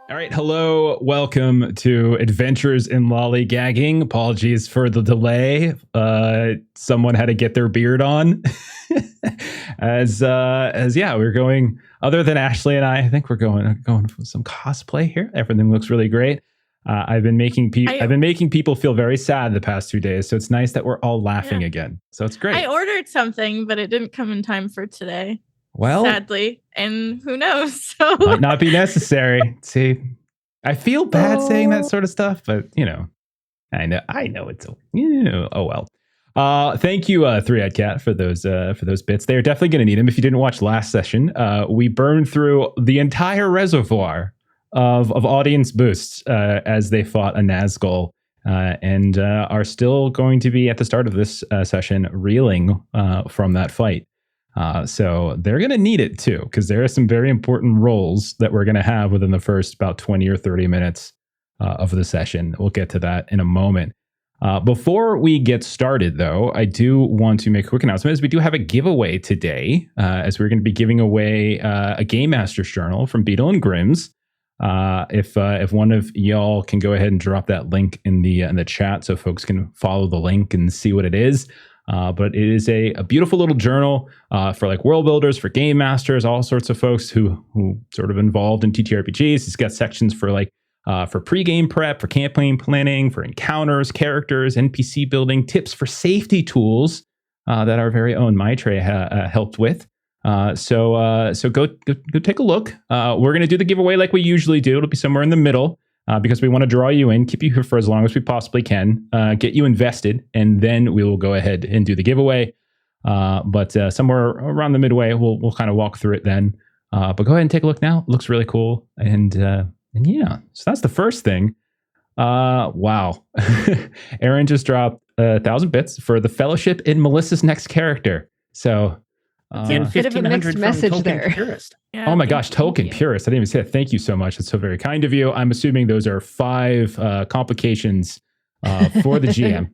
All right, hello, welcome to Adventures in Lollygagging. Apologies for the delay. Someone had to get their beard on. as yeah, we're going. Other than Ashley and I think we're going for some cosplay here. Everything looks really great. I've been making people feel very sad the past 2 days, so it's nice that we're all laughing again. So it's great. I ordered something, but it didn't come in time for today. Well, sadly, and who knows? So might not be necessary. See, I feel bad saying that sort of stuff, but I know it's oh well. Thank you, Three-Eyed Cat, for those bits. They're definitely going to need them. If you didn't watch last session, we burned through the entire reservoir of audience boosts as they fought a Nazgul, and are still going to be at the start of this session reeling from that fight. So they're going to need it too, because there are some very important roles that we're going to have within the first about 20 or 30 minutes of the session. We'll get to that in a moment. Before we get started, though, I do want to make a quick announcement, as we do have a giveaway today, as we're going to be giving away a Game Master's Journal from Beetle and Grimm's. If one of y'all can go ahead and drop that link in the chat so folks can follow the link and see what it is. But it is a beautiful little journal for like world builders, for game masters, all sorts of folks who sort of involved in TTRPGs. It's got sections for like for pre-game prep, for campaign planning, for encounters, characters, NPC building, tips for safety tools that our very own Maitre helped with. So go take a look. We're going to do the giveaway like we usually do. It'll be somewhere in the middle. Because we want to draw you in, keep you here for as long as we possibly can, get you invested, and then we will go ahead and do the giveaway. But somewhere around the midway, we'll kind of walk through it then. But go ahead and take a look now. It looks really cool. And yeah, so that's the first thing. Wow. Aaron just dropped 1,000 bits for the Fellowship in Melissa's next character. So... and 1,500 message from Token there. Purist. yeah, oh my gosh, Token Purist. I didn't even say that. Thank you so much. That's so very kind of you. I'm assuming those are 5 complications for the GM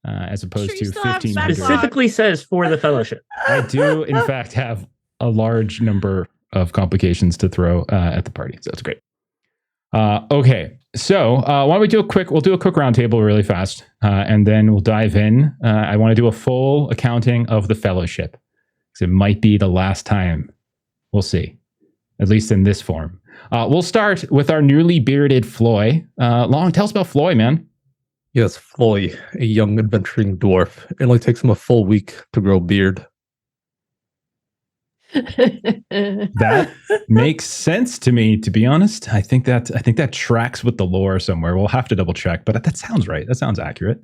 as opposed Sure, you to still have 1,500. Specifically says for the Fellowship. I do, in fact, have a large number of complications to throw at the party. So that's great. Okay, so why don't we do we'll do a quick roundtable really fast, and then we'll dive in. I want to do a full accounting of the Fellowship. It might be the last time. We'll see. At least in this form. We'll start with our newly bearded Floy. Long, tell us about Floy, man. Yes, Floy, a young adventuring dwarf. It only takes him a full week to grow beard. That makes sense to me, to be honest. I think that tracks with the lore somewhere. We'll have to double check, but that sounds right. That sounds accurate.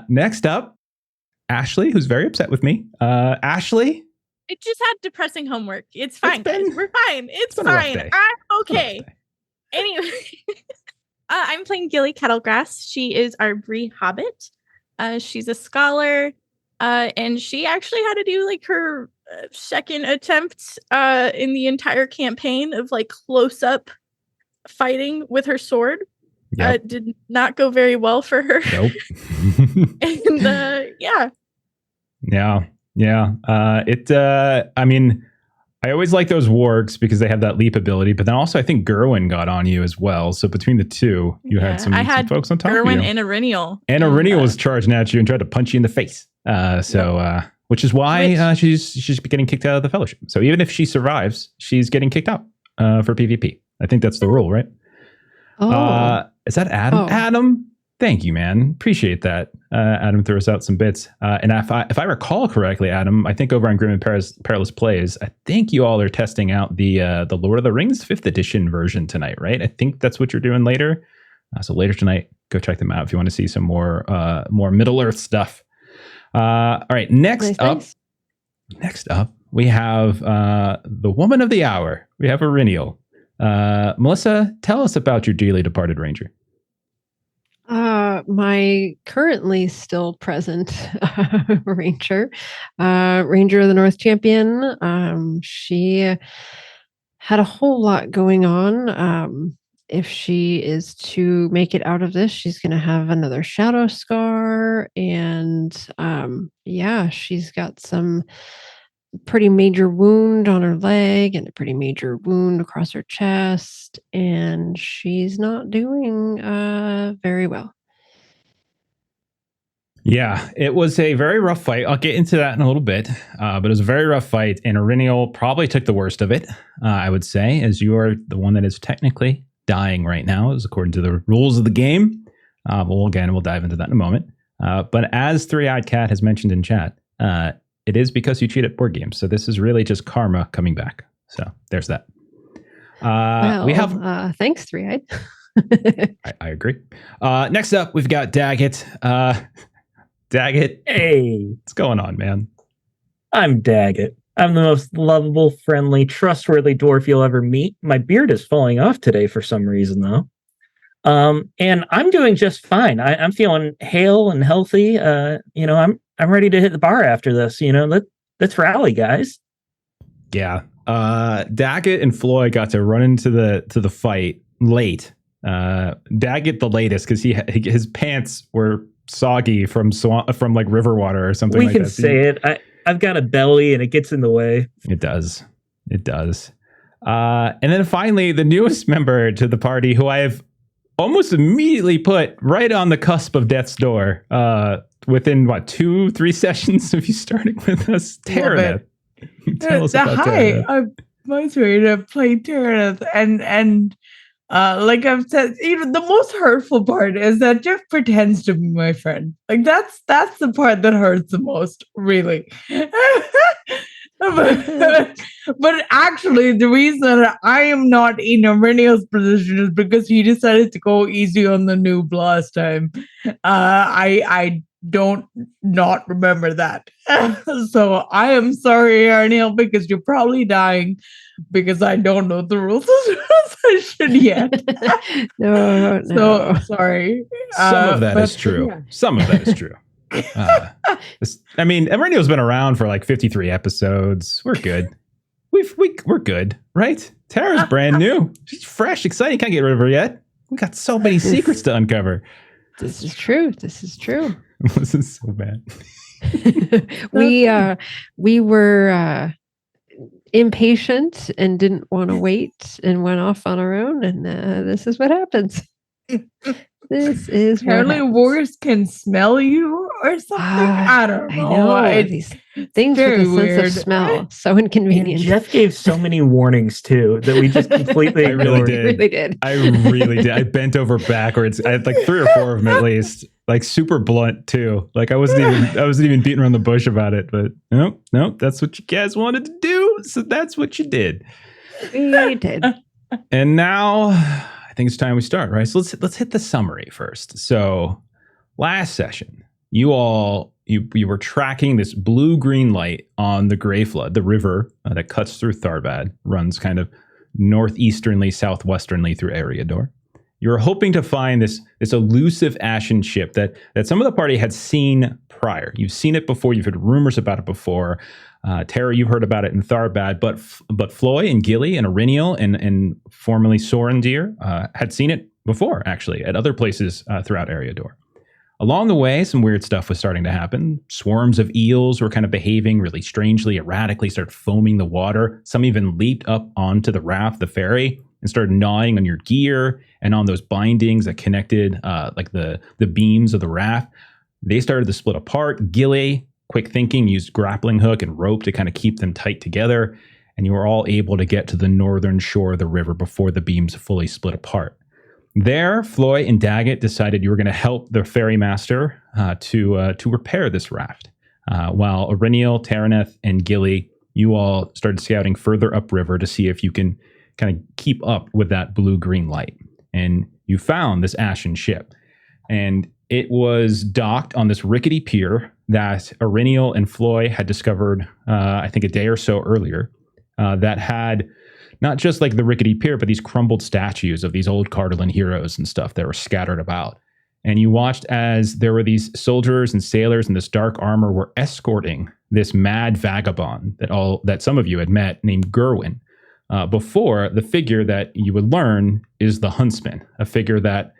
Next up, Ashley, who's very upset with me. Ashley? it just had depressing homework. It's fine, guys. We're fine. It's been a rough fine. day. I'm okay. Anyway, I'm playing Gilly Kettlegrass. She is our Bree Hobbit. She's a scholar, and she actually had to do like her second attempt in the entire campaign of like close up fighting with her sword. Yep. Did not go very well for her. Nope. And Yeah. I mean, I always like those wargs because they have that leap ability, but then also I think Gerwin got on you as well. So between the two, you had some folks on top of you. Gerwin and Irinial. And Irinial was charging at you and tried to punch you in the face. Which is why she's getting kicked out of the Fellowship. So even if she survives, she's getting kicked out for PvP. I think that's the rule, right? Is that Adam? Oh. Adam, thank you, man. Appreciate that. Adam threw us out some bits. And if I recall correctly, Adam, I think over on Grim and Perilous Plays, I think you all are testing out the Lord of the Rings 5th edition version tonight, right? I think that's what you're doing later. So later tonight, go check them out if you want to see some more Middle Earth stuff. All right, next up, we have the woman of the hour. We have Irinial. Melissa, tell us about your dearly departed ranger. My currently still present ranger, Ranger of the North Champion. She had a whole lot going on. If she is to make it out of this, she's going to have another shadow scar. And she's got some pretty major wound on her leg and a pretty major wound across her chest, and she's not doing very well. Yeah, it was a very rough fight. I'll get into that in a little bit, but it was a very rough fight, and Aurinial probably took the worst of it, I would say, as you are the one that is technically dying right now, as according to the rules of the game. But we'll dive into that in a moment. But as Three-Eyed Cat has mentioned in chat, it is because you cheat at board games. So this is really just karma coming back. So there's that. We have thanks, Three-Eyed. I agree. Next up, we've got Daggett. Daggett. Hey. What's going on, man? I'm Daggett. I'm the most lovable, friendly, trustworthy dwarf you'll ever meet. My beard is falling off today for some reason, though. And I'm doing just fine. I'm feeling hale and healthy. I'm ready to hit the bar after this. Let's rally, guys. Yeah. Daggett and Floyd got to run into the fight late. Daggett the latest because his pants were soggy from like river water or something. We like can that. say it. I've got a belly and it gets in the way. It does. And then finally, the newest member to the party, who I have almost immediately put right on the cusp of death's door. Within 2-3 sessions of you starting with us, Tara. Tell us about Tara. I'm ready to play Tara, and like I've said, even the most hurtful part is that Jeff pretends to be my friend. Like that's the part that hurts the most, really. But actually, the reason I am not in Aurinial's position is because he decided to go easy on the noob last time. I don't not remember that. So I am sorry, Aurinial, because you're probably dying because I don't know the rules as I should yet. No. So sorry. Some of that is true. Yeah. Some of that is true. Aurinial's been around for like 53 episodes. We're good. We're good, right? Tara's brand new. She's fresh, exciting. Can't get rid of her yet. We got so many secrets to uncover. This is true. This is so bad. We were impatient and didn't want to wait and went off on our own, and this is what happens. This is apparently wars can smell you or something. I don't know. I know. These things with a sense of smell. So inconvenient. And Jeff gave so many warnings too that we just completely ignored. I really did. I bent over backwards. I had like 3 or 4 of them at least. Like super blunt too. Like I wasn't even beating around the bush about it. But nope. That's what you guys wanted to do. So that's what you did. We did. And now I think it's time we start, right? So let's hit the summary first. So last session, you were tracking this blue-green light on the Grey Flood, the river that cuts through Tharbad, runs kind of northeasternly, southwesternly through Eriador. You were hoping to find this elusive ashen ship that some of the party had seen prior. You've seen it before. You've heard rumors about it before. Tara, you've heard about it in Tharbad, but Floy and Gilly and Aurinial and formerly Sorendir had seen it before, actually, at other places throughout Eriador. Along the way, some weird stuff was starting to happen. Swarms of eels were kind of behaving really strangely, erratically, started foaming the water. Some even leaped up onto the raft, the ferry, and started gnawing on your gear and on those bindings that connected like the beams of the raft. They started to split apart. Gilly, quick thinking, used grappling hook and rope to kind of keep them tight together. And you were all able to get to the northern shore of the river before the beams fully split apart. There, Floy and Daggett decided you were going to help the ferrymaster to repair this raft. While Aurinial, Taraneth, and Gilly, you all started scouting further upriver to see if you can kind of keep up with that blue-green light. And you found this ashen ship. And it was docked on this rickety pier that Aurinial and Floy had discovered, I think a day or so earlier, that had not just like the rickety pier, but these crumbled statues of these old Cardolan heroes and stuff that were scattered about. And you watched as there were these soldiers and sailors in this dark armor were escorting this mad vagabond that some of you had met named Gerwin, before the figure that you would learn is the Huntsman, a figure that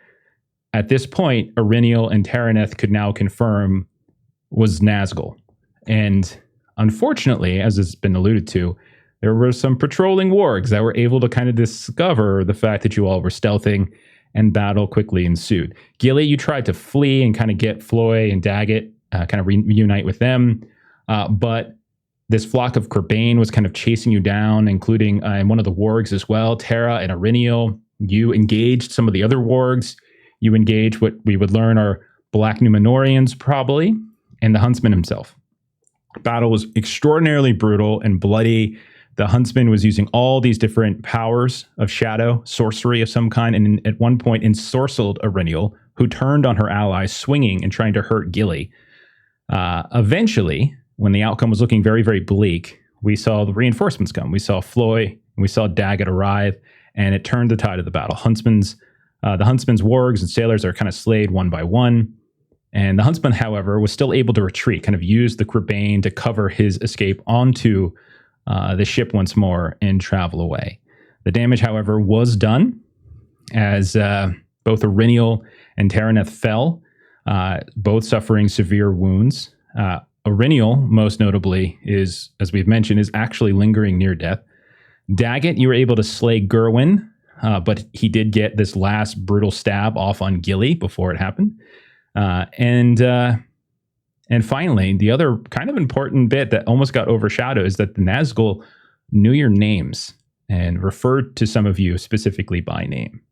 at this point, Aurinial and Taraneth could now confirm was Nazgul. And Unfortunately, as has been alluded to, there were some patrolling wargs that were able to kind of discover the fact that you all were stealthing, and battle quickly ensued. Gilly, you tried to flee and kind of get Floy and Daggett, kind of reunite with them, but this flock of Kerbane was kind of chasing you down, including one of the wargs as well, Terra and Auriniel. You engaged some of the other wargs. You engaged what we would learn are Black Numenorians, probably, and the Huntsman himself. Battle was extraordinarily brutal and bloody. The Huntsman was using all these different powers of shadow, sorcery of some kind, and at one point ensorcelled Auriniel, who turned on her allies, swinging and trying to hurt Gilly. Eventually, when the outcome was looking very, very bleak, we saw the reinforcements come. We saw Floy, and we saw Daggett arrive, and it turned the tide of the battle. The Huntsman's wargs and sailors are kind of slayed one by one, and the Huntsman, however, was still able to retreat, kind of use the Kerbane to cover his escape onto the ship once more and travel away. The damage, however, was done as both Auriniel and Terraneth fell, both suffering severe wounds. Auriniel, most notably, is, as we've mentioned, is actually lingering near death. Daggett, you were able to slay Gerwin, but he did get this last brutal stab off on Gilly before it happened. And finally, the other kind of important bit that almost got overshadowed is that the Nazgul knew your names and referred to some of you specifically by name.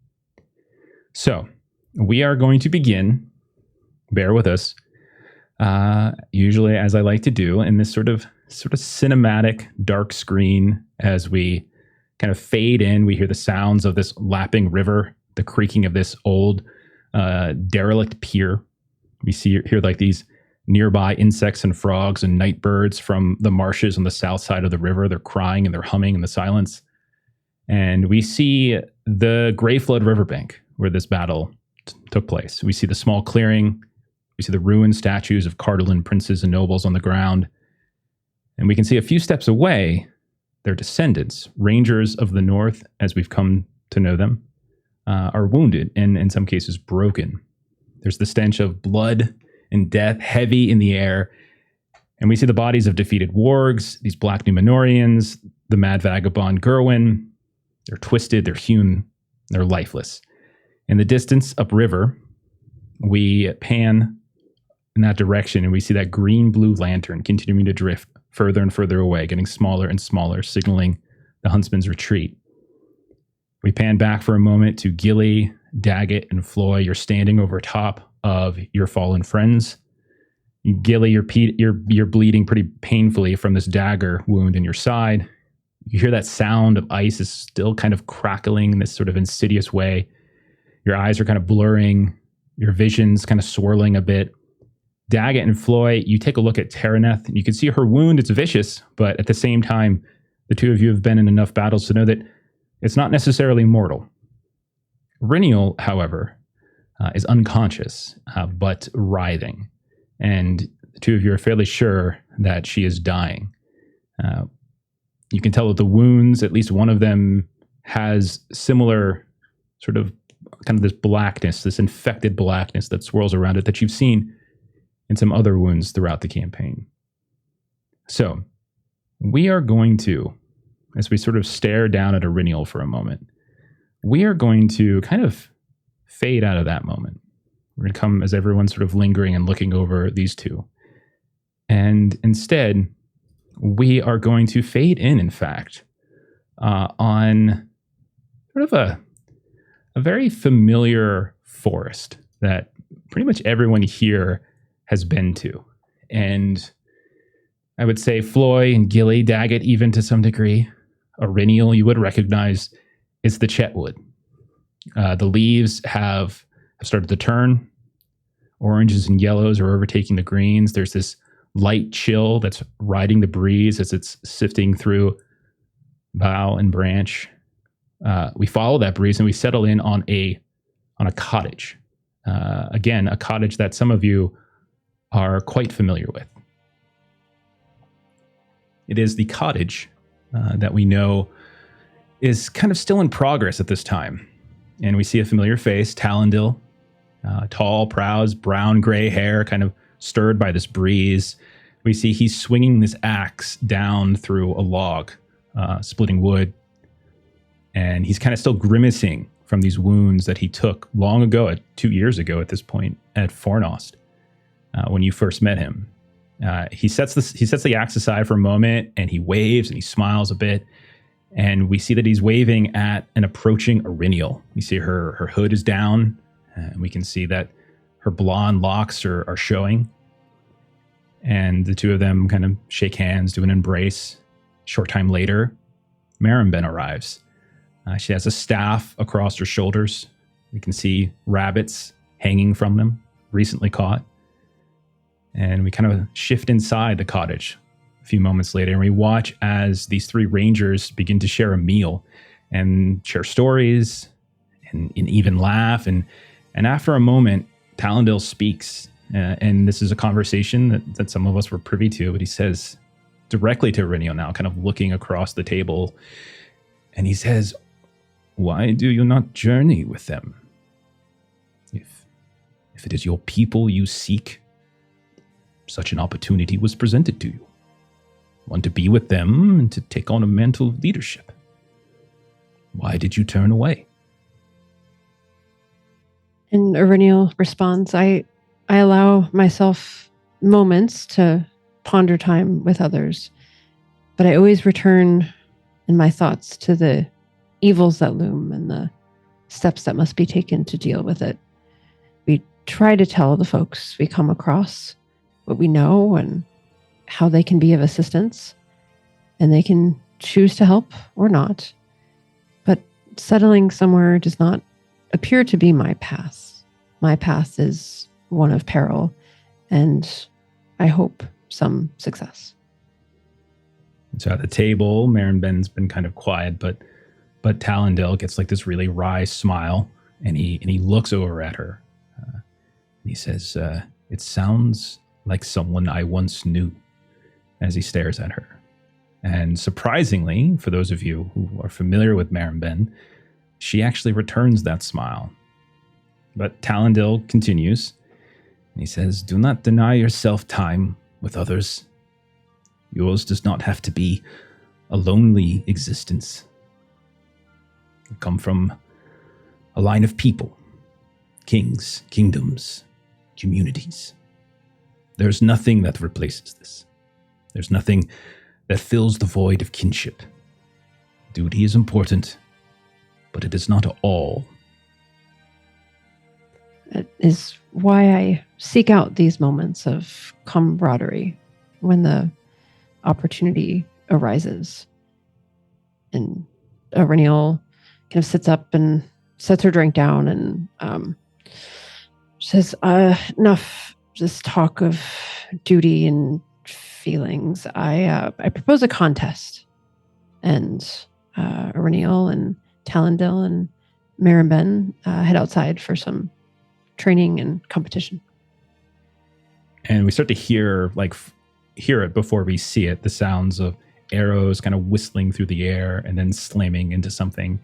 So we are going to begin, bear with us, usually as I like to do, in this sort of cinematic dark screen as we kind of fade in. We hear the sounds of this lapping river, the creaking of this old derelict pier. We hear like these nearby insects and frogs and night birds from the marshes on the south side of the river. They're crying and they're humming in the silence. And we see the Grey Flood riverbank where this battle took place. We see the small clearing. We see the ruined statues of Cardolan princes and nobles on the ground. And we can see a few steps away, their descendants, Rangers of the North, as we've come to know them, are wounded and in some cases broken. There's the stench of blood and death heavy in the air. And we see the bodies of defeated wargs, these Black Numenorians, the mad vagabond Gerwin. They're twisted, they're hewn, they're lifeless. In the distance upriver, we pan in that direction and we see that green-blue lantern continuing to drift further and further away, getting smaller and smaller, signaling the Huntsman's retreat. We pan back for a moment to Gilly, Daggett, and Floy. You're standing over top of your fallen friends. Gilly, you're bleeding pretty painfully from this dagger wound in your side. You hear that sound of ice is still kind of crackling in this sort of insidious way. Your eyes are kind of blurring. Your vision's kind of swirling a bit. Daggett and Floy, you take a look at Terraneth, and you can see her wound. It's vicious, but at the same time, the two of you have been in enough battles to know that it's not necessarily mortal. Auriniel, however, is unconscious, but writhing. And the two of you are fairly sure that she is dying. You can tell that the wounds, at least one of them, has similar sort of kind of this blackness, this infected blackness that swirls around it that you've seen in some other wounds throughout the campaign. So we are going to, as we sort of stare down at Auriniel for a moment, we are going to kind of fade out of that moment. We're going to come as everyone's sort of lingering and looking over these two. And instead, we are going to fade in fact, on sort of a very familiar forest that pretty much everyone here has been to. And I would say Floy and Gilly, Daggett, even to some degree. Auriniel, you would recognize, is the Chatwood. The leaves have started to turn. Oranges and yellows are overtaking the greens. There's this light chill that's riding the breeze as it's sifting through bough and branch. We follow that breeze and we settle in on a cottage. Again, a cottage that some of you are quite familiar with. It is the cottage that we know is kind of still in progress at this time. And we see a familiar face, Talendil, tall, proud, brown-gray hair, kind of stirred by this breeze. we see he's swinging this axe down through a log, splitting wood. And he's kind of still grimacing from these wounds that he took long ago, 2 years ago at this point, at Fornost, when you first met him. He sets the axe aside for a moment, and he waves and he smiles a bit. And we see that he's waving at an approaching Eryniel. We see her hood is down, and we can see that her blonde locks are showing. And the two of them kind of shake hands, do an embrace. Short time later, Marimben arrives. She has a staff across her shoulders. We can see rabbits hanging from them, recently caught. And we kind of shift inside the cottage a few moments later, and we watch as these three rangers begin to share a meal and share stories and even laugh. And after a moment, Talendale speaks. And this is a conversation that some of us were privy to, but he says directly to Eryniel now, kind of looking across the table. And he says, "Why do you not journey with them? If it is your people you seek, such an opportunity was presented to you. Want to be with them and to take on a mantle of leadership. Why did you turn away?" And Eryniel responds, I allow myself moments to ponder time with others, but I always return in my thoughts to the evils that loom and the steps that must be taken to deal with it. We try to tell the folks we come across what we know and how they can be of assistance, and they can choose to help or not. But settling somewhere does not appear to be my path. My path is one of peril, and I hope some success. So at the table, Marimben's been kind of quiet, but Talendale gets like this really wry smile, and he looks over at her. And he says, "It sounds like someone I once knew," as he stares at her. And surprisingly, for those of you who are familiar with Marimben, she actually returns that smile. But Talendale continues, and he says, "Do not deny yourself time with others. Yours does not have to be a lonely existence. You come from a line of people, kings, kingdoms, communities. There's nothing that replaces this. There's nothing that fills the void of kinship. Duty is important, but it is not all." That is why I seek out these moments of camaraderie when the opportunity arises. And Eryniel kind of sits up and sets her drink down and says, "Enough this talk of duty and feelings. I propose a contest." And Eryniel and Talendale and Marimben head outside for some training and competition. And we start to hear it before we see it, the sounds of arrows kind of whistling through the air and then slamming into something.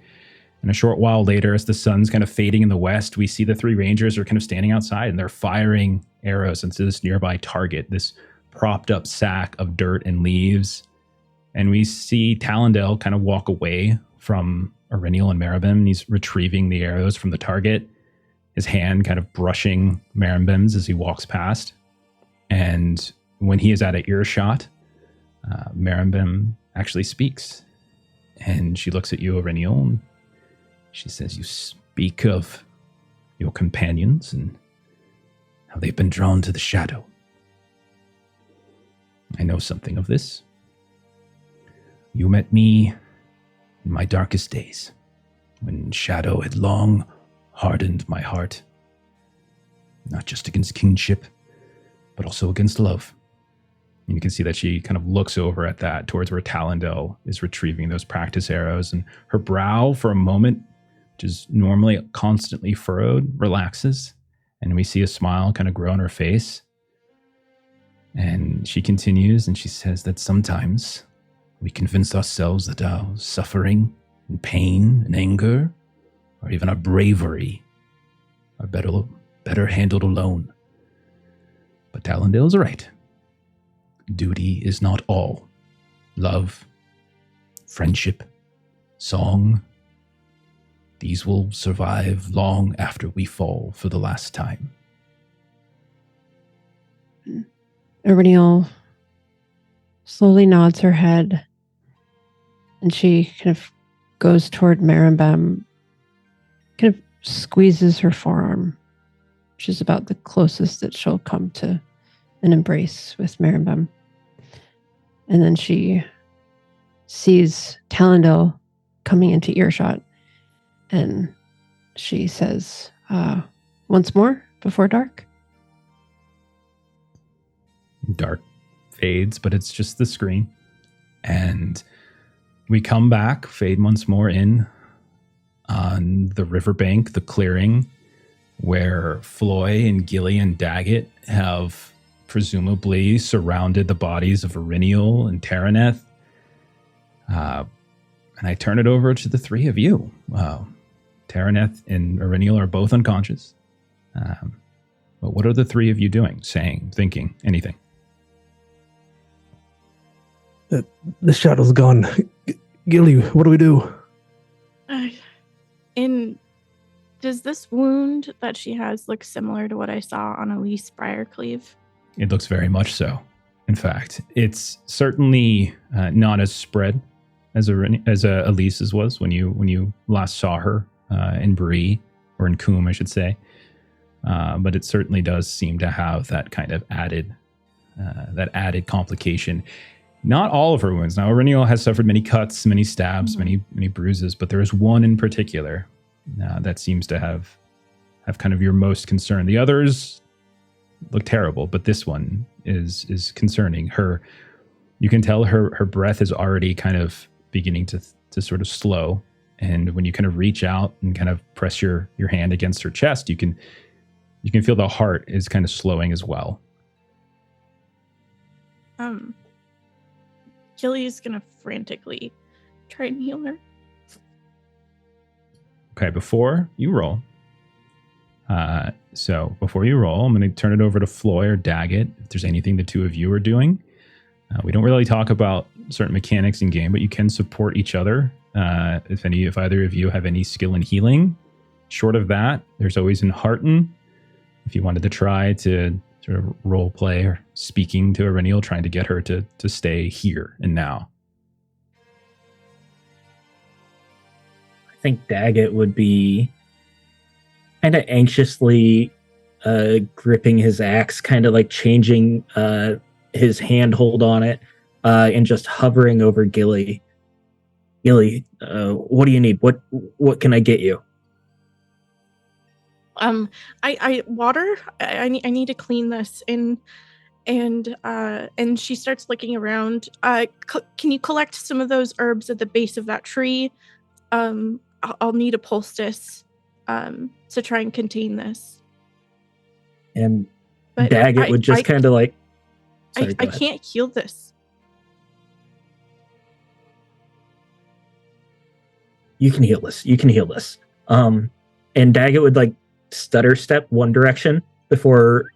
And a short while later, as the sun's kind of fading in the west, we see the three rangers are kind of standing outside, and they're firing arrows into this nearby target, this propped up sack of dirt and leaves. And we see Talendale kind of walk away from Eryniel and Marimben, and he's retrieving the arrows from the target, his hand kind of brushing Marimben's as he walks past. And when he is at an earshot, Marimben actually speaks. And she looks at you, Eryniel, and she says, "You speak of your companions and how they've been drawn to the shadow. I know something of this. You met me in my darkest days, when shadow had long hardened my heart, not just against kingship, but also against love." And you can see that she kind of looks over at that towards where Talendale is retrieving those practice arrows, and her brow for a moment, which is normally constantly furrowed, relaxes, and we see a smile kind of grow on her face. And she continues, and she says that sometimes we convince ourselves that our suffering and pain and anger, or even our bravery, are better handled alone. But Talendale's right. duty is not all. Love, friendship, song, these will survive long after we fall for the last time. Eryniel slowly nods her head, and she kind of goes toward Maribem, kind of squeezes her forearm, which is about the closest that she'll come to an embrace with Maribem. And then she sees Talendil coming into earshot, and she says, once more before dark. Dark fades, but it's just the screen. And we come back, fade once more in on the riverbank, the clearing, where Floy and Gilly and Daggett have presumably surrounded the bodies of Eryniel and Taraneth. And I turn it over to the three of you. Taraneth and Eryniel are both unconscious. But what are the three of you doing, saying, thinking, anything? The shadow's gone. Gilly, what do we do? Does this wound that she has look similar to what I saw on Elise Briarcleave? It looks very much so. In fact, it's certainly not as spread as Elise's was when you last saw her in Bree, or in Coombe, I should say. But it certainly does seem to have that kind of added complication. Not all of her wounds. Now, Eryniel has suffered many cuts, many stabs, many bruises, but there is one in particular that seems to have kind of your most concern. The others look terrible, but this one is concerning. You can tell her breath is already kind of beginning to sort of slow, and when you kind of reach out and kind of press your hand against her chest, you can feel the heart is kind of slowing as well. Gilly's gonna frantically try and heal her. Okay, before you roll, I'm going to turn it over to Floy or Daggett if there's anything the two of you are doing. We don't really talk about certain mechanics in game, but you can support each other. If either of you have any skill in healing. Short of that, there's always in Hearten. If you wanted to try to sort of role play or speaking to Eryniel, trying to get her to stay here and now. I think Daggett would be kind of anxiously gripping his axe, kind of like changing his handhold on it, and just hovering over Gilly. Gilly, what do you need? What can I get you? I water. I need to clean this, and she starts looking around. Can you collect some of those herbs at the base of that tree? I'll need a poultice to try and contain this. And but Daggett would just kind of like. Sorry, I can't heal this. You can heal this. You can heal this. And Daggett would like stutter step one direction before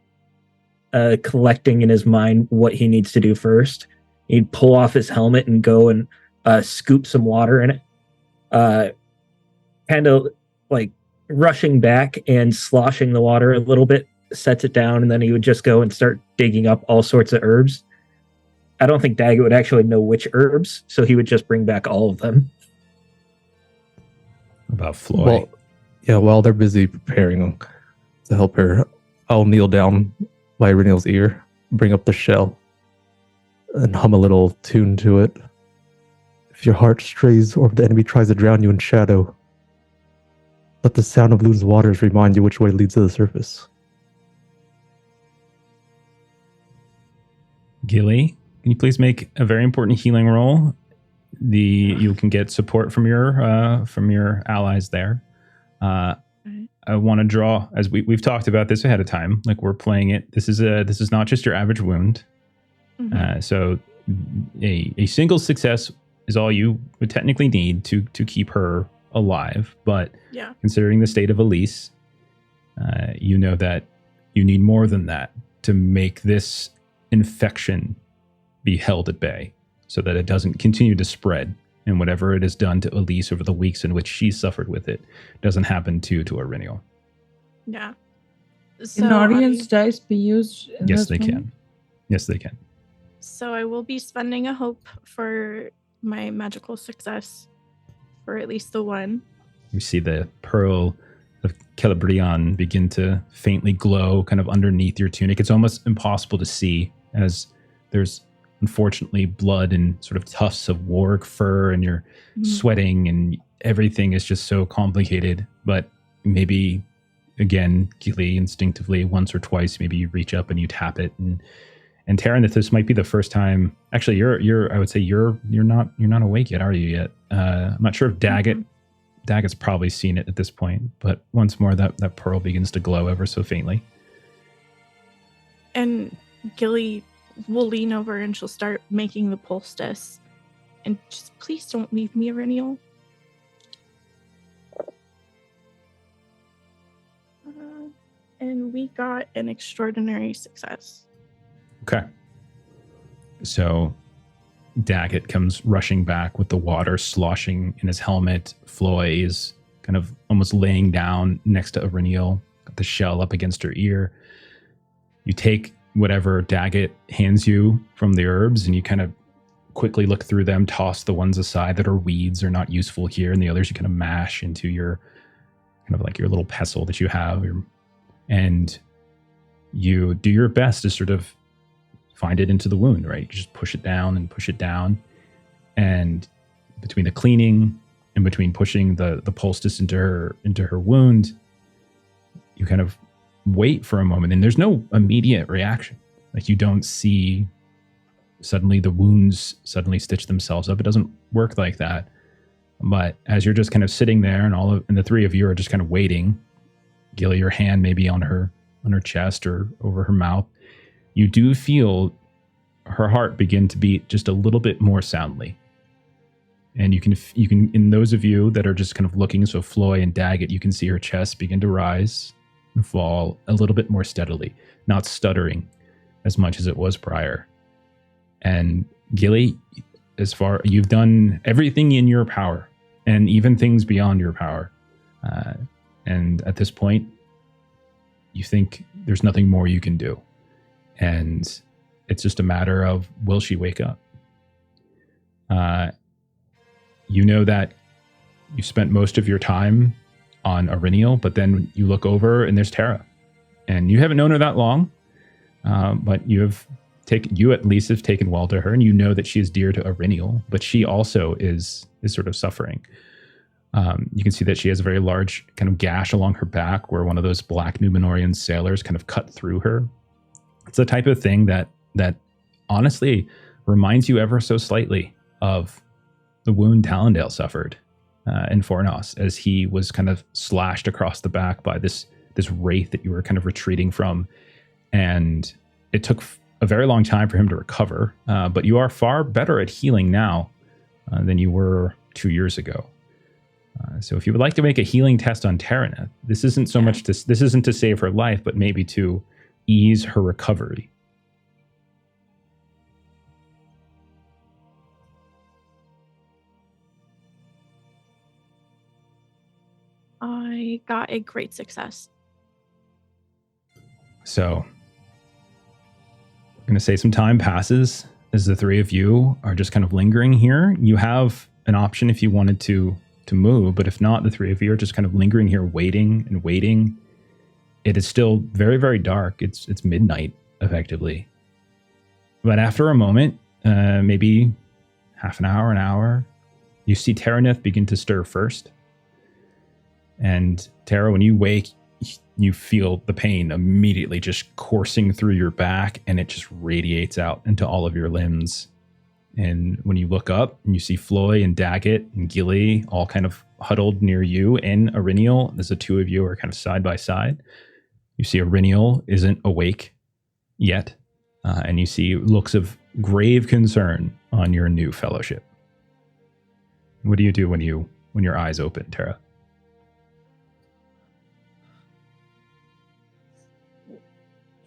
collecting in his mind what he needs to do first. He'd pull off his helmet and go and scoop some water in it. Kind of like rushing back and sloshing the water a little bit, sets it down, and then he would just go and start digging up all sorts of herbs. I don't think Daggett would actually know which herbs, so he would just bring back all of them. About Floyd. Well, while they're busy preparing to help her, I'll kneel down by Eryniel's ear, bring up the shell, and hum a little tune to it. If your heart strays or if the enemy tries to drown you in shadow, let the sound of Loon's waters remind you which way leads to the surface. Gilly, can you please make a very important healing roll? You can get support from your allies there. I want to draw, as we've talked about this ahead of time, like we're playing it. This is not just your average wound. Mm-hmm. So a single success is all you would technically need to keep her alive. But considering the state of Elise, you know that you need more than that to make this infection be held at bay so that it doesn't continue to spread, and whatever it has done to Elise over the weeks in which she suffered with it doesn't happen to Aurelial. Yeah. Can audience dice be used? Yes, they can. Yes, they can. So I will be spending a hope for my magical success for at least the one. You see the pearl of Celebrion begin to faintly glow kind of underneath your tunic. It's almost impossible to see as there's unfortunately blood and sort of tufts of warg fur, and you're sweating, and everything is just so complicated. But maybe, again, Gilly, instinctively, once or twice, maybe you reach up and you tap it. And Taryn, that this might be the first time. Actually, I would say you're not awake yet, are you yet? I'm not sure if Daggett's probably seen it at this point, but once more that pearl begins to glow ever so faintly. And Gilly will lean over and she'll start making the poultice. And just please don't leave me, Aurelial. And we got an extraordinary success. Okay. So Daggett comes rushing back with the water sloshing in his helmet. Floy is kind of almost laying down next to Aurelial, got the shell up against her ear. You take whatever Daggett hands you from the herbs and you kind of quickly look through them, toss the ones aside that are weeds or not useful here, and the others you kind of mash into your kind of like your little pestle that you have. And you do your best to sort of find it into the wound, right? You just push it down and push it down. And between the cleaning and between pushing the poultice into her wound, you kind of wait for a moment, and there's no immediate reaction. Like, you don't see suddenly the wounds suddenly stitch themselves up. It doesn't work like that. But as you're just kind of sitting there, and the three of you are just kind of waiting, Gilly, your hand maybe on her chest or over her mouth, you do feel her heart begin to beat just a little bit more soundly. And you can, in those of you that are just kind of looking, so Floy and Daggett, you can see her chest begin to rise and fall a little bit more steadily, not stuttering as much as it was prior. And Gilly, you've done everything in your power, and even things beyond your power. And at this point, you think there's nothing more you can do. And it's just a matter of, will she wake up? You know that you spent most of your time on Aurelial, but then you look over and there's Tara. And you haven't known her that long, but you at least have taken well to her, and you know that she is dear to Aurelial, but she also is sort of suffering. You can see that she has a very large kind of gash along her back where one of those black Numenorian sailors kind of cut through her. It's the type of thing that honestly reminds you ever so slightly of the wound Talendale suffered in Fornos, as he was kind of slashed across the back by this wraith that you were kind of retreating from. And it took a very long time for him to recover, but you are far better at healing now than you were 2 years ago. So if you would like to make a healing test on Taraneth, this isn't so much this isn't to save her life, but maybe to ease her recovery. I got a great success. So I'm going to say some time passes as the three of you are just kind of lingering here. You have an option if you wanted to move, but if not, the three of you are just kind of lingering here, waiting and waiting. It is still very, very dark. It's midnight, effectively. But after a moment, maybe half an hour, you see Taraneth begin to stir first. And Tara, when you wake, you feel the pain immediately just coursing through your back, and it just radiates out into all of your limbs. And when you look up and you see Floy and Daggett and Gilly all kind of huddled near you and Aurelial, as the two of you are kind of side by side, you see Aurelial isn't awake yet. And you see looks of grave concern on your new fellowship. What do you do when your eyes open, Tara?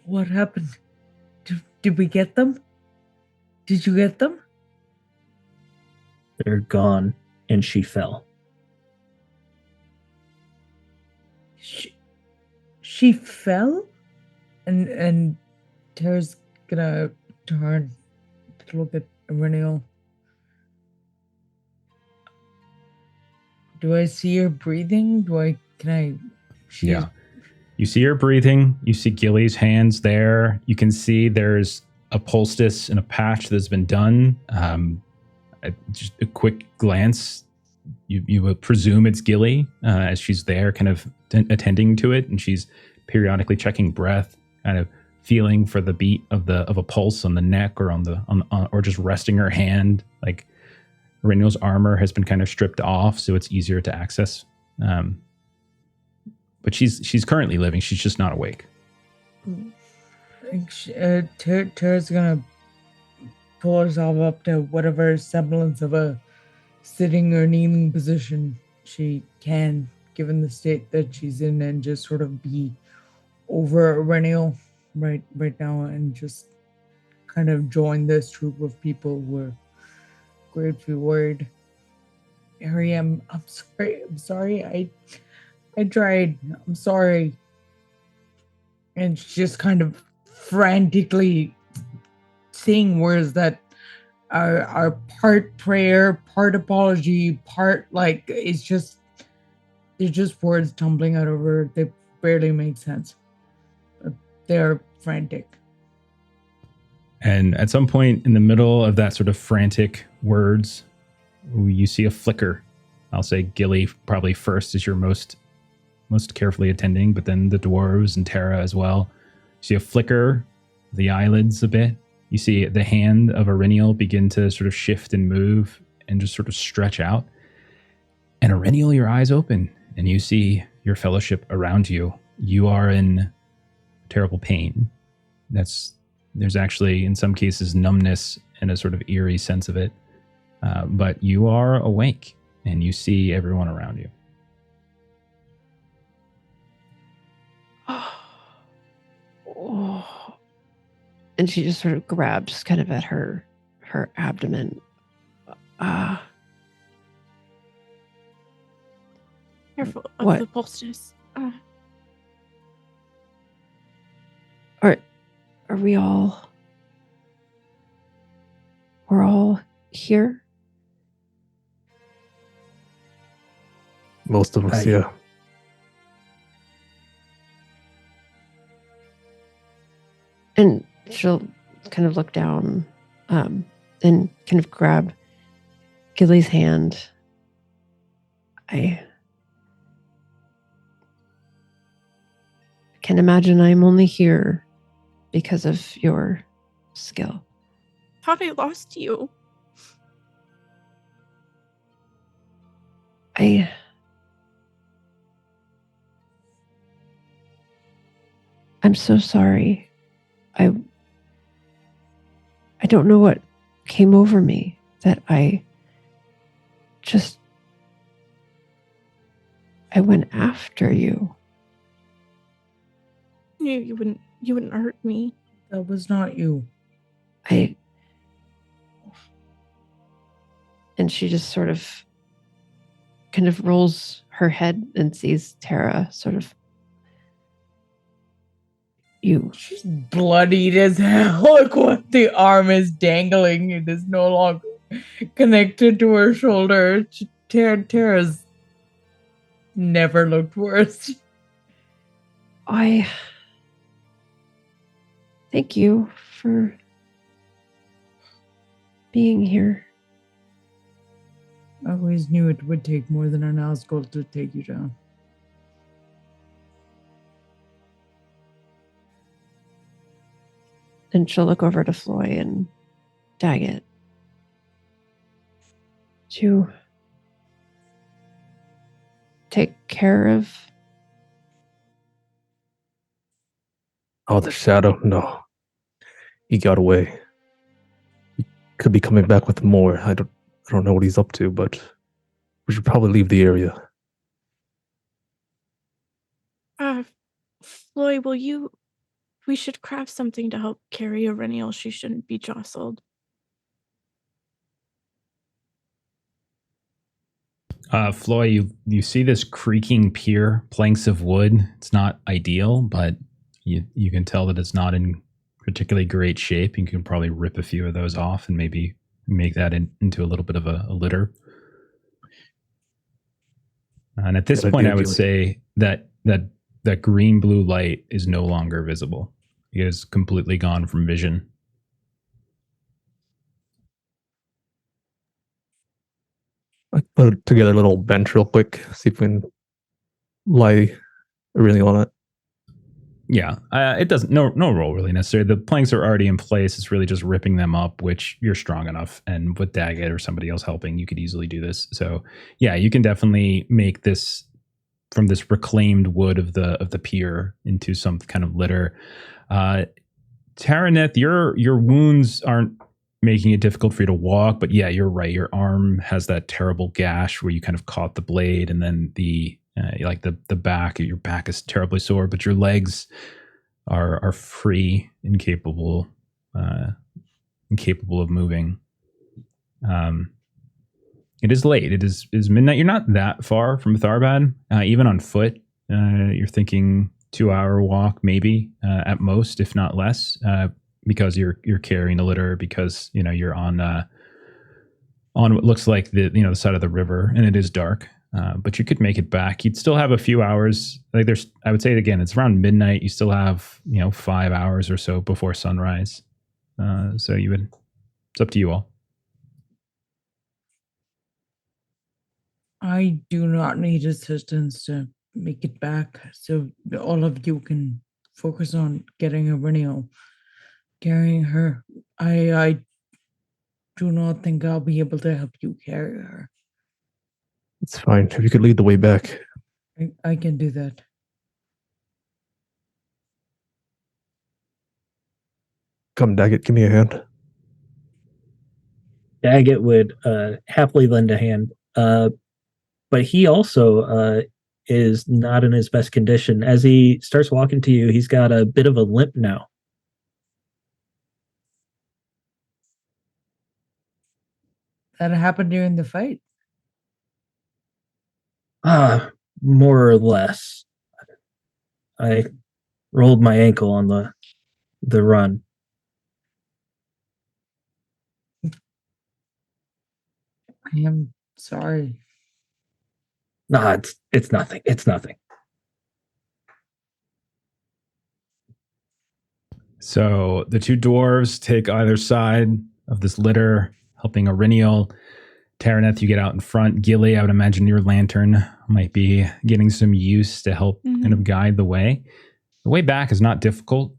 What happened? Did we get them? Did you get them? They're gone, and she fell. She fell? And Tara's gonna turn to look at Renil. Do I see her breathing? Yeah. You see her breathing. You see Gilly's hands there. You can see there's a poultice and a patch that's been done. Just a quick glance, you would presume it's Gilly as she's there kind of attending to it, and she's periodically checking breath, kind of feeling for the beat of a pulse on the neck or or just resting her hand. Like Renil's armor has been kind of stripped off, so it's easier to access. But she's currently living. She's just not awake. Tara's gonna pull herself up to whatever semblance of a sitting or kneeling position she can, given the state that she's in, and just sort of be over Renil right now, and just kind of join this troop of people who are gravely worried. Harry, I'm sorry. I tried. I'm sorry. And she's just kind of frantically saying words that are part prayer, part apology, part like it's just they're just words tumbling out of her. They barely make sense. They're frantic. And at some point in the middle of that sort of frantic words, you see a flicker. I'll say Gilly probably first is your most carefully attending, but then the dwarves and Tara as well. You see a flicker, the eyelids a bit. You see the hand of Aurenial begin to sort of shift and move and just sort of stretch out. And Aurenial, your eyes open and you see your fellowship around you. You are in terrible pain. There's actually, in some cases, numbness and a sort of eerie sense of it. But you are awake and you see everyone around you. Oh. And she just sort of grabs kind of at her abdomen. Careful of What? the poultice. Are we all... We're all here? Most of us, yeah. And she'll kind of look down and kind of grab Gilly's hand. I can imagine I'm only here because of your skill. Thought I lost you. I'm so sorry. I don't know what came over me that I went after you. You wouldn't hurt me. That was not you. And she just sort of kind of rolls her head and sees Tara sort of. She's bloodied as hell. Look what the arm is dangling. It is no longer connected to her shoulder. Tara's never looked worse. I thank you for being here. I always knew it would take more than an Nazgul to take you down. And she'll look over to Floy and Daggett. To take care of. Oh, the shadow? No. He got away. He could be coming back with more. I don't know what he's up to, but we should probably leave the area. Floy, we should craft something to help carry Aurenial. She shouldn't be jostled. Floy, you see this creaking pier, planks of wood. It's not ideal, but you can tell that it's not in particularly great shape. You can probably rip a few of those off and maybe make that into a little bit of a litter. And at this Good point, idea, I would Gilly. say that green-blue light is no longer visible. It is completely gone from vision. I put together a little bench real quick, see if we can lie really on it. Yeah, it doesn't. No roll really necessary. The planks are already in place. It's really just ripping them up, which you're strong enough, and with Daggett or somebody else helping, you could easily do this. So, yeah, you can definitely make this from this reclaimed wood of the pier into some kind of litter. Taraneth, your wounds aren't making it difficult for you to walk, but yeah, you're right. Your arm has that terrible gash where you kind of caught the blade, and then the back of your back is terribly sore, but your legs are free, incapable of moving. It is late. It is midnight. You're not that far from Tharbad, even on foot. You're thinking 2-hour walk, maybe at most, if not less, because you're carrying a litter, because you're on what looks like the side of the river, and it is dark. But you could make it back. You'd still have a few hours. I would say it again, it's around midnight. You still have 5 hours or so before sunrise. So it's up to you all. I do not need assistance to make it back, so all of you can focus on getting Aurinial, carrying her. I do not think I'll be able to help you carry her. It's fine. If you could lead the way back. I can do that. Come, Daggett, give me a hand. Daggett would happily lend a hand, but he also is not in his best condition. As he starts walking to you, he's got a bit of a limp now. That happened during the fight. More or less. I rolled my ankle on the run. I am sorry. Nah, it's nothing. It's nothing. So the two dwarves take either side of this litter, helping Aurinial. Taraneth, you get out in front. Gilly, I would imagine your lantern might be getting some use to help kind of guide the way. The way back is not difficult.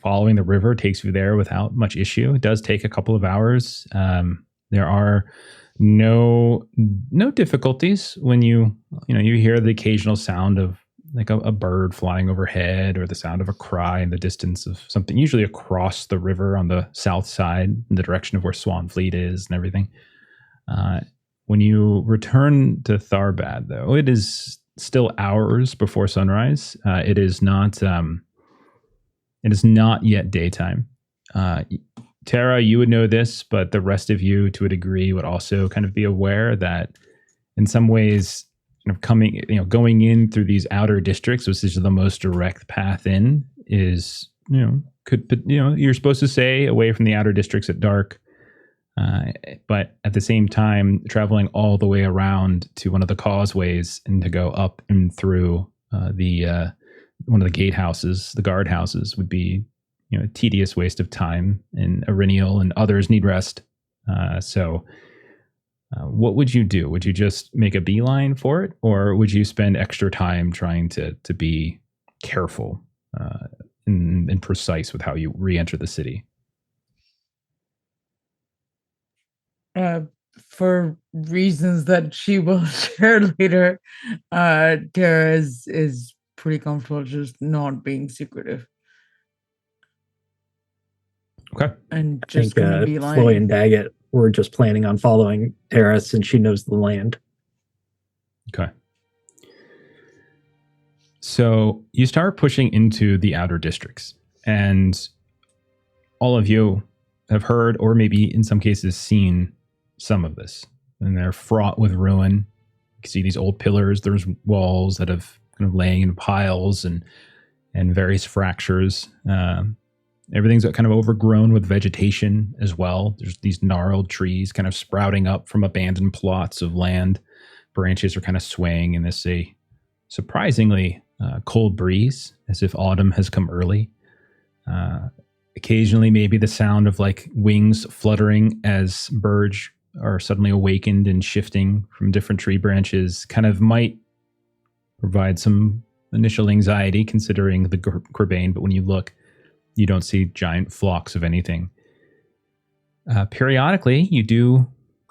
Following the river takes you there without much issue. It does take a couple of hours. There are no difficulties when you hear the occasional sound of like a bird flying overhead, or the sound of a cry in the distance of something, usually across the river on the south side in the direction of where Swanfleet is and everything. When you return to Tharbad, though, it is still hours before sunrise. It is not yet daytime. Tara, you would know this, but the rest of you, to a degree, would also kind of be aware that, in some ways, going in through these outer districts, which is the most direct path in, is you're supposed to stay away from the outer districts at dark. But at the same time, traveling all the way around to one of the causeways and to go up and through one of the gatehouses, the guardhouses, would be a tedious waste of time. And Aurinial and others need rest. So what would you do? Would you just make a beeline for it, or would you spend extra time trying to be careful and precise with how you re-enter the city? For reasons that she will share later, Tara is pretty comfortable just not being secretive. Okay. And I just think gonna be Floy lying. and Daggett were just planning on following Tara since she knows the land. Okay. So you start pushing into the outer districts, and all of you have heard, or maybe in some cases seen, some of this. And they're fraught with ruin. can see these old pillars. There's walls that have kind of laying in piles and various fractures. Everything's kind of overgrown with vegetation as well. There's these gnarled trees kind of sprouting up from abandoned plots of land. Branches are kind of swaying in this surprisingly cold breeze, as if autumn has come early. Occasionally, maybe the sound of like wings fluttering as birds are suddenly awakened and shifting from different tree branches kind of might provide some initial anxiety considering the Qurbane, but when you look, you don't see giant flocks of anything. Periodically, you do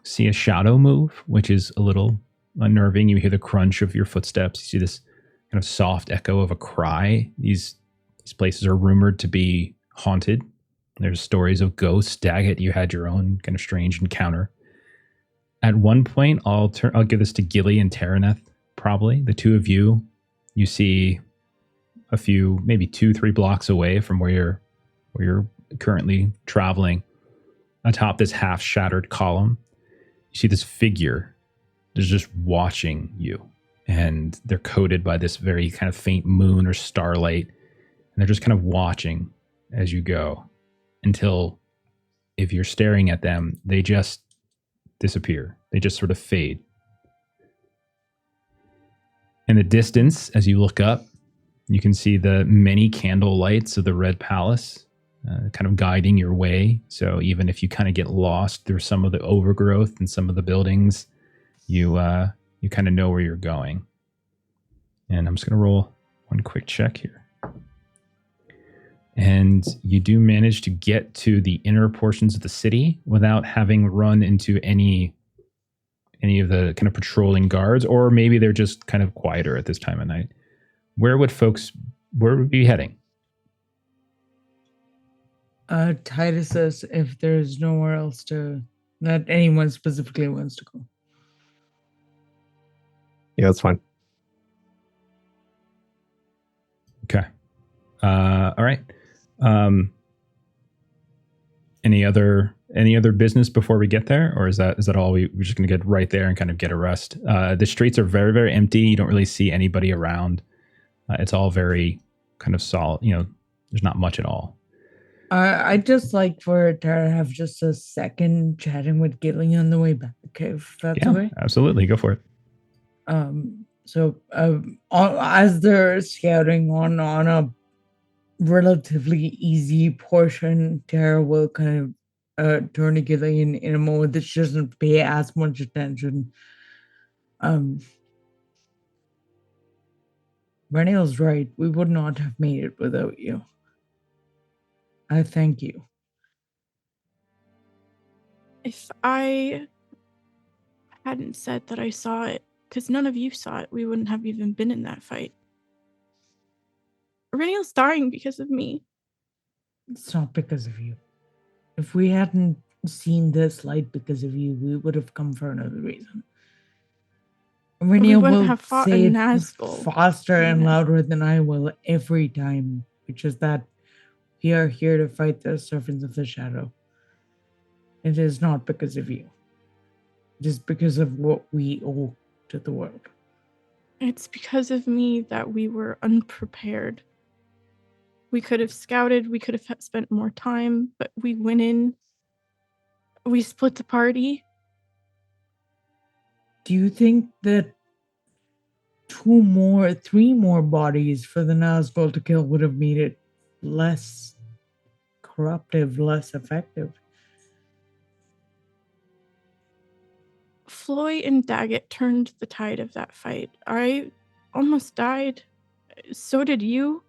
see a shadow move, which is a little unnerving. You hear the crunch of your footsteps. You see this kind of soft echo of a cry. These places are rumored to be haunted. There's stories of ghosts. Daggett, you had your own kind of strange encounter. At one point, I'll give this to Gilly and Taraneth, probably. The two of you see a few, maybe 2-3 blocks away from where you're currently traveling, atop this half-shattered column. You see this figure that's just watching you, and they're coated by this very kind of faint moon or starlight, and they're just kind of watching as you go until, if you're staring at them, they just disappear. They just sort of fade. In the distance, as you look up, you can see the many candle lights of the Red Palace kind of guiding your way. So even if you kind of get lost through some of the overgrowth and some of the buildings, you kind of know where you're going. And I'm just going to roll one quick check here. And you do manage to get to the inner portions of the city without having run into any of the kind of patrolling guards, or maybe they're just kind of quieter at this time of night. Where would you be heading? Titus says if there's nowhere else that anyone specifically wants to go. Yeah, that's fine. Okay. All right. Any other business before we get there, or is that all? We're just going to get right there and kind of get a rest. The streets are very, very empty. You don't really see anybody around. It's all very kind of solid. There's not much at all. I'd just like for Tara to have just a second chatting with Gilly on the way back, if that's okay. Absolutely. Go for it. So as they're scouting on a relatively easy portion, Tara will kind of turn to Gilly in a moment that she doesn't pay as much attention. Renneil's right. We would not have made it without you. I thank you. If I hadn't said that I saw it, because none of you saw it, we wouldn't have even been in that fight. Renneil's dying because of me. It's not because of you. If we hadn't seen this light because of you, we would have come for another reason. Renneil will have fought say it faster and louder than I will every time, which is that we are here to fight the servants of the shadow. It is not because of you. It is because of what we owe to the world. It's because of me that we were unprepared. We could have scouted, we could have spent more time, but we went in, we split the party. Do you think that 3 more bodies for the Nazgul to kill would have made it less corruptive, less effective? Floy and Daggett turned the tide of that fight. I almost died. So did you.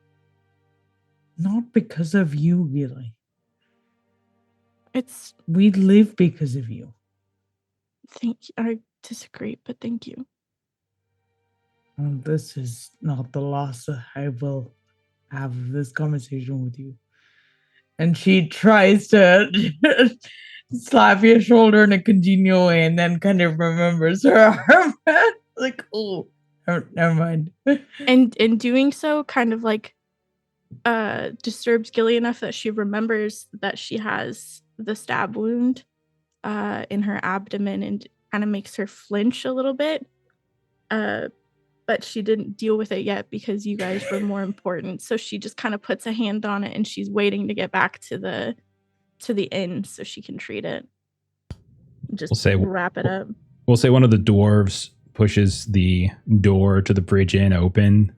Not because of you, really. We live because of you. I disagree, but thank you. This is not the last I will have this conversation with you. And she tries to slap your shoulder in a congenial way and then kind of remembers her arm. Like, oh, never mind. And in doing so, kind of like disturbs Gilly enough that she remembers that she has the stab wound in her abdomen and kind of makes her flinch a little bit. but she didn't deal with it yet because you guys were more important. So she just kind of puts a hand on it, and she's waiting to get back to the inn so she can treat it. Just wrap it up. We'll say one of the dwarves pushes the door to the bridge inn open.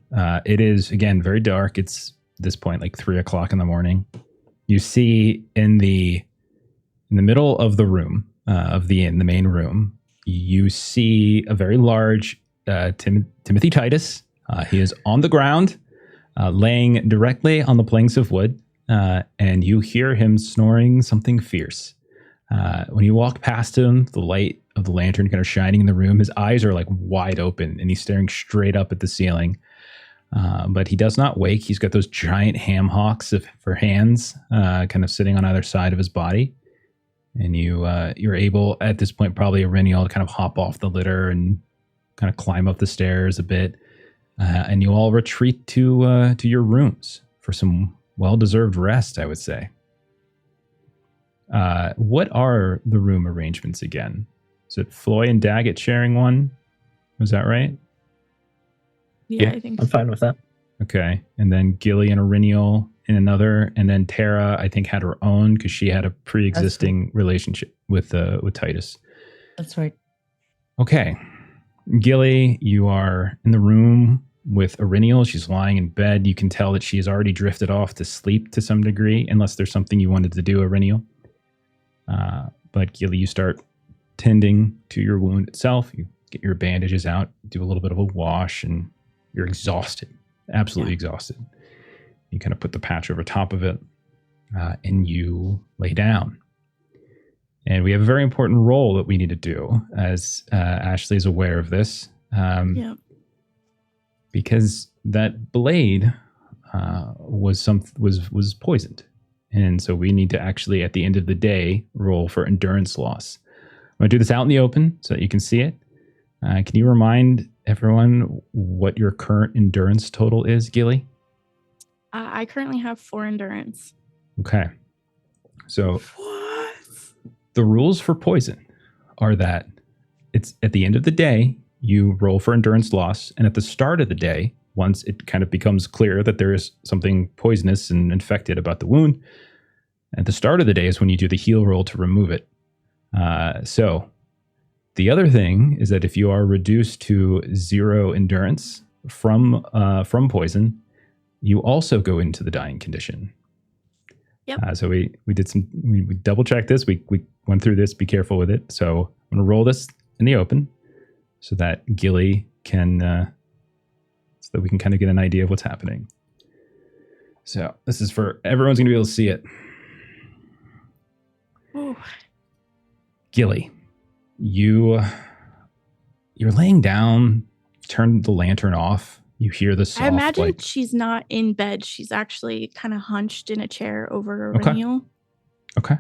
It is, again, very dark. It's at this point like 3 o'clock in the morning. You see in the middle of the room, of the inn, the main room, you see a very large Timothy Titus. He is on the ground, laying directly on the planks of wood, and you hear him snoring something fierce. When you walk past him, the light of the lantern kind of shining in the room, his eyes are like wide open and he's staring straight up at the ceiling. But he does not wake. He's got those giant ham hocks for hands kind of sitting on either side of his body. And you're able, at this point, probably Irenial, to kind of hop off the litter and kind of climb up the stairs a bit. And you all retreat to your rooms for some well-deserved rest, I would say. What are the room arrangements again? Is it Floy and Daggett sharing one? Was that right? Yeah, I think I'm fine with that. Okay. And then Gilly and Irenial in another. And then Tara, I think, had her own because she had a pre-existing relationship with Titus. That's right. Okay. Gilly, you are in the room with Irenial. She's lying in bed. You can tell that she has already drifted off to sleep to some degree, unless there's something you wanted to do, Irenial. But Gilly, you start tending to your wound itself. You get your bandages out, do a little bit of a wash, and you're exhausted, absolutely exhausted. You kind of put the patch over top of it, and you lay down. And we have a very important role that we need to do, as Ashley is aware of this. Because that blade was poisoned. And so we need to actually, at the end of the day, roll for endurance loss. I'm going to do this out in the open so that you can see it. Can you remind everyone what your current endurance total is, Gilly? I currently have 4 endurance. Okay. So the rules for poison are that it's at the end of the day, you roll for endurance loss. And at the start of the day, once it kind of becomes clear that there is something poisonous and infected about the wound, at the start of the day is when you do the heal roll to remove it. So the other thing is that if you are reduced to 0 endurance from poison, you also go into the dying condition. Yep. So we double checked this. We went through this. Be careful with it. So I'm going to roll this in the open so that Gilly can, so that we can kind of get an idea of what's happening. So this is for everyone's going to be able to see it. Ooh. Gilly, you're laying down, turn the lantern off. You hear the soft, I imagine she's not in bed. She's actually kind of hunched in a chair over Irenial. Okay.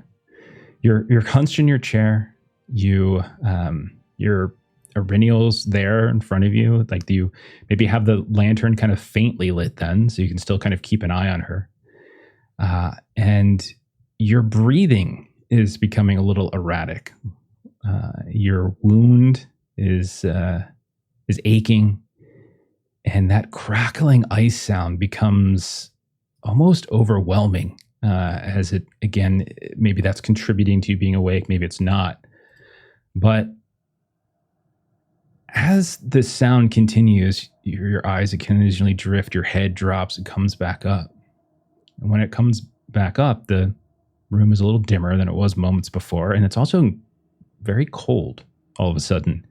You're hunched in your chair. Your Irenial's there in front of you. Like, do you maybe have the lantern kind of faintly lit then, so you can still kind of keep an eye on her? And your breathing is becoming a little erratic. Your wound is aching, and that crackling ice sound becomes almost overwhelming. As it, again, maybe that's contributing to you being awake, maybe it's not. But as this sound continues, your eyes occasionally drift, your head drops, it comes back up. And when it comes back up, the room is a little dimmer than it was moments before, and it's also very cold all of a sudden.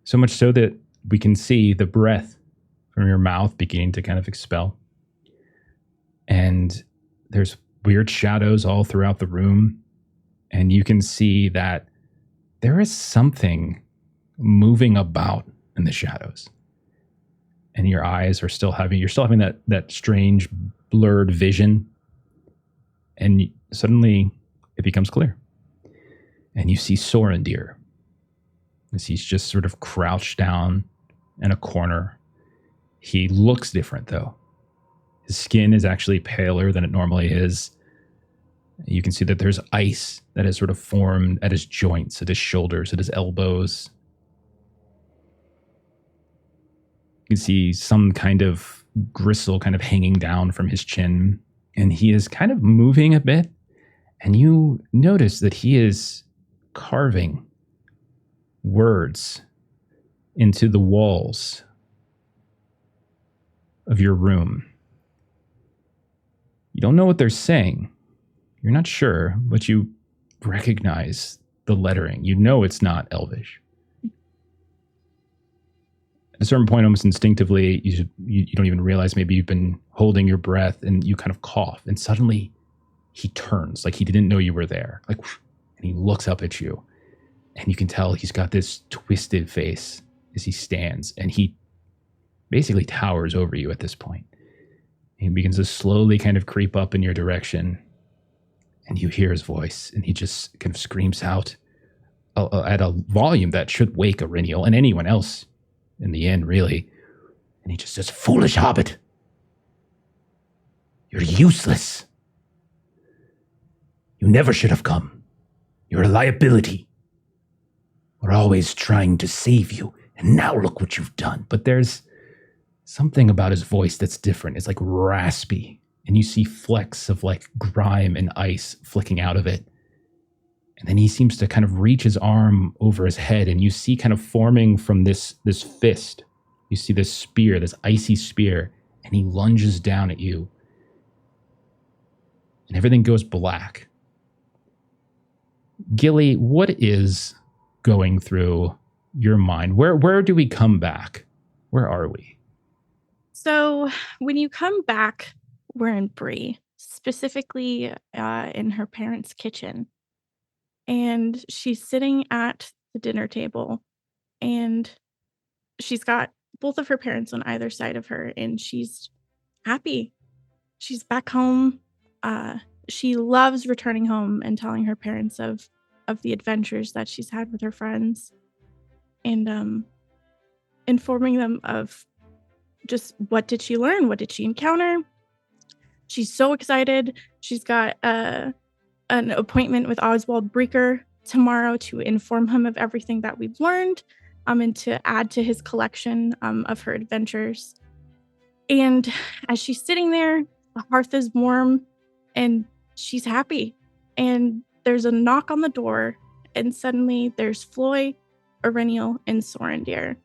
So much so that we can see the breath from your mouth beginning to kind of expel. And there's weird shadows all throughout the room, and you can see that there is something moving about in the shadows. And your eyes are still having, you're still having that strange blurred vision. And suddenly it becomes clear. And you see Sorendir as he's just sort of crouched down in a corner. He looks different though. His skin is actually paler than it normally is. You can see that there's ice that has sort of formed at his joints, at his shoulders, at his elbows. You can see some kind of gristle kind of hanging down from his chin, and he is kind of moving a bit, and you notice that he is carving words into the walls of your room. You don't know what they're saying. You're not sure, but you recognize the lettering. You know it's not Elvish. At a certain point, almost instinctively, you don't even realize maybe you've been holding your breath and you kind of cough, and suddenly he turns like he didn't know you were there. Like, and he looks up at you, and you can tell he's got this twisted face as he stands, and he basically towers over you at this point. He begins to slowly kind of creep up in your direction, and you hear his voice, and he just kind of screams out at a volume that should wake Eryniel and anyone else in the end, really. And he just says, "Foolish hobbit! You're useless. You never should have come. You're a liability. We're always trying to save you, and now look what you've done." But there's something about his voice that's different. It's like raspy, and you see flecks of like grime and ice flicking out of it. And then he seems to kind of reach his arm over his head, and you see kind of forming from this fist, you see this spear, this icy spear, and he lunges down at you. And everything goes black. Gilly, what is going through your mind? Where do we come back? Where are we? So when you come back, we're in Bree, specifically in her parents' kitchen. And she's sitting at the dinner table, and she's got both of her parents on either side of her, and she's happy. She's back home. She loves returning home and telling her parents of the adventures that she's had with her friends, and informing them of just what did she learn, what did she encounter. She's so excited. She's got an appointment with Oswald Breaker tomorrow to inform him of everything that we've learned, and to add to his collection of her adventures. And as she's sitting there, the hearth is warm and she's happy. And there's a knock on the door, and suddenly there's Floy, Eryniel, and Sorendir.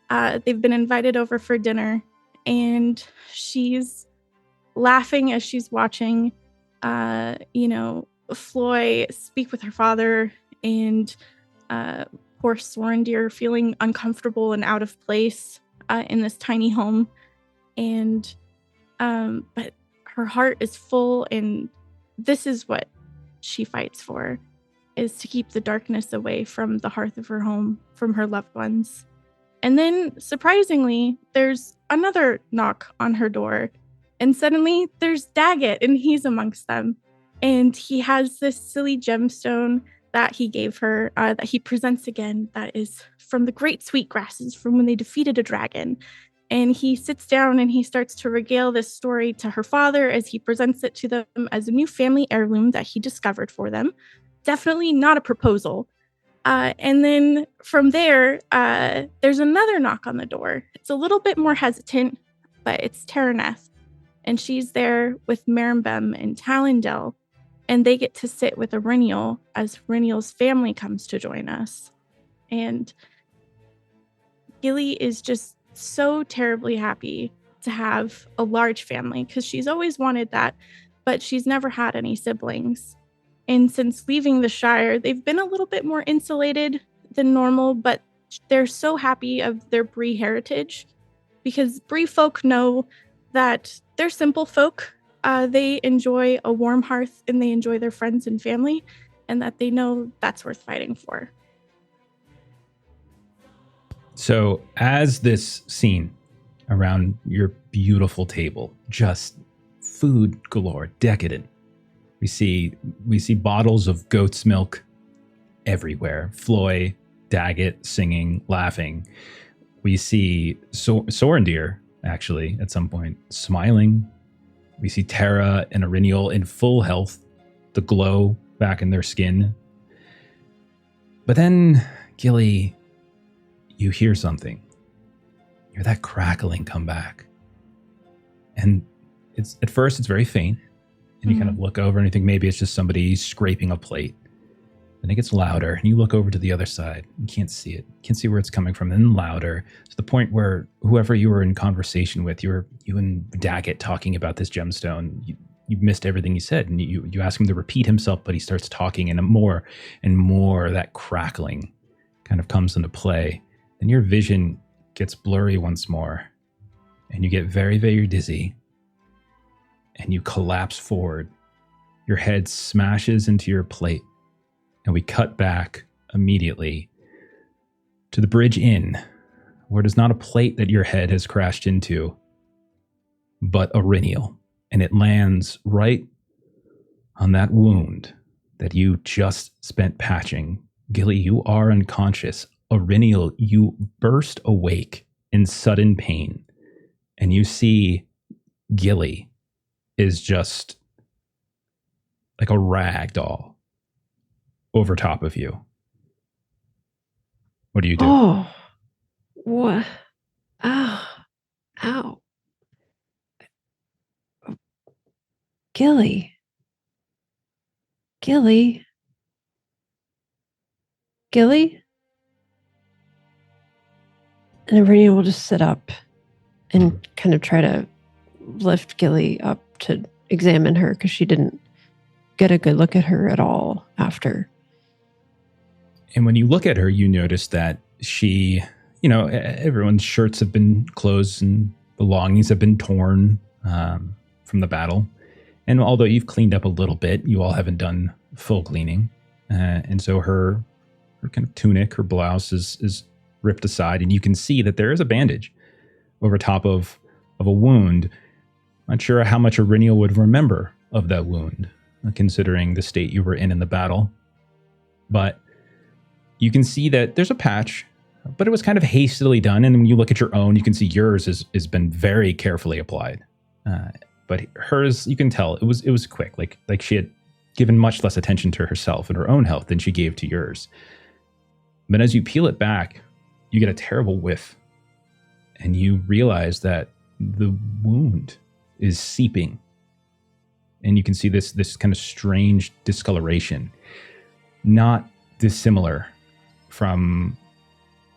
They've been invited over for dinner, and she's laughing as she's watching Floy speak with her father, and poor Sorendir feeling uncomfortable and out of place in this tiny home. And but her heart is full, and this is what she fights for, is to keep the darkness away from the hearth of her home, from her loved ones. And then, surprisingly, there's another knock on her door, and suddenly there's Daggett, and he's amongst them. And he has this silly gemstone that he gave her, that he presents again, that is from the Great Sweet Grasses, from when they defeated a dragon. And he sits down and he starts to regale this story to her father as he presents it to them as a new family heirloom that he discovered for them. Definitely not a proposal. And then from there, there's another knock on the door. It's a little bit more hesitant, but it's Tereneth. And she's there with Marimbem and Talendel. And they get to sit with Eryniel as Eryniel's family comes to join us. And Gilly is just so terribly happy to have a large family, because she's always wanted that, but she's never had any siblings. And since leaving the Shire, they've been a little bit more insulated than normal, but they're so happy of their Bree heritage, because Bree folk know that they're simple folk. They enjoy a warm hearth, and they enjoy their friends and family, and that they know that's worth fighting for. So as this scene around your beautiful table, just food galore, decadent, we see bottles of goat's milk everywhere. Floy, Daggett singing, laughing. We see Sorendir, actually, at some point, smiling. We see Tara and Eryniel in full health, the glow back in their skin. But then, Gilly, you hear something. You hear that crackling come back. And it's at first it's very faint. And you kind of look over and you think maybe it's just somebody scraping a plate. Then it gets louder, and you look over to the other side. You can't see it. You can't see where it's coming from. Then louder, to the point where whoever you were in conversation with, you and Daggett talking about this gemstone, you missed everything he said. And you ask him to repeat himself, but he starts talking, and more that crackling kind of comes into play. And your vision gets blurry once more, and you get very, very dizzy, and you collapse forward. Your head smashes into your plate. And we cut back immediately to the bridge inn, where it is not a plate that your head has crashed into, but a Rinial. And it lands right on that wound that you just spent patching. Gilly, you are unconscious. Rinial, you burst awake in sudden pain. And you see Gilly is just like a rag doll over top of you. What do you do? Oh, what? Ow. Ow. Gilly. Gilly. Gilly? And everybody will just sit up and kind of try to lift Gilly up to examine her, because she didn't get a good look at her at all after. And when you look at her, you notice that she, everyone's shirts have been closed and belongings have been torn from the battle. And although you've cleaned up a little bit, you all haven't done full cleaning. And so her kind of tunic, her blouse is ripped aside, and you can see that there is a bandage over top of a wound. Not sure how much Rinial would remember of that wound, considering the state you were in the battle. But you can see that there's a patch, but it was kind of hastily done. And when you look at your own, you can see yours has been very carefully applied. But hers, you can tell it was quick. Like she had given much less attention to herself and her own health than she gave to yours. But as you peel it back, you get a terrible whiff, and you realize that the wound is seeping, and you can see this kind of strange discoloration, not dissimilar from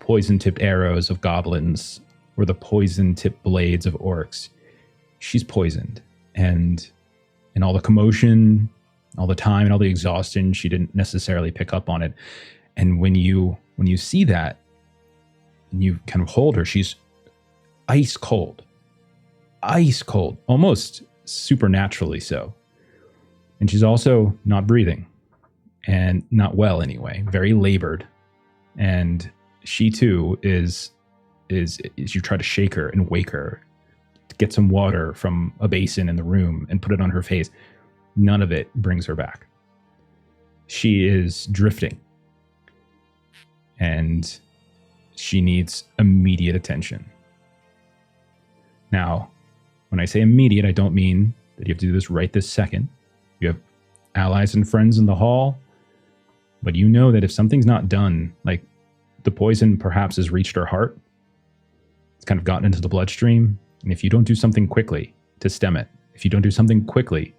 poison-tipped arrows of goblins or the poison-tipped blades of orcs. She's poisoned, and in all the commotion, all the time, and all the exhaustion, she didn't necessarily pick up on it. And when you see that, and you kind of hold her, she's ice cold, almost supernaturally so. And she's also not breathing, and not well anyway, very labored. And she too is you try to shake her and wake her, to get some water from a basin in the room and put it on her face. None of it brings her back. She is drifting, and she needs immediate attention. Now, when I say immediate, I don't mean that you have to do this right this second. You have allies and friends in the hall, but you know that if something's not done, like the poison perhaps has reached her heart, it's kind of gotten into the bloodstream, and if you don't do something quickly to stem it, if you don't do something quickly,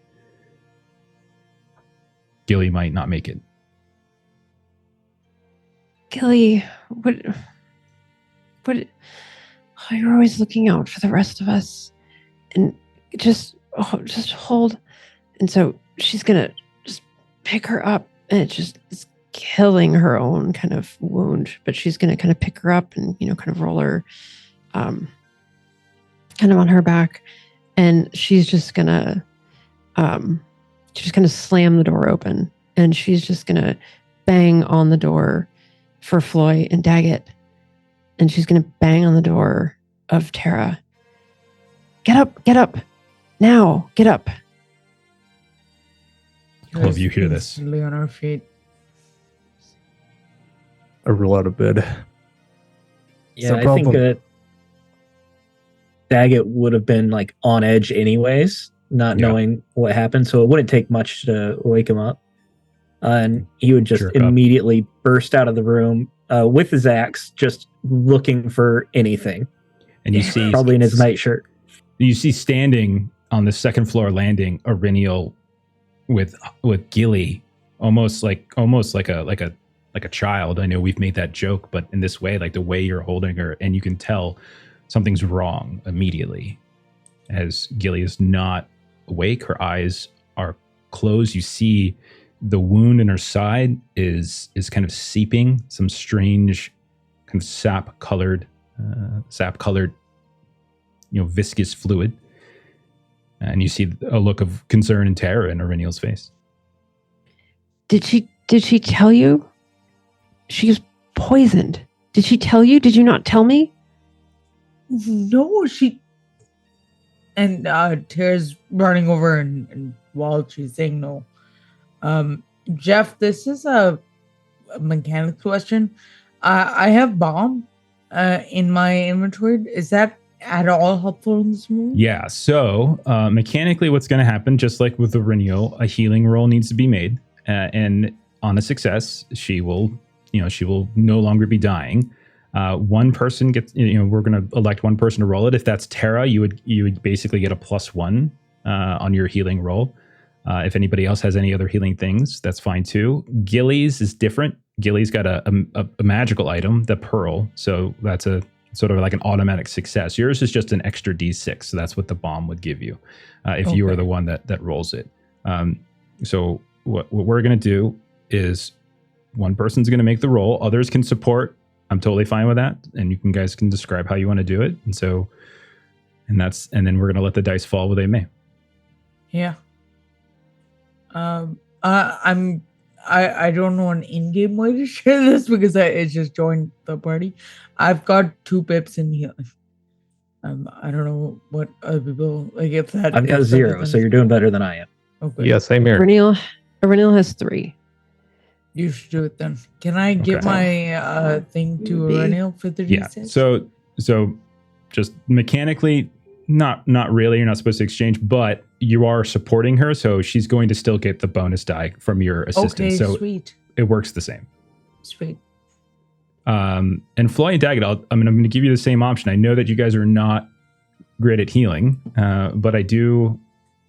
Gilly might not make it. Gilly, what? Oh, you're always looking out for the rest of us, and just hold. And so she's gonna just pick her up, and it's killing her own kind of wound, but she's gonna kind of pick her up and kind of roll her, kind of on her back, and she's just gonna slam the door open, and she's just gonna bang on the door for Floy and Daggett. And she's going to bang on the door of Tara. Get up. Now, get up. All of you hear this. Instantly on our feet. I roll out of bed. Yeah, I think that Daggett would have been like on edge anyways, not knowing what happened. So it wouldn't take much to wake him up. And he would just immediately burst out of the room with his axe, just looking for anything. And you see Probably in his nightshirt. you see standing on the second floor landing Auriniel with Gilly, almost like a child. I know we've made that joke, but in this way, like the way you're holding her, and you can tell something's wrong immediately. As Gilly is not awake, her eyes are closed. You see the wound in her side is kind of seeping some strange kind of sap colored, viscous fluid. And you see a look of concern and terror in Auriniel's face. Did she tell you? She's poisoned. Did she tell you? Did you not tell me? No, she. And Tara's running over and while she's saying no. Jeff, this is a mechanics question. I have bomb in my inventory. Is that at all helpful in this moment? Yeah, so mechanically what's going to happen, just like with the Auriniel, a healing roll needs to be made. And on a success, she will no longer be dying. One person gets, we're going to elect one person to roll it. If that's Tara, you would basically get a +1 on your healing roll. If anybody else has any other healing things, that's fine too. Gilly's is different. Gilly's got a magical item, the Pearl. So that's a sort of like an automatic success. Yours is just an extra D6. So that's what the bomb would give you if you are the one that rolls it. So what we're going to do is one person's going to make the roll. Others can support. I'm totally fine with that. And you guys can describe how you want to do it. And then we're going to let the dice fall where they may. Yeah. I don't know an in-game way to share this because I just joined the party. I've got 2 pips in here. I don't know what other people like. If that I've got 0, so you're doing better than I am. Okay. Yeah, same here. Auriniel has 3. You should do it then. Can I give my thing to Auriniel for the Yeah. research? So just mechanically, not really. You're not supposed to exchange, but you are supporting her, so she's going to still get the bonus die from your assistance. Okay, so sweet. It works the same. Sweet. And Floy and Daggett, I'm going to give you the same option. I know that you guys are not great at healing, but I do.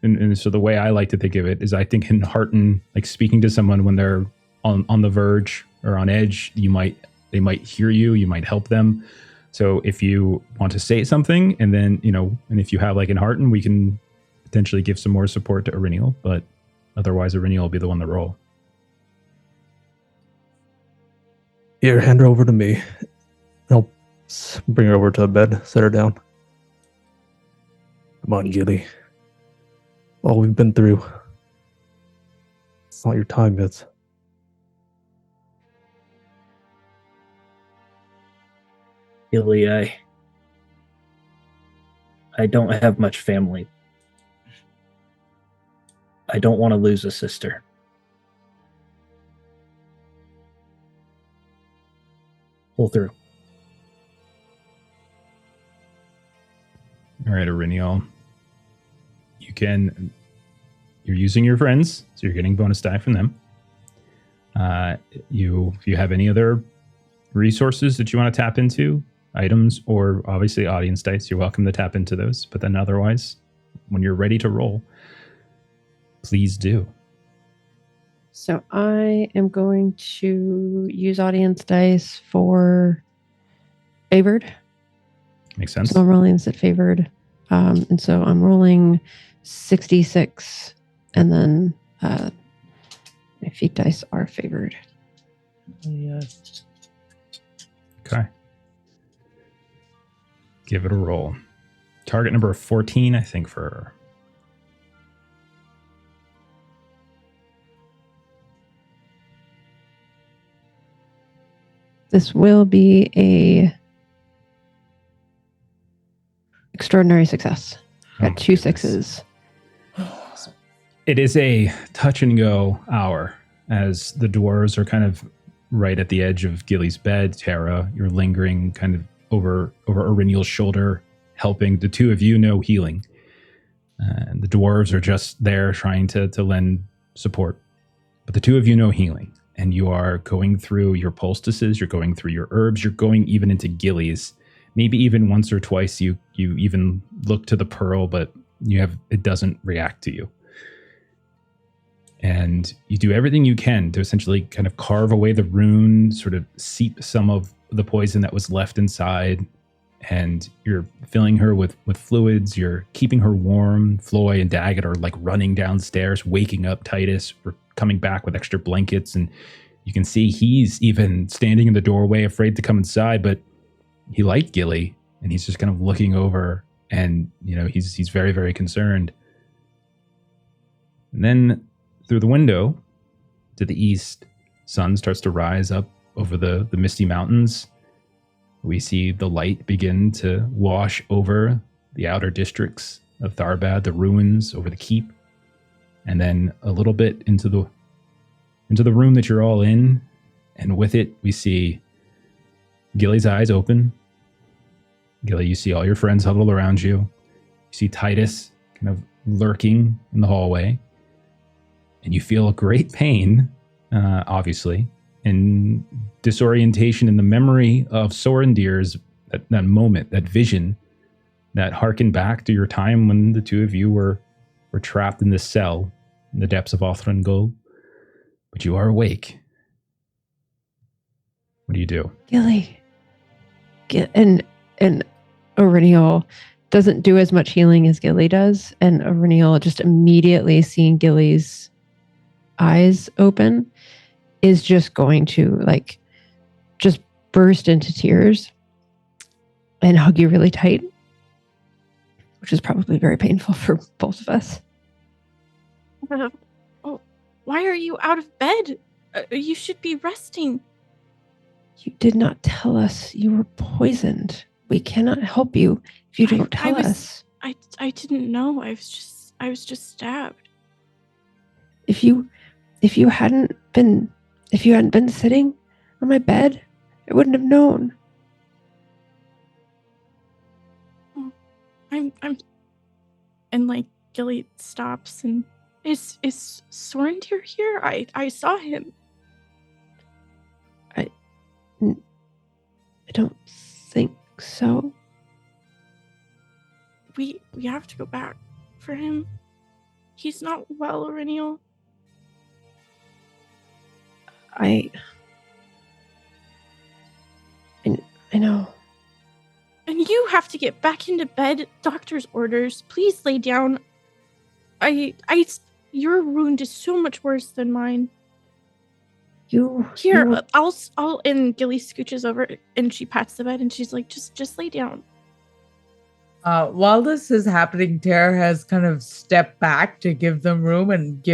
And so the way I like to think of it is, I think in Hearten, like speaking to someone when they're on the verge or on edge, they might hear you, you might help them. So if you want to say something, and then, and if you have like in Hearten, we can potentially give some more support to Auriniel, but otherwise Auriniel will be the one to roll. Here, hand her over to me. I'll bring her over to a bed, set her down. Come on, Gilly. All we've been through. It's not your time yet. Gilly, I don't have much family. I don't want to lose a sister. Pull through. All right, Auriniel. You're using your friends, so you're getting bonus die from them. If you have any other resources that you want to tap into, items, or obviously audience dice, you're welcome to tap into those. But then otherwise, when you're ready to roll, please do. So I am going to use audience dice for favored. Makes sense. So I'm rolling this at favored. And so I'm rolling 66, and then my feat dice are favored. Yes. Okay. Give it a roll. Target number 14, I think, for her. This will be a extraordinary success. Got 2 6s. It is a touch and go hour as the dwarves are kind of right at the edge of Gilly's bed. Tara, you're lingering kind of over Auriniel's shoulder, helping. The two of you know healing. And the dwarves are just there trying to lend support. But the two of you know healing. And you are going through your poultices, you're going through your herbs, you're going even into Gilly's. maybe even once or twice you even look to the pearl, but it doesn't react to you. And you do everything you can to essentially kind of carve away the rune, sort of seep some of the poison that was left inside, and you're filling her with fluids. You're keeping her warm. Floy and Daggett are like running downstairs, waking up Titus. We're coming back with extra blankets, and you can see he's even standing in the doorway, afraid to come inside, but he liked Gilly, and he's just kind of looking over, and he's very, very concerned. And then through the window to the east, sun starts to rise up over the misty mountains. We see the light begin to wash over the outer districts of Tharbad, the ruins over the keep, and then a little bit into the room that you're all in. And with it, we see Gilly's eyes open. Gilly, you see all your friends huddled around you. You see Titus kind of lurking in the hallway. And you feel a great pain, obviously, and disorientation in the memory of Sorendir's, that moment, that vision, that harkened back to your time when the two of you were trapped in this cell in the depths of Othrengul. But you are awake. What do you do? Gilly. And Aurenial doesn't do as much healing as Gilly does. And Aurenial, just immediately seeing Gilly's eyes open, is just going to just burst into tears and hug you really tight, which is probably very painful for both of us. Why are you out of bed? You should be resting. You did not tell us you were poisoned. We cannot help you if you don't tell us. I didn't know. I was just stabbed. If you hadn't been sitting on my bed, I wouldn't have known. I'm and Gilly stops and is Sorendir here? I saw him. I don't think so. We have to go back for him. He's not well, Aurenial. I know. And you have to get back into bed. Doctor's orders. Please lay down. Your wound is so much worse than mine. I'll and Gilly scooches over and she pats the bed and she's like, just lay down. While this is happening, Tara has kind of stepped back to give them room and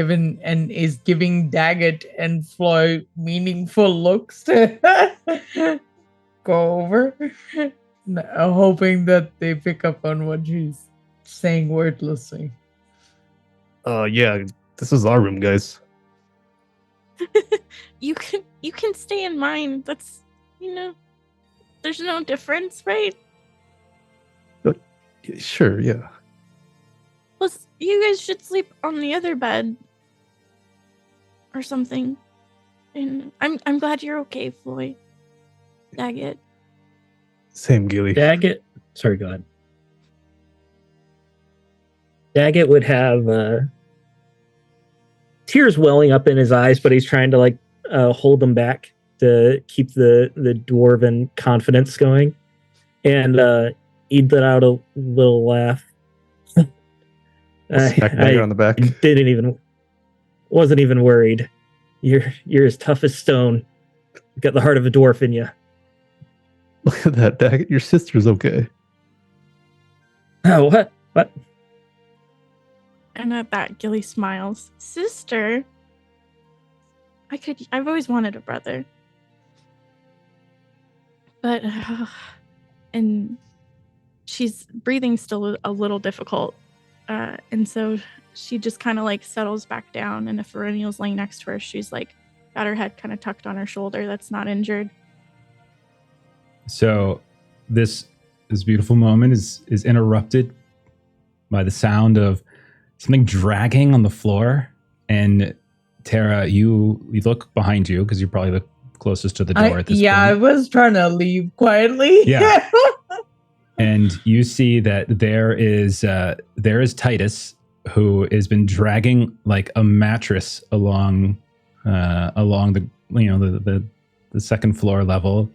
is giving Daggett and Floy meaningful looks to go over, hoping that they pick up on what she's saying wordlessly. Yeah, this is our room, guys. You can stay in mine. That's there's no difference, right? Sure, yeah. Plus, you guys should sleep on the other bed or something. And I'm glad you're okay, Floyd. Daggett. Same, Gilly. Daggett. Sorry, go ahead. Daggett would have tears welling up in his eyes, but he's trying to hold them back to keep the dwarven confidence going. And he'd let out a little laugh. Smack Dagger on the back. Wasn't even worried. You're as tough as stone. You got the heart of a dwarf in you. Look at that, Daggett. Your sister's okay. Oh, what? What? And at that, Gilly smiles. Sister? I've always wanted a brother. But, and she's breathing still a little difficult. And so she just kind of settles back down. And if Aurenial's laying next to her, she's got her head kind of tucked on her shoulder that's not injured. So this beautiful moment is interrupted by the sound of something dragging on the floor. And Tara, you look behind you because you're probably the closest to the door at this point. I was trying to leave quietly. Yeah. and you see that there is Titus, who has been dragging like a mattress along the the second floor level,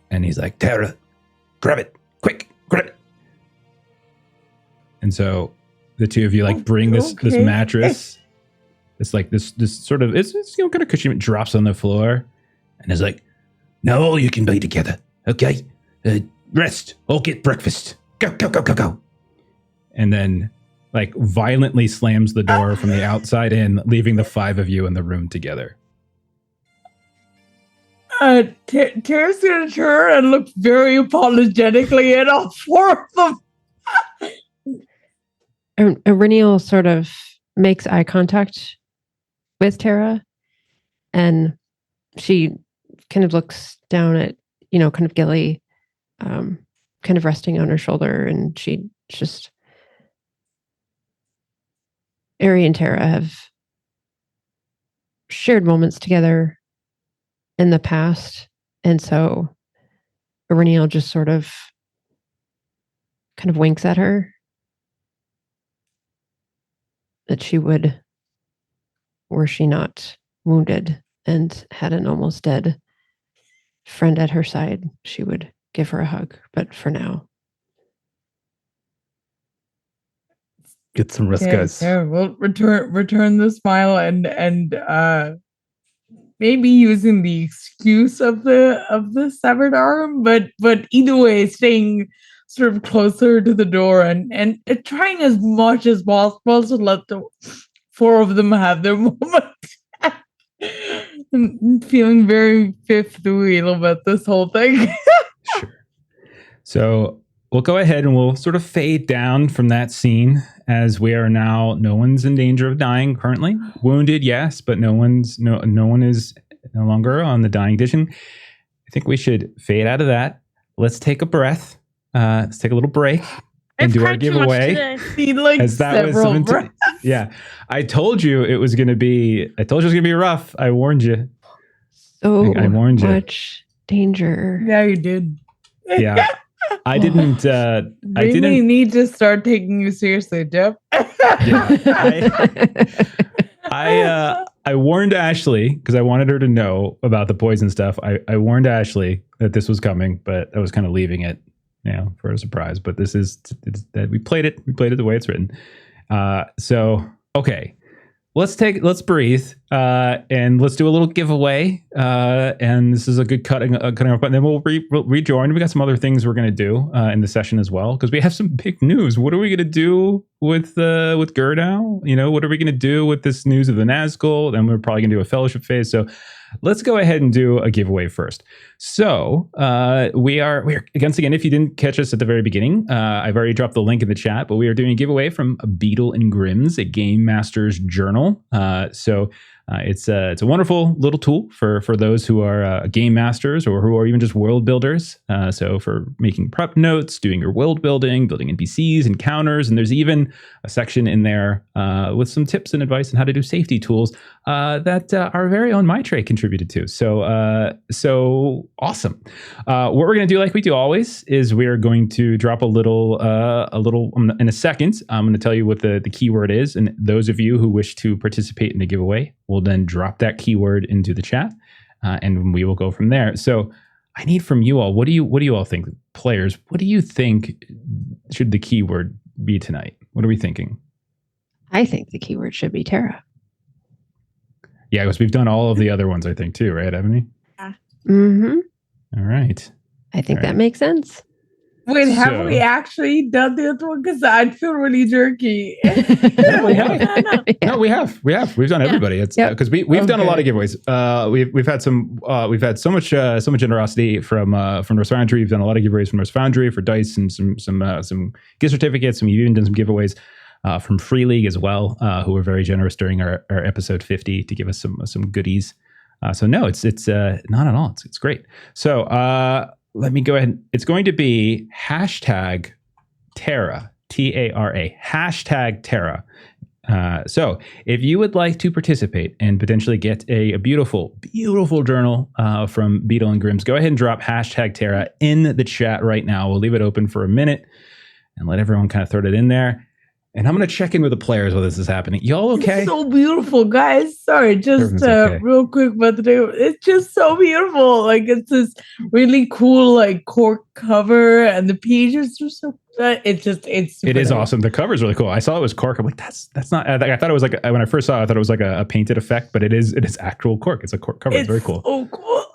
and he's like, Tara, grab it, quick, grab it. And so the two of you like bring this mattress. It's like this sort of it's kind of cushion. It drops on the floor, and it's like, now all you can be together, okay? Rest. All get breakfast. Go, go, go, go, go. And then, like, violently slams the door from the outside in, leaving the five of you in the room together. Tara's gonna turn and look very apologetically at all four of them. Iriniel sort of makes eye contact with Tara, and she kind of looks down at, kind of Gilly, kind of resting on her shoulder, and she just... Ari and Tara have shared moments together in the past, and so Iriniel just sort of kind of winks at her that she would, were she not wounded and had an almost dead friend at her side, she would give her a hug. But for now, Get some rest, guys. Yeah, we'll return the smile and maybe using the excuse of the severed arm, but either way, staying sort of closer to the door and trying as much as possible to let the four of them have their moment. And feeling very fifth wheel about this whole thing. Sure. So we'll go ahead and we'll sort of fade down from that scene, as we are now, no one's in danger of dying currently. Wounded, yes, but no one is no longer on the dying condition. I think we should fade out of that. Let's take a breath. Let's take a little break and do our giveaway. As that was yeah. I told you it was gonna be rough. I warned you. So I warned you. Much danger. Yeah, you did. Yeah. I didn't need to start taking you seriously, Jeff. I warned Ashley because I wanted her to know about the poison stuff. I warned Ashley that this was coming, but I was kind of leaving it, for a surprise. But this is that we played it the way it's written. So okay, let's breathe and let's do a little giveaway. And this is a good cutting off, and then we'll rejoin. We got some other things we're gonna do in the session as well, because we have some big news. What are we gonna do with Gurnau? What are we gonna do with this news of the Nazgul? Then we're probably gonna do a fellowship phase. So let's go ahead and do a giveaway first. So we are once again, if you didn't catch us at the very beginning, I've already dropped the link in the chat, but we are doing a giveaway from Beetle and Grimm's, a Game Master's Journal. So it's a wonderful little tool for those who are game masters or who are even just world builders. So for making prep notes, doing your world building NPCs, encounters, and there's even a section in there with some tips and advice on how to do safety tools that our very own Maitre contributed to. So awesome. What we're going to do, like we do always, is we are going to drop a little in a second. I'm going to tell you what the keyword is, and those of you who wish to participate in the giveaway will then drop that keyword into the chat, and we will go from there. So I need from you all, what do you all think? Players, what do you think should the keyword be tonight? What are we thinking? I think the keyword should be Tara. Yeah, because we've done all of the other ones, I think, too, right, haven't we? Yeah. Mm-hmm. All right. I think that makes sense. Wait, have we actually done the other one? Because I'd feel really jerky. No, we have. No, we have. We've done everybody. It's because we've done a lot of giveaways. We've had so much generosity from Norse Foundry. We've done a lot of giveaways from Norse Foundry for dice and some gift certificates. We've even done some giveaways from Free League as well, who were very generous during our episode 50 to give us some goodies. So no, it's not at all. It's great. So let me go ahead. It's going to be #Tara, Tara, #Tara. So if you would like to participate and potentially get a beautiful, beautiful journal from Beetle and Grimm's, go ahead and drop hashtag Terra in the chat right now. We'll leave it open for a minute and let everyone kind of throw it in there. And I'm going to check in with the players while this is happening. Y'all okay? It's so beautiful, guys. Sorry, just okay. real quick about the day. It's just so beautiful. Like, it's this really cool, like, cork cover, and the pages are so. It's it is awesome. The cover is really cool. I saw it was cork. I'm like, that's not. I thought it was like when I first saw it, I thought it was like a painted effect, but it is actual cork. It's a cork cover. It's very cool. So cool.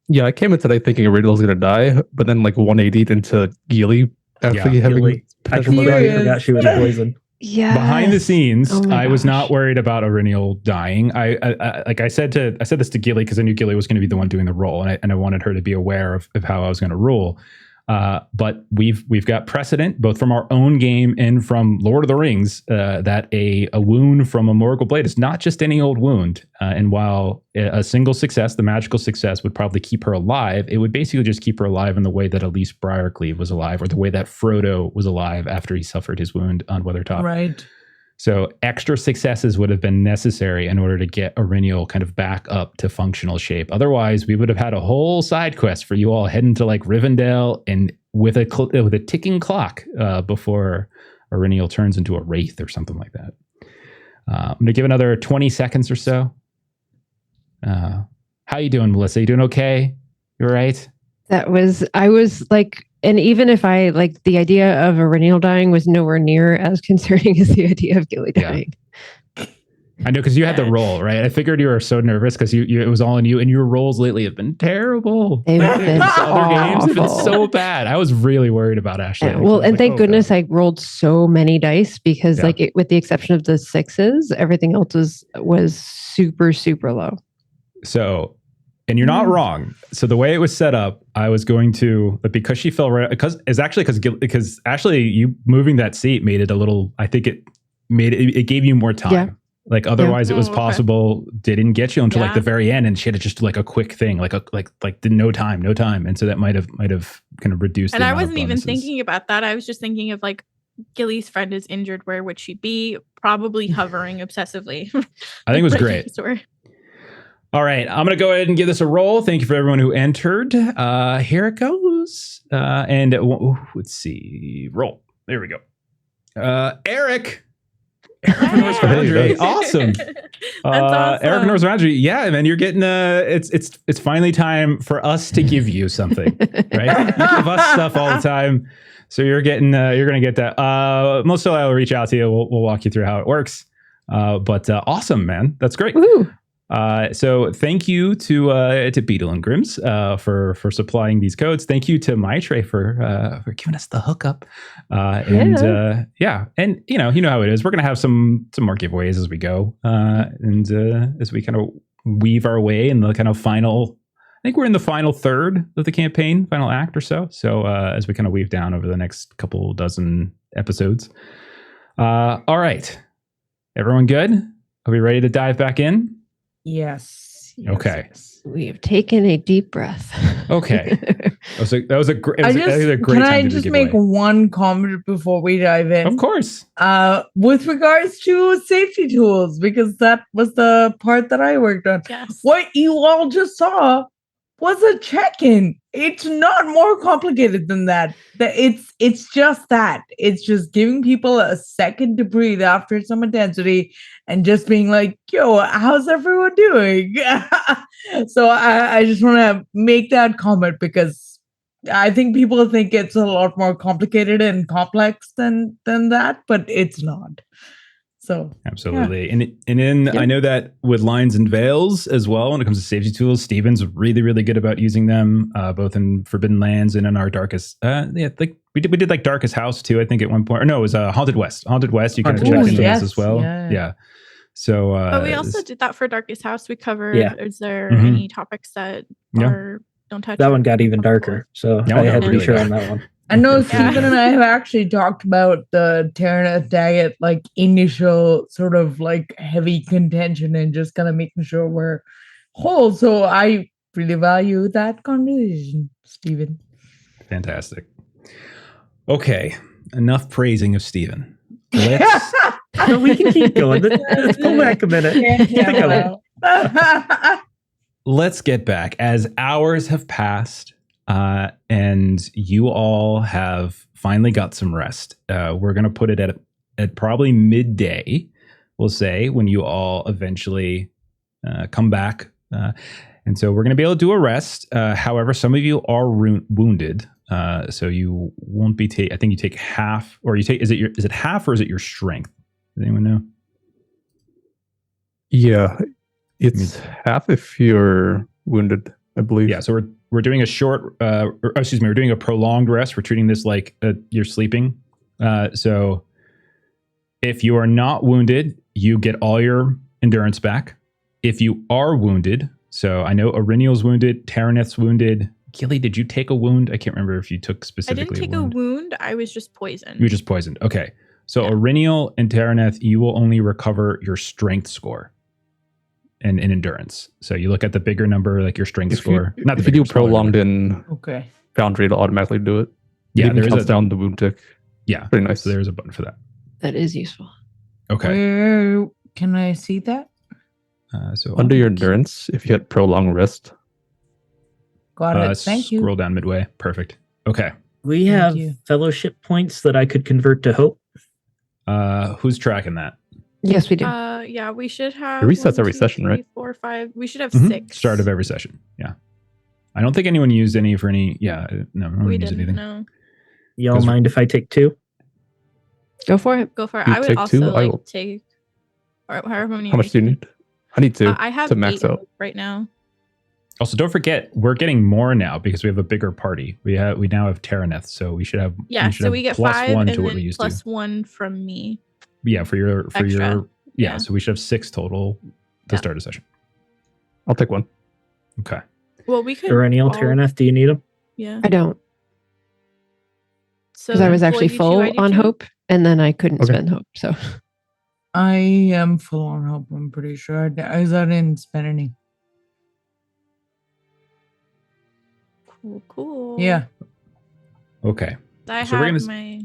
Yeah, I came in today thinking Original's gonna die, but then like 180'd into Gilly after having. Gilly. I completely forgot she was poisoned. Yeah. Behind the scenes, Oh my I was gosh. not worried about Aurinial dying. I said this to Gilly because I knew Gilly was going to be the one doing the roll, and I wanted her to be aware of how I was going to roll. But we've got precedent both from our own game and from Lord of the Rings that a wound from a Morgul blade is not just any old wound. And while a single success, the magical success, would probably keep her alive, it would basically just keep her alive in the way that Elise Briarcleave was alive, or the way that Frodo was alive after he suffered his wound on Weathertop. Right. So extra successes would have been necessary in order to get Aurinial kind of back up to functional shape. Otherwise, we would have had a whole side quest for you all heading to like Rivendell and with a ticking clock before Aurinial turns into a wraith or something like that. I'm going to give another 20 seconds or so. How you doing, Melissa? You doing okay? You all right? I was like, and even if I like the idea of Aurinial dying was nowhere near as concerning as the idea of Gilly dying. I know, because you had the roll, right? I figured you were so nervous because it was all on you, and your rolls lately have been terrible. They've been Other games have been awful. so bad. I was really worried about Ashley. Yeah, well, and thank goodness I rolled so many dice because, with the exception of the sixes, everything else was super, super low. So, and you're not wrong. So the way it was set up, I was going to, but because she fell right, because Ashley, you moving that seat made it a little. I think it gave you more time. Yeah. Like otherwise, it was okay. possible. Didn't get you until like the very end, and she had to just do like a quick thing, like no time, and so that might have kind of reduced. And the I amount of wasn't even bonuses. thinking about that. I was just thinking of like Gilly's friend is injured. Where would she be? Probably hovering obsessively. I think it was Right great. next to her. All right, I'm going to go ahead and give this a roll. Thank you for everyone who entered. Here it goes. And let's see. Roll. There we go. Eric. Eric Norris Foundry. Awesome. That's awesome. Eric Norris Foundry. Yeah, man, you're getting it's finally time for us to give you something, right? You give us stuff all the time. So you're going to get that. Most of I'll reach out to you. We'll walk you through how it works. But awesome, man. That's great. Woo! So thank you to Beetle and Grimm's for supplying these codes. Thank you to Maitre for giving us the hookup. And you know how it is. We're gonna have some more giveaways as we go, and as we kind of weave our way in the kind of final. I think we're in the final third of the campaign, final act or so. So as we kind of weave down over the next couple dozen episodes. All right, everyone good? Are we ready to dive back in? Yes. Okay. We have taken a deep breath. Okay. That was a great. Can I just make one comment before we dive in? Of course. With regards to safety tools, because that was the part that I worked on. Yes. What you all just saw was a check-in. It's not more complicated than that. It's just that. It's just giving people a second to breathe after some intensity and just being like, yo, how's everyone doing? So I just want to make that comment because I think people think it's a lot more complicated and complex than that, but it's not. So absolutely. Yeah. I know that with lines and veils as well, when it comes to safety tools, Steven's really, really good about using them, both in Forbidden Lands and in our Darkest. Like we did like Darkest House too, I think at one point. Or no, it was Haunted West. Haunted West, you kind of check in those as well. Yeah. So but we also did that for Darkest House. We covered is there any topics that don't touch? That one got even darker. So I had to be sure on that one. I know Stephen and I have actually talked about the Terran Daggett like initial sort of like heavy contention and just kind of making sure we're whole. So I really value that conversation, Stephen. Fantastic. Okay, enough praising of Stephen. let's No, we can keep going. Let's go back a minute. Think of it. let's get back as hours have passed, and you all have finally got some rest. We're gonna put it at probably midday, we'll say, when you all eventually come back. And so we're going to be able to do a rest. However, some of you are wounded, so you won't be. I think you take half, or you take. Is it half, or is it your strength? Does anyone know? Yeah, it's half if you're wounded, I believe. Yeah. So we're doing a short. We're doing a prolonged rest. We're treating this like you're sleeping. So if you are not wounded, you get all your endurance back. If you are wounded. So I know Auriniel's wounded, Taraneth's wounded. Gilly, did you take a wound? I can't remember if you took specifically. I didn't take a wound. I was just poisoned. You were just poisoned. Okay. So Yeah. Auriniel and Taraneth, you will only recover your strength score and endurance. So you look at the bigger number, like your strength score. Not the If you bigger, do smaller prolonged number. in Okay. Foundry, it'll automatically do it. Yeah, It there is counts a down the wound tick. Yeah, Pretty nice. So there's a button for that. That is useful. Okay. Where can I see that? So Under your endurance, if you hit prolonged rest, Got it. Thank you. Scroll down midway. Perfect. Okay. We Thank have you. fellowship points that I could convert to hope. Who's tracking that? Yes, we do. Yeah, we should have. It resets 1, every 2, session, 3, right? 4, 5. We should have Mhm. 6. Start of every session. Yeah. I don't think anyone used any for any. Yeah. No one We used didn't anything. know. Y'all 'Cause- mind if I take 2? Go for it. Go for it. You I would take also 2? I like will. take. Or however many. How much do you need? I need 2 I have to max 8 out. right now. Also, don't forget, we're getting more now because we have a bigger party. We now have Taraneth, so we should have. Yeah, should so have we get plus 5 one and to what then we used plus to. 1 from me. Yeah, for your Extra. yeah. Yeah. So we should have 6 total to Yeah. start a session. I'll take 1. Okay. Well, we could. Duraniel, all- Taraneth, do you need them? Yeah. I don't, So because I was Floyd, actually you do, full I do on too? hope, and then I couldn't Okay. spend hope. So I am full on hope. I'm pretty sure. I didn't spend any. Cool. Yeah. Okay. I So we're have gonna my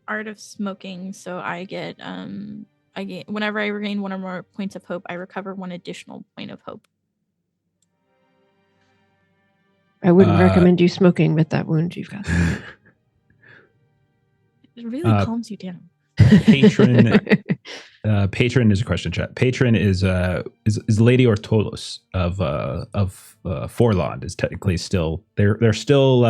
art of smoking, so I get whenever I regain 1 or more points of hope, I recover 1 additional point of hope. I wouldn't Uh, recommend you smoking with that wound you've got. It really calms you down. Patron. Patron is a question chat. Patron is Lady Ortolos of Forlond is technically still they're still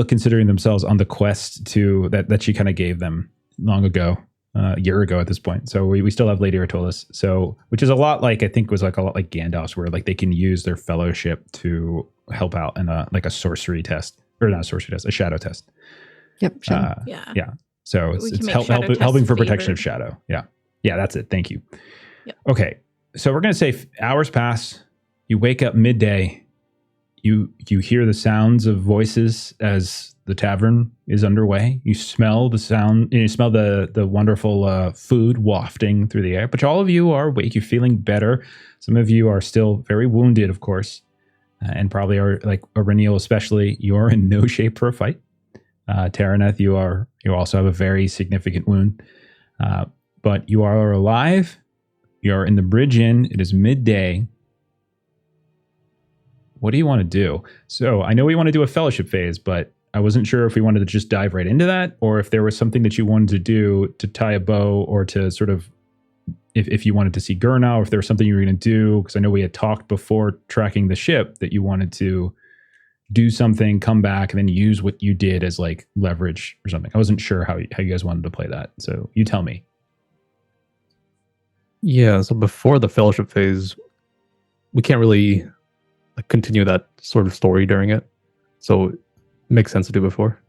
considering themselves on the quest to that she kind of gave them long ago, a year ago at this point. So we still have Lady Ortolos. So which is a lot like I think was like a lot like Gandalf's, where like they can use their fellowship to help out in a sorcery test, or not a sorcery test, a shadow test. Yep. Sure. Yeah. Yeah. So We it's can make helping shadow tests for protection of favored. shadow. Yeah. Yeah, that's it. Thank you. Yep. Okay. So we're going to say hours pass. You wake up midday. You hear the sounds of voices as the tavern is underway. You smell the sound. You smell the wonderful food wafting through the air. But all of you are awake. You're feeling better. Some of you are still very wounded, of course, and probably are like Auriniel especially. You are in no shape for a fight. Taraneth, you also have a very significant wound, but you are alive. You are in the Bridge Inn. It is midday. What do you want to do? So I know we want to do a fellowship phase, but I wasn't sure if we wanted to just dive right into that, or if there was something that you wanted to do to tie a bow, or to sort of, if you wanted to see Gurnau, or if there was something you were going to do, because I know we had talked before tracking the ship that you wanted to do something, come back, and then use what you did as like leverage or something. I wasn't sure how you guys wanted to play that. So you tell me. Yeah, so before the fellowship phase, we can't really like continue that sort of story during it. So it makes sense to do before.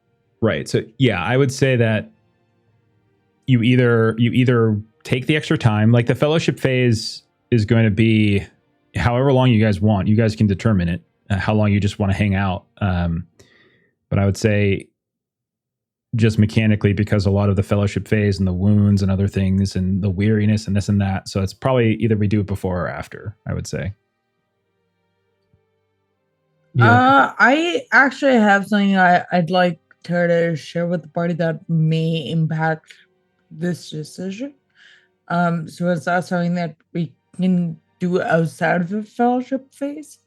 Right. So yeah, I would say that you either take the extra time, like the fellowship phase is going to be however long you guys want. You guys can determine it, how long you just want to hang out. But I would say just mechanically, because a lot of the fellowship phase and the wounds and other things and the weariness and this and that. So it's probably either we do it before or after, I would say. I actually have something I'd like her to share with the party that may impact this decision. So is that something that we can do outside of the fellowship phase?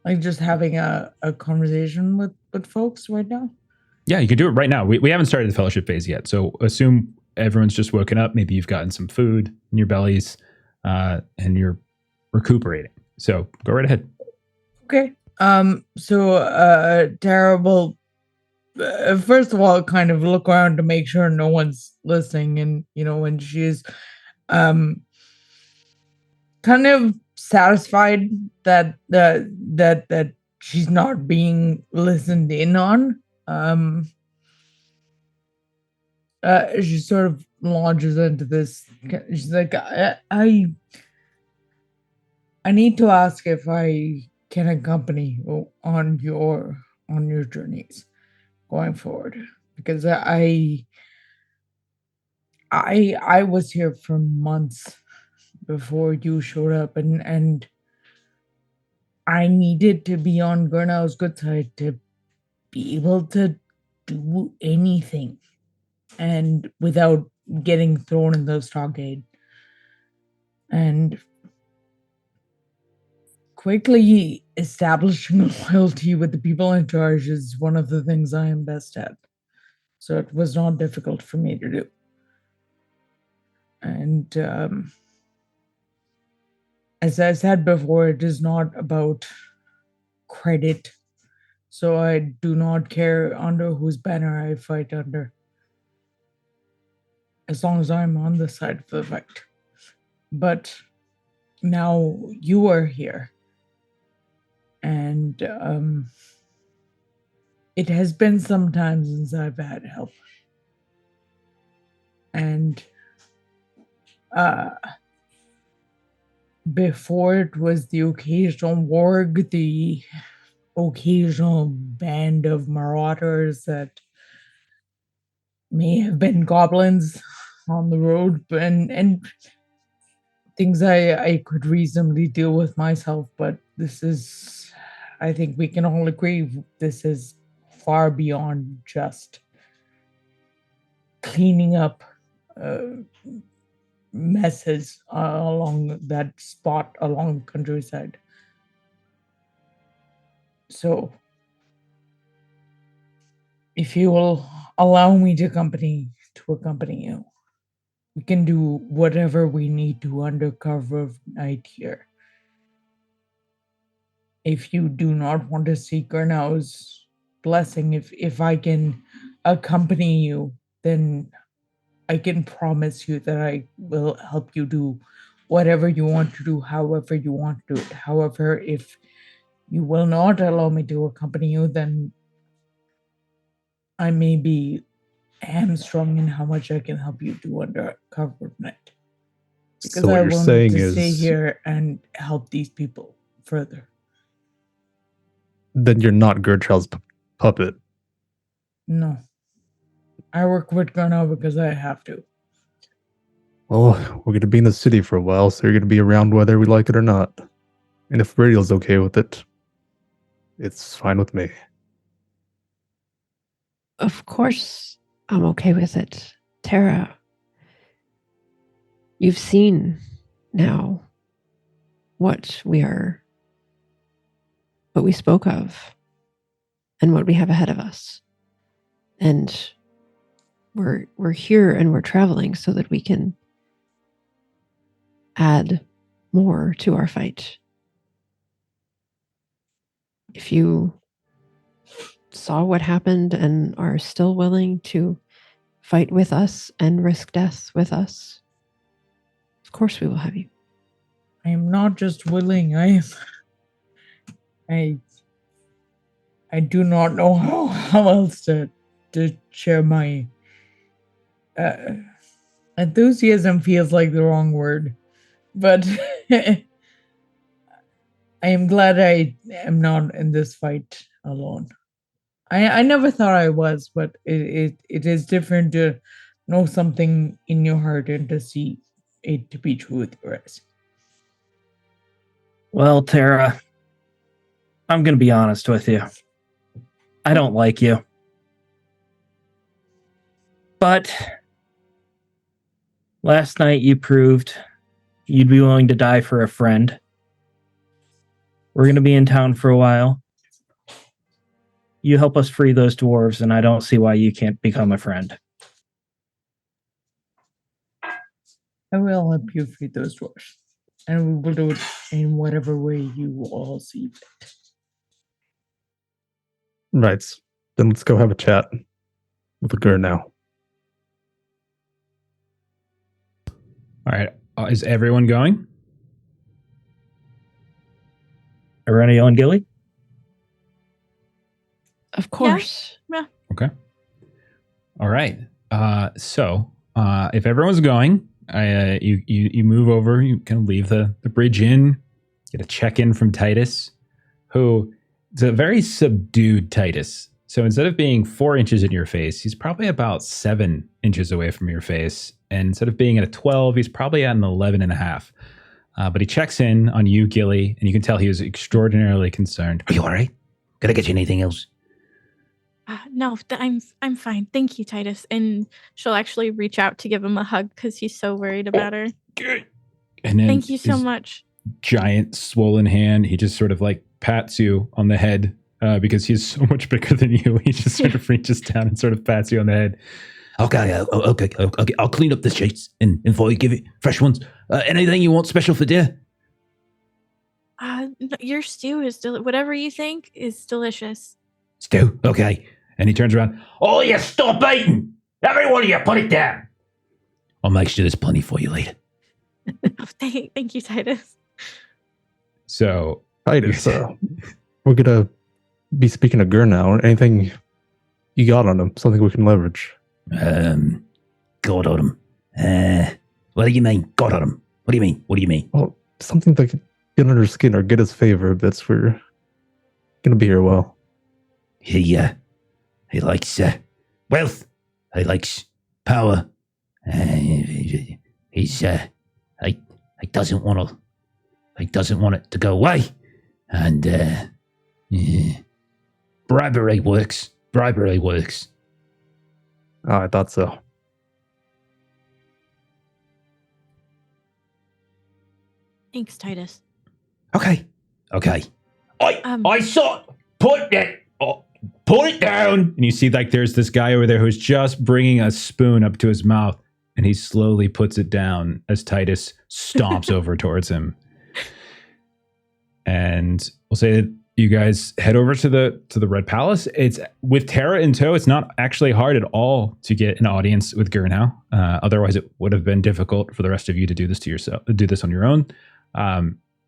Like just having a conversation with folks right now? Yeah, you can do it right now. We haven't started the fellowship phase yet. So assume everyone's just woken up. Maybe you've gotten some food in your bellies and you're recuperating. So go right ahead. Okay. So terrible. First of all, kind of look around to make sure no one's listening, and when she's um kind of satisfied that she's not being listened in on. She sort of launches into this. She's like, I need to ask if I can accompany you on your journeys going forward, because I was here for months before you showed up, and I needed to be on Gurnau's good side to be able to do anything, and without getting thrown in the stockade. And quickly establishing loyalty with the people in charge is one of the things I am best at. So it was not difficult for me to do. And as I said before, it is not about credit. So I do not care under whose banner I fight under, as long as I'm on the side of the fight. But now you are here. And it has been some time since I've had help. And before it was the occasional warg, the occasional band of marauders that may have been goblins on the road, and things I could reasonably deal with myself. But this is, I think we can all agree, this is far beyond just cleaning up messes along that spot along the countryside. So if you will allow me to accompany you, we can do whatever we need to under cover of night here. If you do not want to seek Gurnau's blessing, if I can accompany you, then I can promise you that I will help you do whatever you want to do, however you want to do it. However, if you will not allow me to accompany you, then I may be hamstrung in how much I can help you do under cover of night. Because So what I you're will saying need to is stay here and help these people further. then you're not Gertrude's puppet. No. I work with Gurnau because I have to. Well, we're going to be in the city for a while, so you're going to be around whether we like it or not. And if Radial's okay with it, it's fine with me. Of course, I'm okay with it. Tara, you've seen now what we spoke of and what we have ahead of us. And we're here and we're traveling so that we can add more to our fight. If you saw what happened and are still willing to fight with us and risk death with us, of course we will have you. I am not just willing. I do not know how else to share my enthusiasm. Feels like the wrong word, but I am glad I am not in this fight alone. I never thought I was, but it is different to know something in your heart and to see it to be true with your eyes. Well, Tara, I'm going to be honest with you. I don't like you. But Last night you proved you'd be willing to die for a friend. We're going to be in town for a while. You help us free those dwarves, and I don't see why you can't become a friend. I will help you free those dwarves. And we will do it in whatever way you all see fit. Right. Then let's go have a chat with the Gurnau. All right. Is everyone going? Aurelio and Gilly? Of course. Okay. All right. So if everyone's going, you move over. You kind of leave the bridge in. Get a check-in from Titus, who is a very subdued Titus. So instead of being 4 inches in your face, he's probably about 7 inches away from your face. And instead of being at a 12, he's probably at an 11 and a half. But he checks in on you, Gilly, and you can tell he was extraordinarily concerned. Are you all right? Can I get you anything else? No, I'm fine. Thank you, Titus. And she'll actually reach out to give him a hug because he's so worried about her. Good. And then Thank you so much. Giant swollen hand, he just sort of like pats you on the head because he's so much bigger than you. He just sort of reaches down and sort of pats you on the head. Okay, I'll clean up the sheets and before you give it fresh ones. Anything you want special for dinner? Your stew is whatever you think is delicious. Stew, okay. And he turns around. Oh, you stop eating! Every one of you, put it down. I'll make sure there's plenty for you later. Thank you, Titus. So, Titus, we're gonna be speaking of Gurnau. Anything you got on him? Something we can leverage? God on him. What do you mean, God on him? What do you mean? What do you mean? Well, something that can get under his skin or get his favor, but we're gonna be here a while. He likes wealth. He likes power. He doesn't want it to go away. And bribery works. Bribery works. Oh, I thought so. Thanks, Titus. Okay. I saw. Put it down. And you see, like, there's this guy over there who's just bringing a spoon up to his mouth, and he slowly puts it down as Titus stomps over towards him. And we'll say that you guys head over to the Red Palace. It's with Tara in tow. It's not actually hard at all to get an audience with Gurnau. Otherwise, it would have been difficult for the rest of you to do this to yourself. Do this on your own.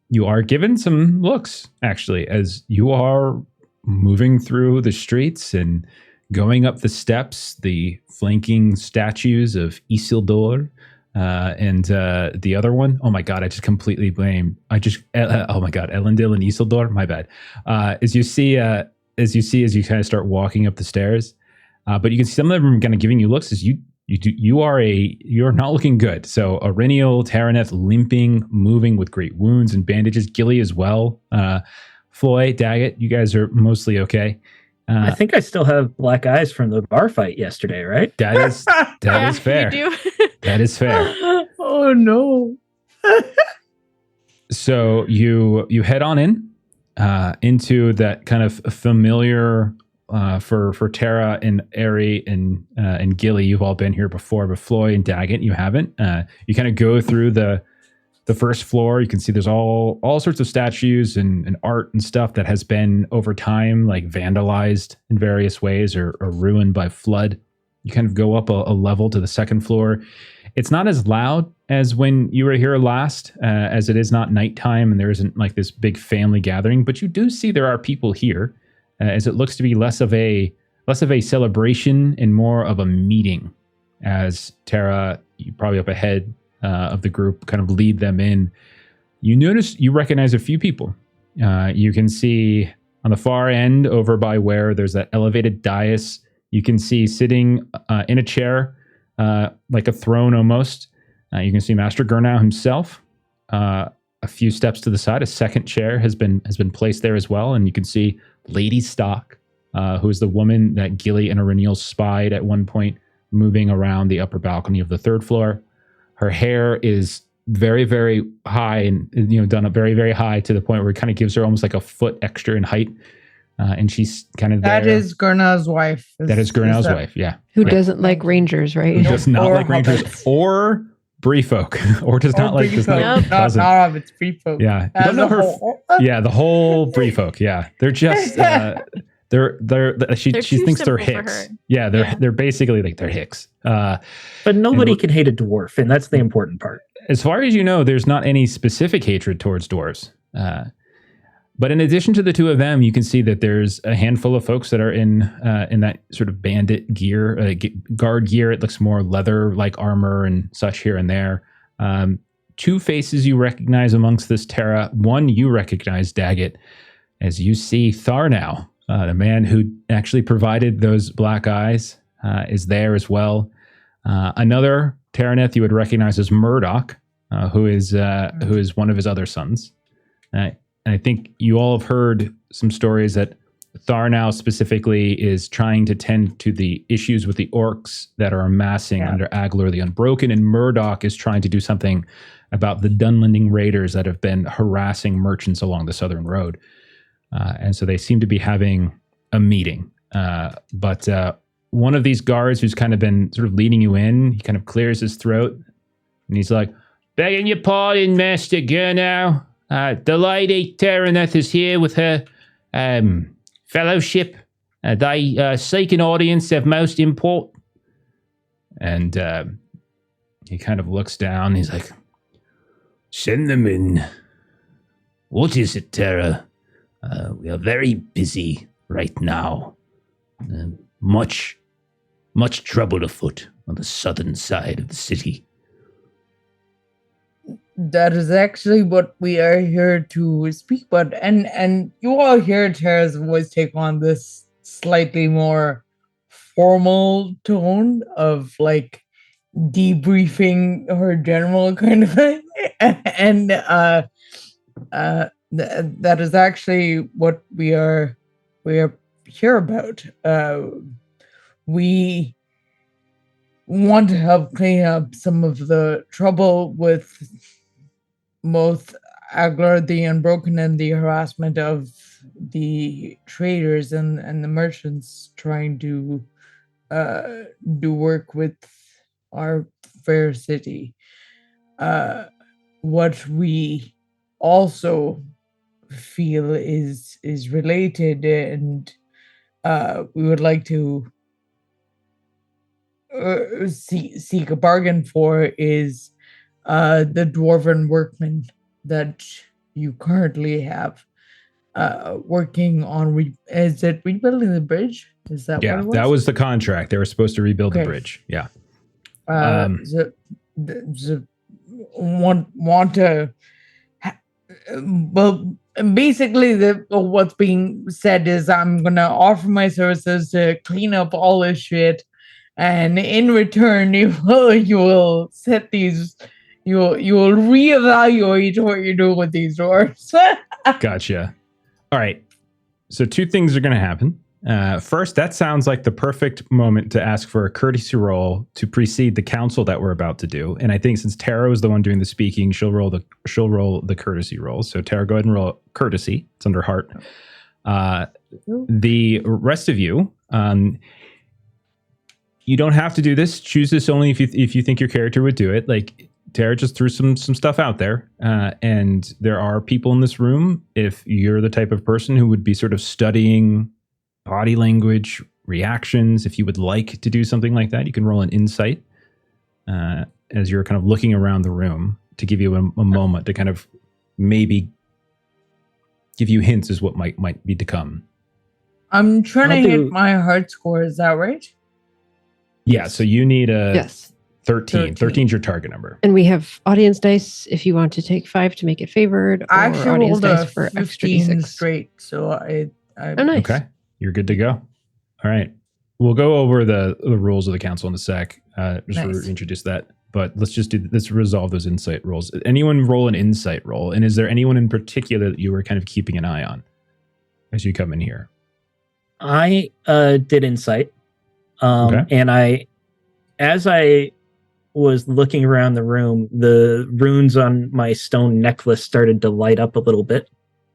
You are given some looks, actually, as you are moving through the streets and going up the steps, the flanking statues of Isildur and the other one. Oh my God, I just completely blamed. Oh my God, Elendil and Isildur. My bad. As you kind of start walking up the stairs, but you can see some of them kind of giving you looks as you're not looking good. So Aurenial, Taraneth limping, moving with great wounds and bandages. Gilly as well. Floy, Daggett, you guys are mostly okay. I think I still have black eyes from the bar fight yesterday, right? That is fair. You do. That is fair. Oh no. So you head on in into that kind of familiar for Tara and Ari and Gilly. You've all been here before, but Floy and Daggett, you haven't. You kind of go through the first floor. You can see there's all sorts of statues and art and stuff that has been over time like vandalized in various ways or ruined by flood. You kind of go up a level to the second floor. It's not as loud as when you were here last, as it is not nighttime and there isn't like this big family gathering, but you do see there are people here, as it looks to be less of a celebration and more of a meeting. As Tara, you probably up ahead of the group, kind of lead them in. You recognize a few people. You can see on the far end over by where there's that elevated dais, you can see sitting in a chair, like a throne almost. You can see Master Gurnau himself. A few steps to the side, a second chair has been placed there as well, and you can see Lady Stock, who is the woman that Gilly and Aurenial spied at one point, moving around the upper balcony of the third floor. Her hair is very, very high and, done up very, very high to the point where it kind of gives her almost like a foot extra in height. And she's kind of there. That is Gurnau's wife. That is Gurnau's wife, yeah. Who Right. doesn't like rangers, right? Who does not Or like rangers hobbits. or Bree folk, or does not like, does not, Yep. Not doesn't. hobbits, free folk. Yeah. You As don't know a her. whole. Yeah, the whole Bree folk. Yeah, they're just she They're too thinks they're simple for Hicks. her. Yeah, Yeah. they're basically like they're Hicks. But nobody And- can hate a dwarf, and that's the important part. As far as you know, there's not any specific hatred towards dwarves. But in addition to the two of them, you can see that there's a handful of folks that are in that sort of bandit gear, guard gear. It looks more leather-like armor and such here and there. Two faces you recognize amongst this Terra. One you recognize, Daggett, as you see Tharnau, the man who actually provided those black eyes, is there as well. Another Terraneth you would recognize as Murdoch, who is one of his other sons. And I think you all have heard some stories that Tharnau specifically is trying to tend to the issues with the orcs that are amassing under Aglar the Unbroken, and Murdoch is trying to do something about the Dunlending raiders that have been harassing merchants along the southern road. And so they seem to be having a meeting. But one of these guards who's kind of been sort of leading you in, he kind of clears his throat, and he's like, "Begging your pardon, Master Gurnau. The Lady Terraneth is here with her fellowship. They seek an audience of most import." And he kind of looks down. He's like, "Send them in. What is it, Terra? We are very busy right now. Much trouble afoot on the southern side of the city." That is actually what we are here to speak about. And you all hear Tara's voice take on this slightly more formal tone of like debriefing her general kind of thing. And that is actually what we are here about. We want to help clean up some of the trouble with both Aglar the Unbroken and the harassment of the traders and the merchants trying to do work with our fair city. What we also feel is related, and we would like to seek a bargain for is the dwarven workmen that you currently have working on is it rebuilding the bridge? Is that Yeah, what it was? that was the contract. They were supposed to rebuild the Okay. bridge. Yeah. Want to well, basically what's being said is I'm gonna offer my services to clean up all this shit, and in return you will set these, you will reevaluate what you're doing with these dwarves. Gotcha. All right. So two things are going to happen. First, that sounds like the perfect moment to ask for a courtesy roll to precede the council that we're about to do. And I think since Tara was the one doing the speaking, she'll roll the courtesy roll. So Tara, go ahead and roll courtesy. It's under heart. The rest of you, you don't have to do this. Choose this only if you think your character would do it. Like Tara just threw some stuff out there, and there are people in this room. If you're the type of person who would be sort of studying body language, reactions, if you would like to do something like that, you can roll an insight as you're kind of looking around the room to give you a moment to kind of maybe give you hints as what might be to come. I'm trying I'll to do- hit my heart score. Is that right? Yeah, so you need a Yes. 13. 13 is your target number. And we have audience dice if you want to take 5 to make it favored, or I actually audience rolled a dice for extra 15 d6. straight, so I Oh, nice. Okay, you're good to go. All right, we'll go over the rules of the council in a sec. Just Nice. introduce that, but let's resolve those insight rolls. Anyone roll an insight roll, and is there anyone in particular that you were kind of keeping an eye on as you come in here? I did insight, Okay. and as I was looking around the room, the runes on my stone necklace started to light up a little bit,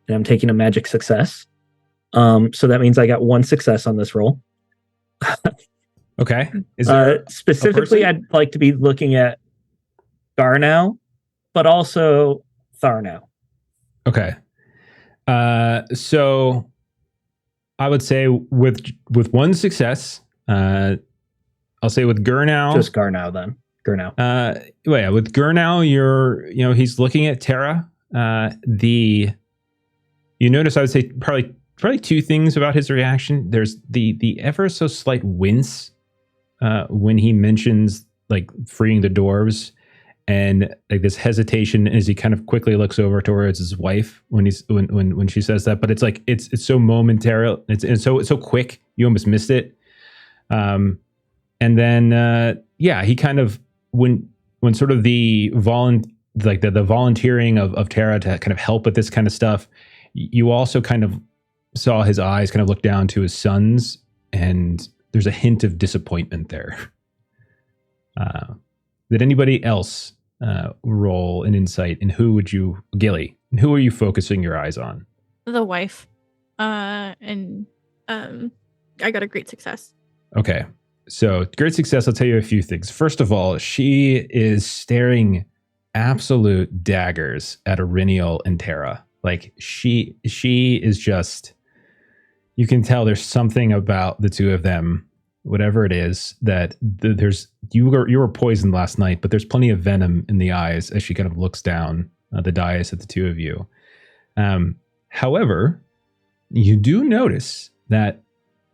and I'm taking a magic success. So that means I got 1 success on this roll. Okay. Is there specifically, I'd like to be looking at Gurnau, but also Tharnau. Okay. So I would say with 1 success, I'll say with Gurnau. Just Gurnau then. Gurnau. Well, yeah, with Gurnau, he's looking at Terra. You notice I would say probably 2 things about his reaction. There's the ever so slight wince when he mentions like freeing the dwarves, and like this hesitation as he kind of quickly looks over towards his wife when she says that. But it's like it's so momentary, it's so quick, you almost missed it. And then he kind of when sort of the volunteering of Terra to kind of help with this kind of stuff, you also kind of saw his eyes kind of look down to his sons, and there's a hint of disappointment there. Did anybody else roll an insight? And Gilly, and who are you focusing your eyes on? The wife. And I got a great success. Okay. So great success. I'll tell you a few things. First of all, she is staring absolute daggers at Iriniel and Terra. Like she is just, you can tell there's something about the two of them, whatever it is, that you were poisoned last night, but there's plenty of venom in the eyes as she kind of looks down the dais at the two of you. However, you do notice that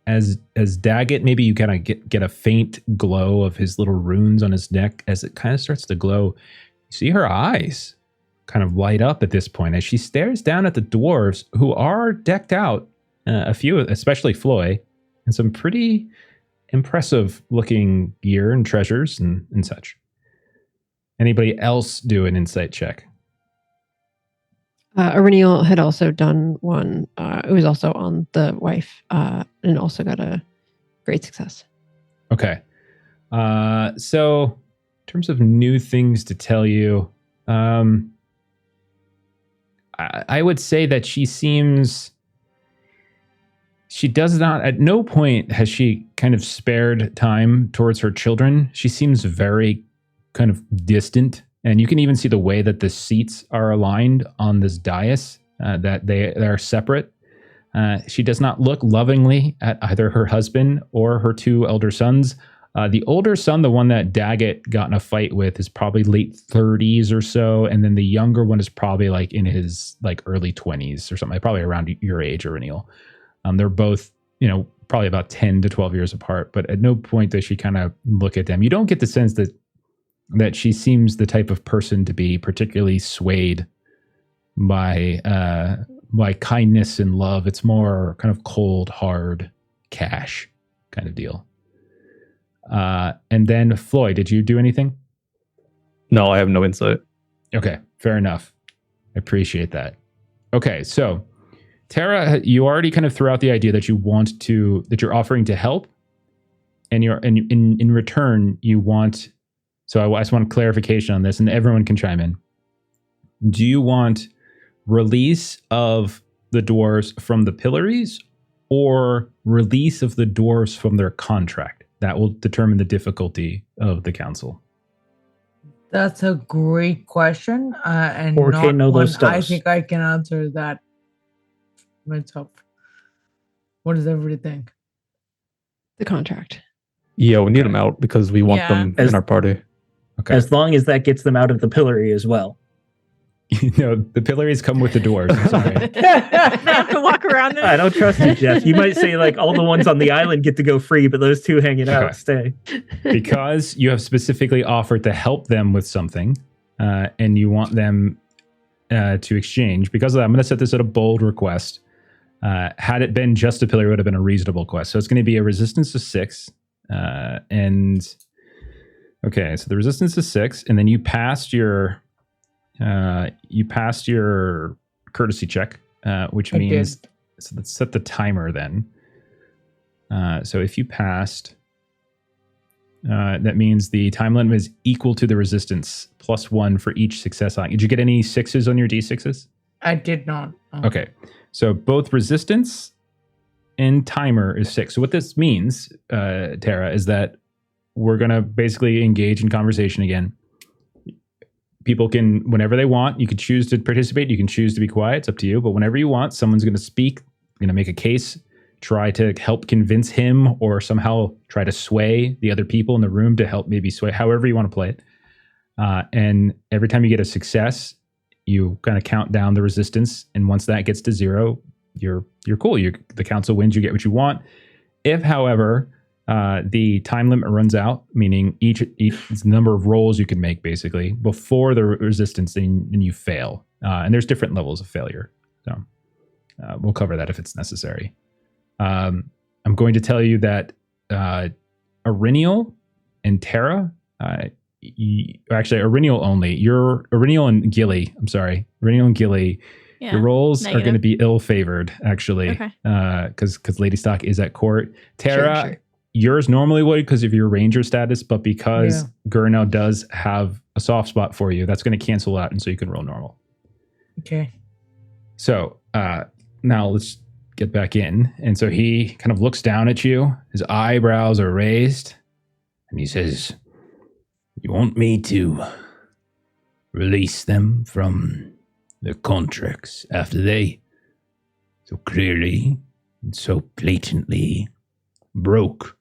as Daggett, maybe you kind of get a faint glow of his little runes on his neck as it kind of starts to glow. You see her eyes kind of light up at this point as she stares down at the dwarves, who are decked out, a few, especially Floy, in some pretty impressive looking gear and treasures and such. Anybody else do an insight check? Iriniel had also done one. It was also on the wife, and also got a great success. Okay. So in terms of new things to tell you, I would say that she does not, at no point has she kind of spared time towards her children. She seems very kind of distant. And you can even see the way that the seats are aligned on this dais, that they are separate. She does not look lovingly at either her husband or her 2 elder sons. The older son, the one that Daggett got in a fight with, is probably late 30s or so. And then the younger one is probably like in his like early 20s or something, probably around your age, Iriniel. They're both, probably about 10 to 12 years apart. But at no point does she kind of look at them. You don't get the sense that she seems the type of person to be particularly swayed by kindness and love. It's more kind of cold, hard cash kind of deal. And then Floyd, did you do anything? No, I have no insight. Okay, fair enough. I appreciate that. Okay, so Terra, you already kind of threw out the idea that that you're offering to help, and in return you want. So I just want clarification on this, and everyone can chime in. Do you want release of the dwarves from the pillories, or release of the dwarves from their contract? That will determine the difficulty of the council. That's a great question, and Jorge, not one those I stuffs. think I can answer that myself. What does everybody think? The contract. Yeah, we need them out because we want them in our party. Okay. As long as that gets them out of the pillory as well. The pillories come with the dwarves. I'm sorry. They have to walk around them. I don't trust you, Jeff. You might say like all the ones on the island get to go free, but those 2 hanging out stay. Because you have specifically offered to help them with something, and you want them to exchange. Because of that, I'm going to set this at a bold request. Had it been just a pillar, it would have been a reasonable quest. So it's going to be a resistance of 6. Okay, so the resistance is 6, and then you passed your courtesy check, which means, so let's set the timer then. So if you passed, That means the time limit is equal to the resistance +1 for each success on. Did you get any 6s on your D6s? I did not. Oh. Okay. So both resistance and timer is 6. So what this means, Tara, is that we're going to basically engage in conversation again. People can, whenever they want, you can choose to participate. You can choose to be quiet. It's up to you. But whenever you want, someone's going to speak, going to make a case, try to help convince him or somehow try to sway the other people in the room to help maybe sway, however you want to play it. And every time you get a success, you kind of count down the resistance. And once that gets to 0, you're cool. The council wins, you get what you want. If, however, the time limit runs out, meaning each number of rolls you can make basically before the resistance, then you fail. And there's different levels of failure. So we'll cover that if it's necessary. I'm going to tell you that Aurinial and Tara, actually Aurinial only. Aurinial and Gilly, I'm sorry. Aurinial and Gilly, Yeah. your rolls are going to be ill-favored, actually, Okay. because Lady Stock is at court. Tara, Sure. yours normally would because of your ranger status, but because Yeah. Gurnau does have a soft spot for you, that's going to cancel out, and so you can roll normal. Okay. So now let's get back in. And so he kind of looks down at you. His eyebrows are raised, and he says, "You want me to release them from their contracts after they so clearly and so blatantly broke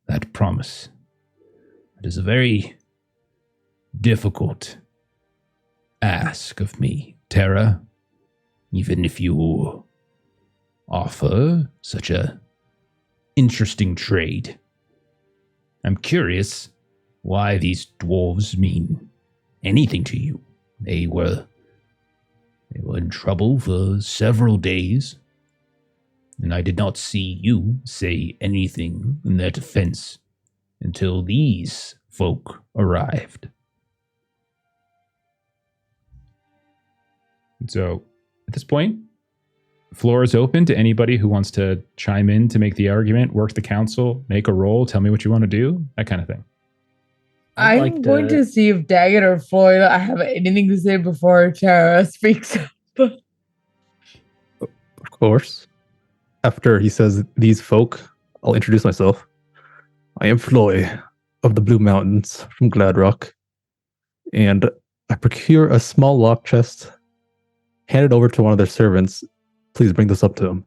that promise? It is a very difficult ask of me, Tara, even if you offer such a interesting trade. I'm curious why these dwarves mean anything to you. They were in trouble for several days, and I did not see you say anything in their defense until these folk arrived." So, at this point, floor is open to anybody who wants to chime in to make the argument, work the council, make a roll, tell me what you want to do, that kind of thing. I'd I'm like going to see if Daggett or Floyd have anything to say before Tara speaks up. Of course. After he says these folk, I'll introduce myself. I am Floy of the Blue Mountains from Gladrock, and I procure a small lock chest, hand it over to one of their servants. Please bring this up to him.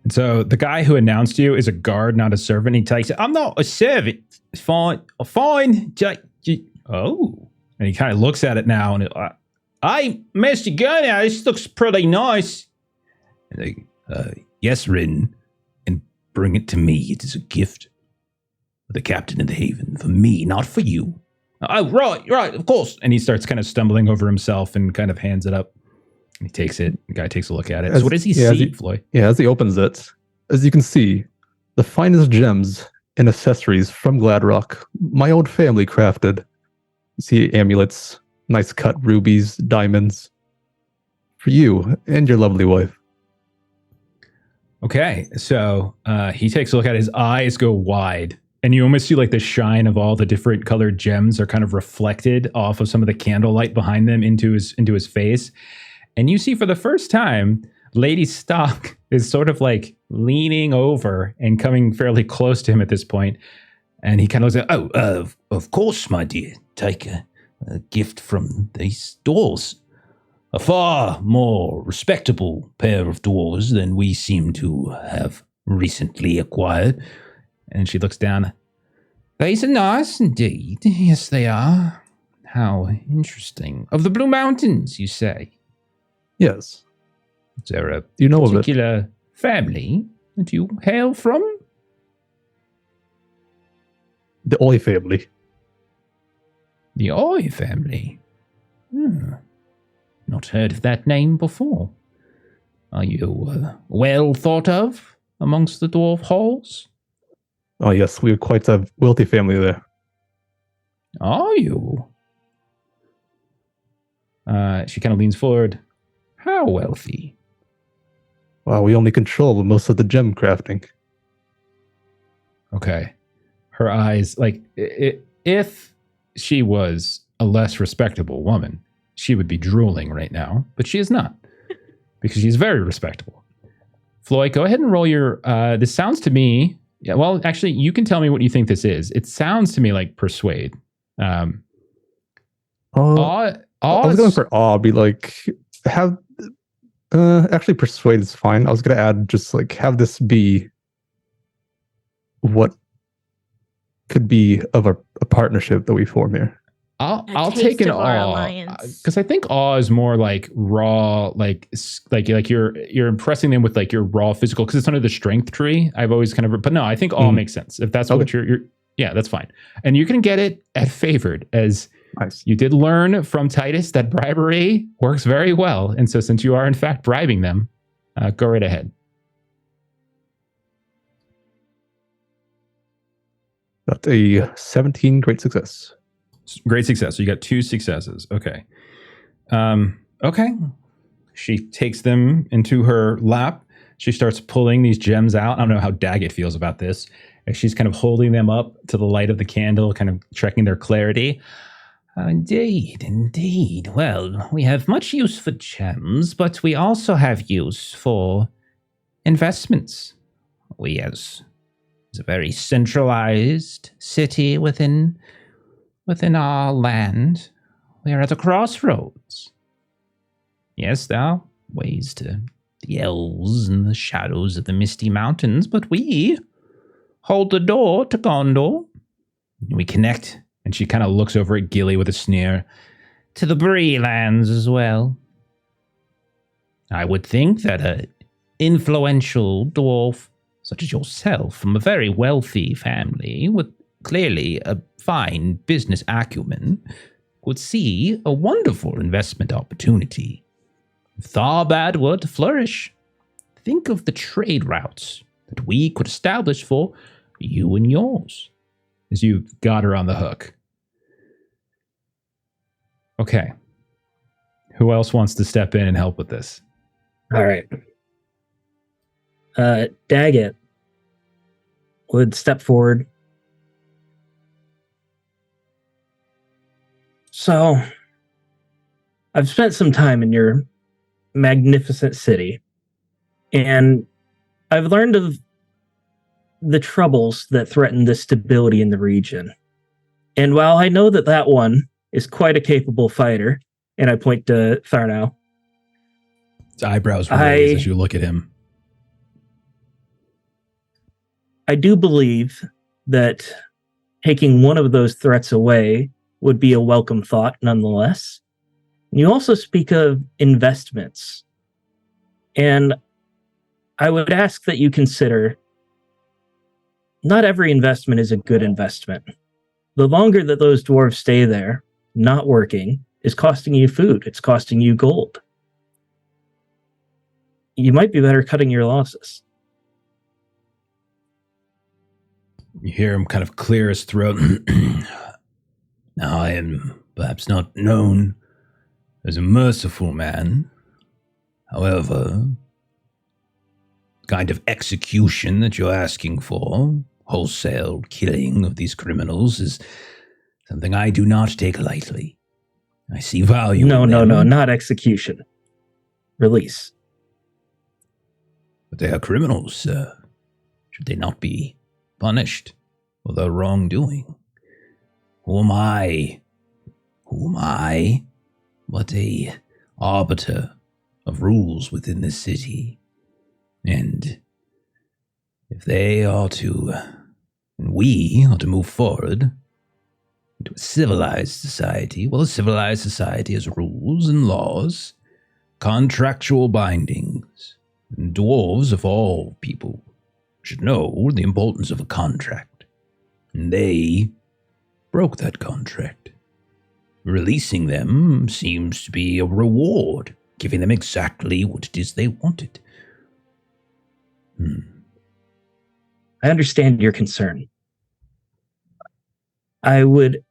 And so the guy who announced you is a guard, not a servant. He takes it. "I'm not a servant. It's fine. Fine. Oh." And he kind of looks at it now and "Hey, Mr. Gurnau, this looks pretty nice." And they, "Yes, Rin, and bring it to me. It is a gift for the captain of the haven. For me, not for you." "Oh, right, of course." And he starts kind of stumbling over himself and kind of hands it up. He takes it. The guy takes a look at it. So what does he see, Floyd? Yeah, as he opens it, as you can see, the finest gems and accessories from Gladrock, my own family crafted. You see amulets, nice cut rubies, diamonds, for you and your lovely wife. Okay, so he takes a look at it. His eyes go wide, and you almost see like the shine of all the different colored gems are kind of reflected off of some of the candlelight behind them into his face. And you see for the first time, Lady Stock is sort of like leaning over and coming fairly close to him at this point. And he kind of looks like, "Oh, of course, my dear. Take a gift from these dwarves. A far more respectable pair of dwarves than we seem to have recently acquired." And she looks down. "These are nice indeed. Yes, they are. How interesting. Of the Blue Mountains, you say? Yes. Is there a You know of it. particular family that you hail from?" The Oi family. The Oi family. Not heard of that name before. Are you well thought of amongst the dwarf halls? Oh, yes, we are quite a wealthy family there. Are you? She kind of leans forward. How wealthy? Wow, we only control most of the gem crafting. Okay. her eyes, like if she was a less respectable woman, she would be drooling right now, but she is not because she's very respectable. Floyd, go ahead and roll your, this sounds to me, yeah, well, actually, you can tell me what you think this is. It sounds to me like persuade. I was going for awe, be like, have, actually persuade is fine. I was going to add just like, have this be what could be of a partnership that we form here. I'll take an awe because I think awe is more like raw, like you're impressing them with like your raw physical because it's under the strength tree. I've always kind of, but no, I think awe makes sense if that's what you're. Yeah, that's fine, and you can get it at favored as nice. You did learn from Titus that bribery works very well, and so since you are in fact bribing them, go right ahead. That's a 17, great success. Great success. So you got 2 successes. Okay. Okay. She takes them into her lap. She starts pulling these gems out. I don't know how Daggett feels about this. She's kind of holding them up to the light of the candle, kind of checking their clarity. Indeed, indeed. Well, we have much use for gems, but we also have use for investments. We, as a very centralized city within our land, we are at a crossroads. Yes, there are ways to the elves and the shadows of the misty mountains, but we hold the door to Gondor. We connect, and she kind of looks over at Gilly with a sneer, to the Bree lands as well. I would think that an influential dwarf such as yourself from a very wealthy family with clearly a fine business acumen would see a wonderful investment opportunity. If Tharbad were to flourish, think of the trade routes that we could establish for you and yours. As you got her on the hook. Okay. Who else wants to step in and help with this? All right. Daggett would step forward. So, I've spent some time in your magnificent city, and I've learned of the troubles that threaten the stability in the region. And while I know that that one is quite a capable fighter, and I point to Gurnau, his eyebrows raise as you look at him. I do believe that taking one of those threats away would be a welcome thought nonetheless. You also speak of investments. And I would ask that you consider not every investment is a good investment. The longer that those dwarves stay there, not working, is costing you food. It's costing you gold. You might be better cutting your losses. You hear him kind of clear his throat. Now, I am perhaps not known as a merciful man. However, the kind of execution that you're asking for, wholesale killing of these criminals, is something I do not take lightly. I see value in them. No, not execution. Release. But they are criminals, sir. Should they not be punished for their wrongdoing? Who am I? But a arbiter of rules within the city. And if they are to, and we are to move forward into a civilized society, well, a civilized society has rules and laws, contractual bindings, and dwarves of all people should know the importance of a contract. And they broke that contract. Releasing them seems to be a reward, giving them exactly what it is they wanted. I understand your concern. I would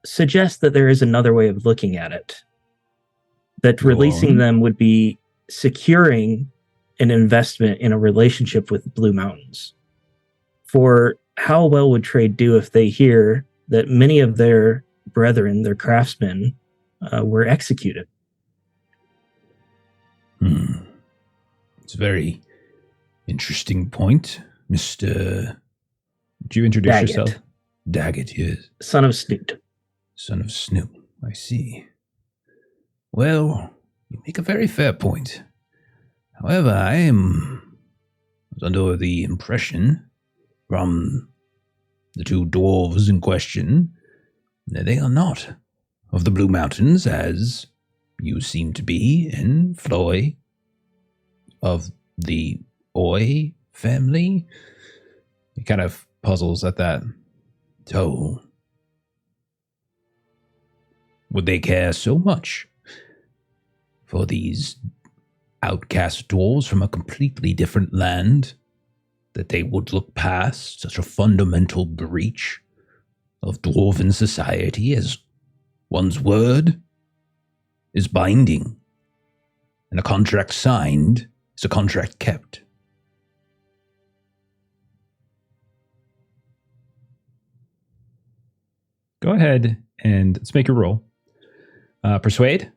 suggest that there is another way of looking at it. That releasing them would be securing an investment in a relationship with Blue Mountains. For how well would trade do if they hear that many of their brethren, their craftsmen, were executed? It's a very interesting point, Mr. Would you introduce Daggett. yourself? Daggett, yes. Son of Snoot. Son of Snoop. I see. Well, you make a very fair point. However, I was under the impression from the two dwarves in question that they are not of the Blue Mountains, as you seem to be, and Floy of the Oi family. He kind of puzzles at that. So, would they care so much for these outcast dwarves from a completely different land that they would look past such a fundamental breach of dwarven society as one's word is binding, and a contract signed is a contract kept? Go ahead and let's make a roll. Persuade?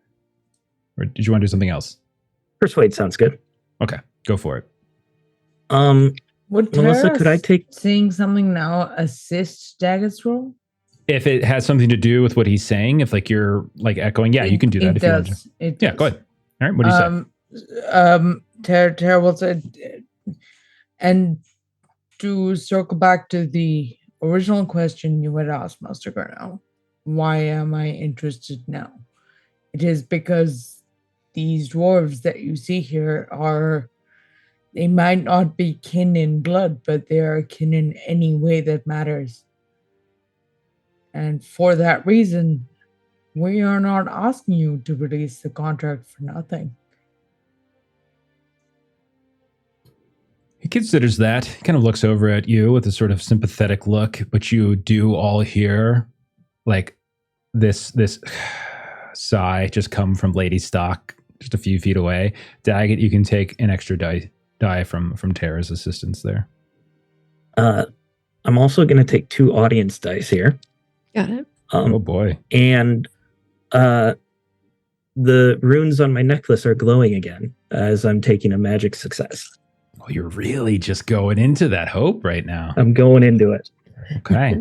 Or did you want to do something else? Persuade sounds good. Okay, go for it. Would Melissa, Tara could I take... saying something now assist Daggett's roll? If it has something to do with what he's saying, if like you're like echoing, yeah, you can do that It if you want to. does. It Yeah, does. go ahead. All right, what do you say? Tara will say, and to circle back to the original question you had asked, Master Gurnau, why am I interested now? It is because these dwarves that you see here they might not be kin in blood, but they are kin in any way that matters. And for that reason, we are not asking you to release the contract for nothing. He considers that. He kind of looks over at you with a sort of sympathetic look, but you do all hear like this sigh just come from Lady Stock just a few feet away. Daggett, you can take an extra die from Tara's assistance there. I'm also going to take 2 audience dice here. Got it. Oh boy. And the runes on my necklace are glowing again as I'm taking a magic success. Oh, you're really just going into that hope right now. I'm going into it. Okay.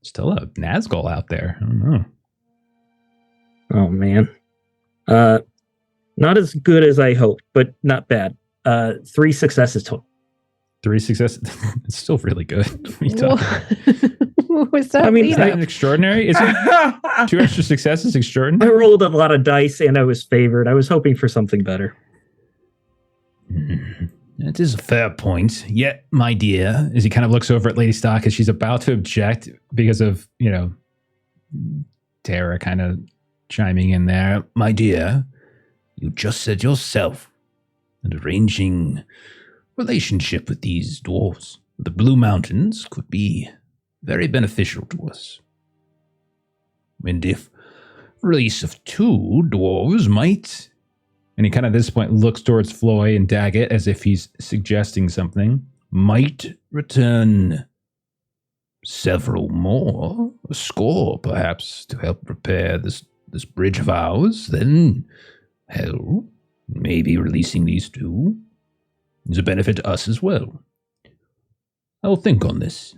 Still a Nazgul out there. I don't know. Oh, man. Not as good as I hoped, but not bad. 3 successes total. 3 successes. It's still really good. What are you talking about? What was that? I mean, Is that extraordinary? Is it 2 extra successes I extraordinary? rolled a lot of dice and I was favored. I was hoping for something better. That is a fair point. Yet, my dear, As he kind of looks over at Lady Stock as she's about to object because of, Tara kind of chiming in there. my dear, you just said yourself that arranging relationship with these dwarves, the Blue Mountains, could be very beneficial to us. And if release of 2 dwarves might... And he kind of at this point looks towards Floy and Daggett as if he's suggesting something. might return several more, a score perhaps, to help repair this bridge of ours, then, hell, maybe releasing these 2 is a benefit to us as well. I'll think on this.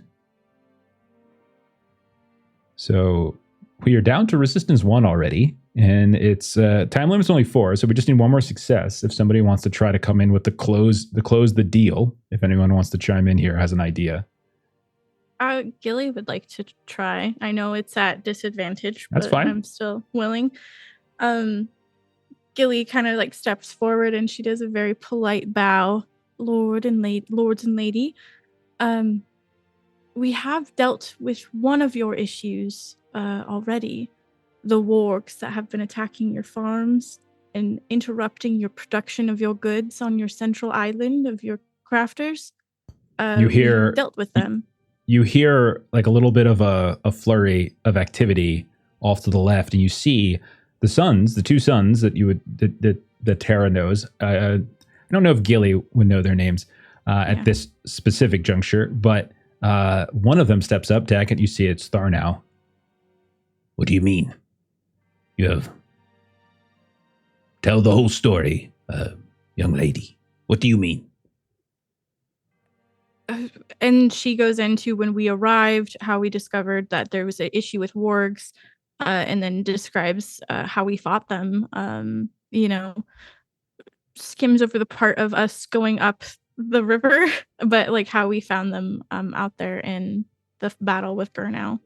So we are down to resistance 1 already. And it's time limit's only 4, so we just need 1 more success. If somebody wants to try to come in with the close the deal, if anyone wants to chime in here, has an idea. Gilly would like to try. I know it's at disadvantage, That's but fine. I'm still willing. Gilly kind of like steps forward and she does a very polite bow, lords and lady. We have dealt with one of your issues already. The wargs that have been attacking your farms and interrupting your production of your goods on your central island of your crafters. You we hear- have dealt with them. You hear like a little bit of a flurry of activity off to the left, and you see the 2 sons that you would that Tara knows. I don't know if Gilly would know their names at this specific juncture, but One of them steps up. Daggett, you see it's Tharnau. What do you mean? Tell the whole story, young lady. What do you mean? And she goes into when we arrived, how we discovered that there was an issue with wargs, and then describes how we fought them. Skims over the part of us going up the river, but like how we found them out there in the battle with Gurnau.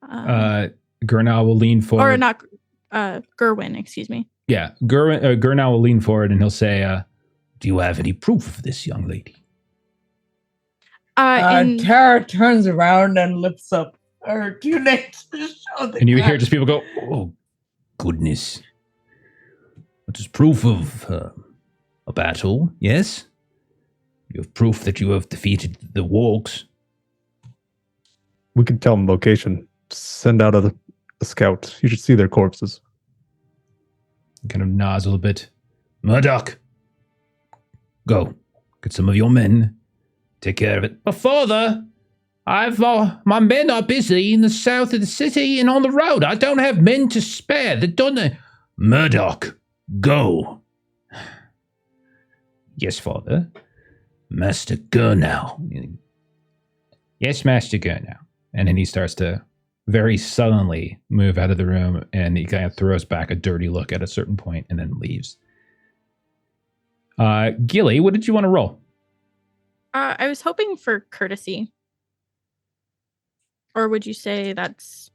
Gurnau will lean forward. Or not, Gerwin, excuse me. Yeah, Gurnau will lean forward and he'll say, do you have any proof of this, young lady? Tara turns around and lifts up her tunic to show the and you hear just people go, oh, goodness. What is proof of a battle, yes? You have proof that you have defeated the wargs. We can tell them location. Send out a scout. You should see their corpses. kind of nods a little bit. Murdoch, go. Get some of your men. Take care of it. But father, my men are busy in the south of the city and on the road. I don't have men to spare. They don't. Murdoch, go. Yes, father. Master Gurnau. Yes, Master Gurnau. And then he starts to very sullenly move out of the room, and he kind of throws back a dirty look at a certain point and then leaves. Gilly, what did you want to roll? I was hoping for courtesy. Or would you say that's...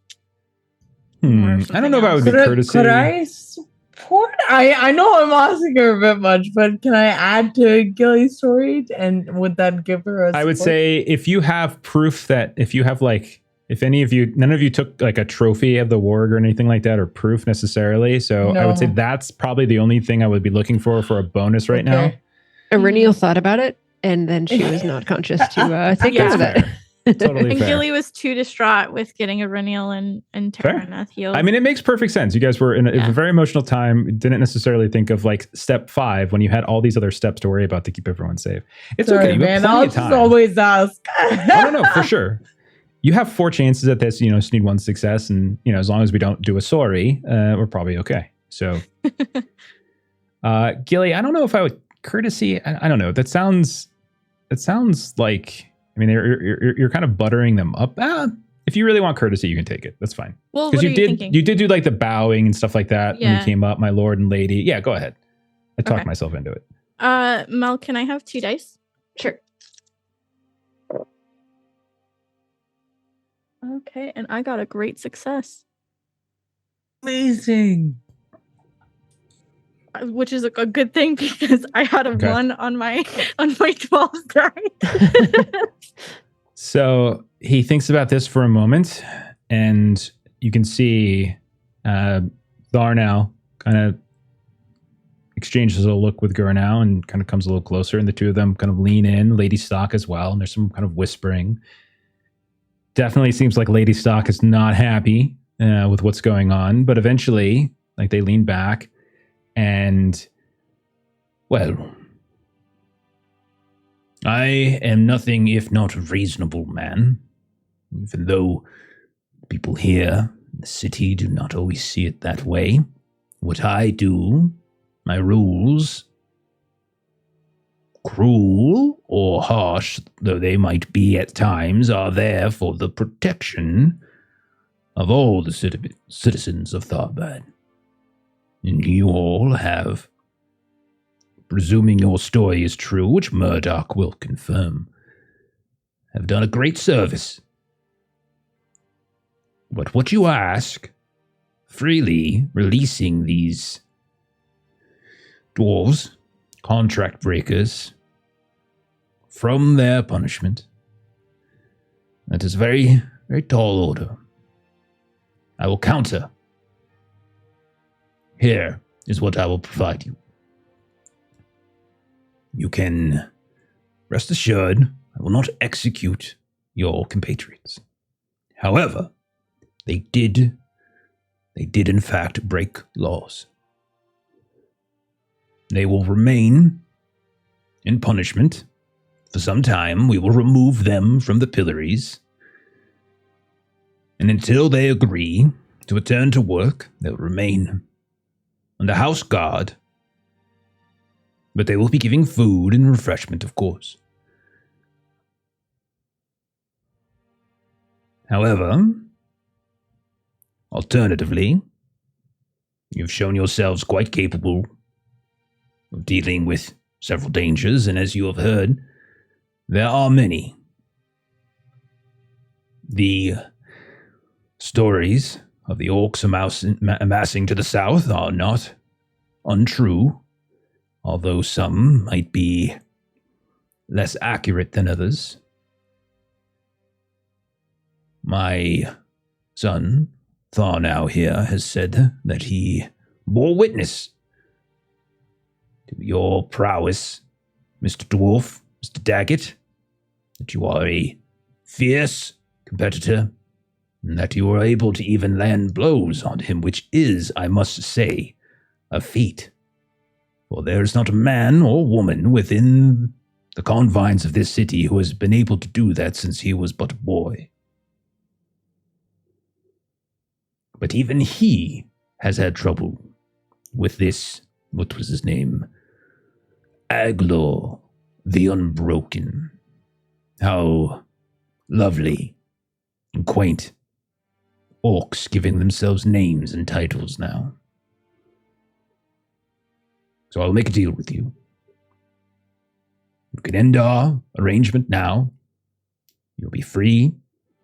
I don't know if I would be courtesy. Could I support? I know I'm asking her a bit much, but can I add to Gilly's story? And would that give her a I would support? say if you have proof that if you have none of you took like a trophy of the warg or anything like that, or proof necessarily. So I would say that's probably the only thing I would be looking for a bonus right now. Irenial thought about it, and then she was not conscious to take care of it. Totally And fair. Gilly was too distraught with getting Irenial and Terraneth healed. I mean, it makes perfect sense. You guys were in a very emotional time. Didn't necessarily think of like step 5 when you had all these other steps to worry about to keep everyone safe. It's Sorry, okay. You have man. plenty I'll of time. just always ask. No, for sure. You have 4 chances at this. Just need 1 success, and as long as we don't do a sorry, we're probably okay. So, Gilly, I don't know if I would courtesy. I don't know. That sounds like. I mean, you're kind of buttering them up. If you really want courtesy, you can take it. That's fine. Well, Because what are you thinking? you did do like the bowing and stuff like that when Yeah. you came up, my lord and lady. Yeah, go ahead. I talked Okay. myself into it. Mel, can I have 2 dice? Sure. Okay, and I got a great success, Amazing. which is a good thing because I had a Okay. 1 on my 12 die. So he thinks about this for a moment, and you can see Tharnau kind of exchanges a look with Gurnau and kind of comes a little closer, and the two of them kind of lean in, Lady Stock as well, and there's some kind of whispering. Definitely seems like Lady Stock is not happy with what's going on, but eventually, like, they lean back and, Well, I am nothing if not a reasonable man, even though people here in the city do not always see it that way. What I do, my rules, cruel or harsh though they might be at times, are there for the protection of all the citizens of Tharbad. And you all have, presuming your story is true, which Murdoch will confirm, have done a great service. But what you ask, freely releasing these dwarves, contract breakers, from their punishment, that is a very, very tall order. I will counter. Here is what I will provide you. You can rest assured I will not execute your compatriots. However, they did in fact break laws. They will remain in punishment For some time, we will remove them from the pillories. And until they agree to return to work, they'll remain under house guard. But they will be giving food and refreshment, of course. However, alternatively, you've shown yourselves quite capable of dealing with several dangers, and as you have heard, there are many. The stories of the orcs amassing to the south are not untrue, although some might be less accurate than others. My son, Gurnau here, has said that he bore witness to your prowess, Mr. Dwarf, Mr. Daggett, that you are a fierce competitor, and that you are able to even land blows on him, which is, I must say, a feat. For there is not a man or woman within the confines of this city who has been able to do that since he was but a boy. But even he has had trouble with this, what was his name? Aglor the Unbroken. How lovely and quaint. Orcs giving themselves names and titles now. So I'll make a deal with you. You can end our arrangement now. You'll be free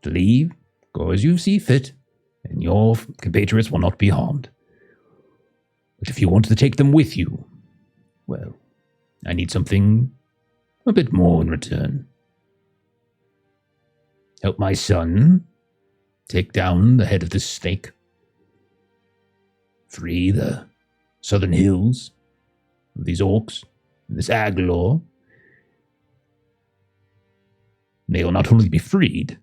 to leave, go as you see fit, and your compatriots will not be harmed. But if you want to take them with you, well, I need something a bit more in return. Help my son take down the head of this snake. Free the southern hills of these orcs and this Aglor. They will not only be freed,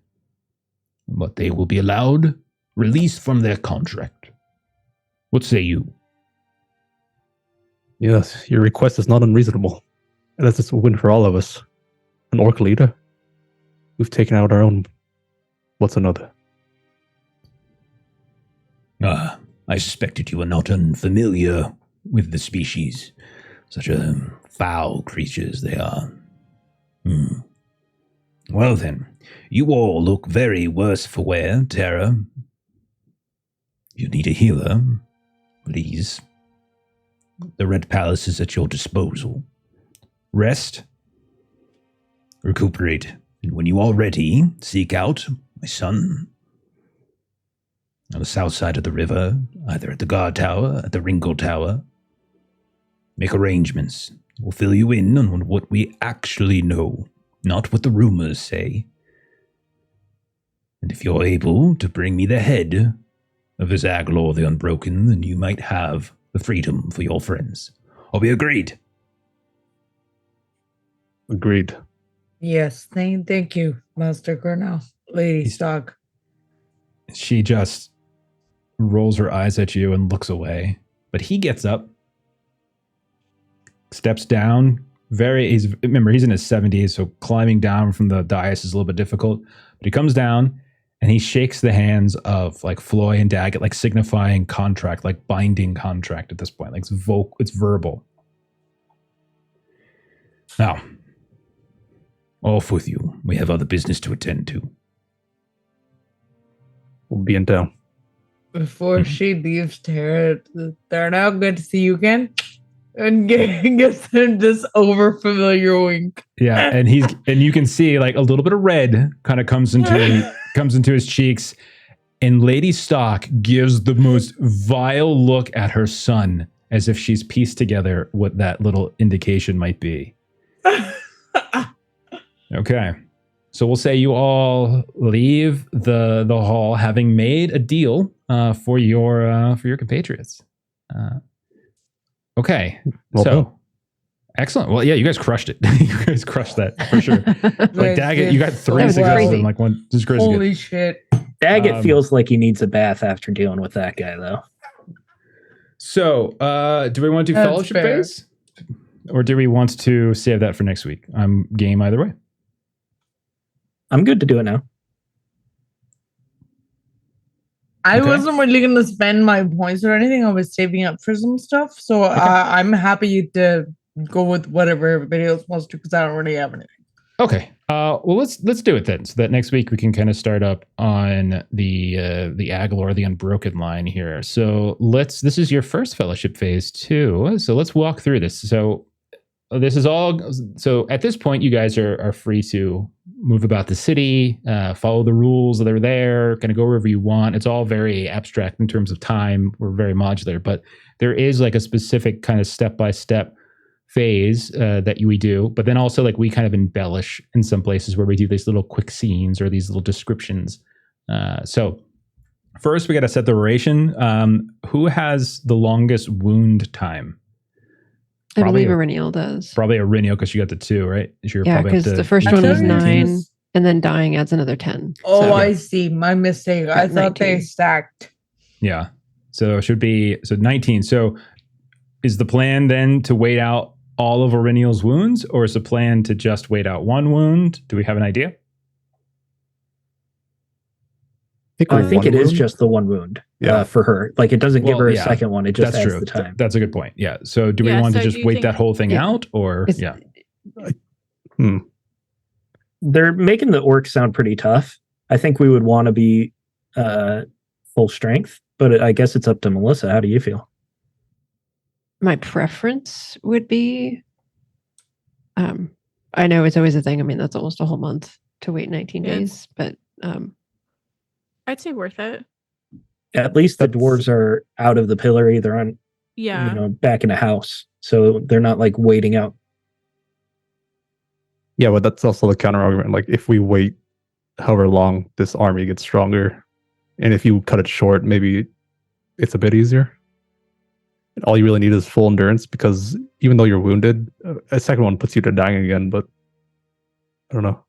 but they will be allowed released from their contract. What say you? Yes, your request is not unreasonable. And that's just a win for all of us. An orc leader. We've taken out our own. What's another? I suspected you were not unfamiliar with the species. Such foul creatures they are. Well then, you all look very worse for wear, Tara. You need a healer, please. The Red Palace is at your disposal. Rest, recuperate, and when you are ready, seek out my son on the south side of the river, either at the guard tower, at the Ringle Tower. Make arrangements. We'll fill you in on what we actually know, not what the rumors say. And if you're able to bring me the head of this Aglor the Unbroken, then you might have the freedom for your friends. Are we agreed? Agreed. Yes, thank you, Master Gurnau. Lady Stock. She just rolls her eyes at you and looks away. But he gets up, steps down. Remember, he's in his 70s, so climbing down from the dais is a little bit difficult. But he comes down and he shakes the hands of like Floy and Daggett, like signifying contract, like binding contract at this point. Like it's verbal. Now, off with you. We have other business to attend to. We'll be in town. Before she leaves, Tara, they're now good to see you again. And gives him this over familiar wink. Yeah, and you can see like a little bit of red kind of comes into his cheeks, and Lady Stock gives the most vile look at her son, as if she's pieced together what that little indication might be. Okay, so we'll say you all leave the hall having made a deal for your compatriots. Okay, Well so done. excellent. Well, yeah, you guys crushed it. You guys crushed that for sure. Like Daggett, you got 3 was successes crazy. and like one. This is crazy. Holy shit. Daggett feels like he needs a bath after dealing with that guy, though. So, do we want to do That's fellowship fair. phase? or do we want to save that for next week? I'm game either way. I'm good to do it now. I Okay. wasn't really going to spend my points or anything. I was saving up for some stuff. So I'm happy to go with whatever everybody else wants to because I don't really have anything. Okay. Well, let's do it then, so that next week we can kind of start up on the Aglor, the Unbroken line here. So this is your first fellowship phase too. So let's walk through this. So this is all. So at this point, you guys are free to move about the city, follow the rules that are there, kind of go wherever you want. It's all very abstract in terms of time. We're very modular, but there is like a specific kind of step-by-step phase that we do, but then also like we kind of embellish in some places where we do these little quick scenes or these little descriptions. So first we got to set the duration. Who has the longest wound time? I believe Irenial does. Probably Irenial because you got the 2, right? Yeah, because the first one was 9, and then dying adds another 10. Oh, so. I see. My mistake. I thought 19. they stacked. Yeah. So it should be 19. So is the plan then to wait out all of Irenial's wounds, or is the plan to just wait out 1 wound? Do we have an idea? I think it is just the 1 wound for her. Like it doesn't give her a second one. It just adds the time. That's a good point. Yeah. So do we want to just wait that whole thing out, or They're making the orcs sound pretty tough. I think we would want to be full strength, but I guess it's up to Melissa. How do you feel? My preference would be, I know it's always a thing. I mean, that's almost a whole month to wait 19 days, but I'd say worth it. At least the dwarves are out of the pillory. They're on, back in a house, so they're not like waiting out. Yeah, but that's also the counter argument. Like, if we wait however long, this army gets stronger, and if you cut it short, maybe it's a bit easier. And all you really need is full endurance, because even though you're wounded, a second one puts you to dying again. But I don't know.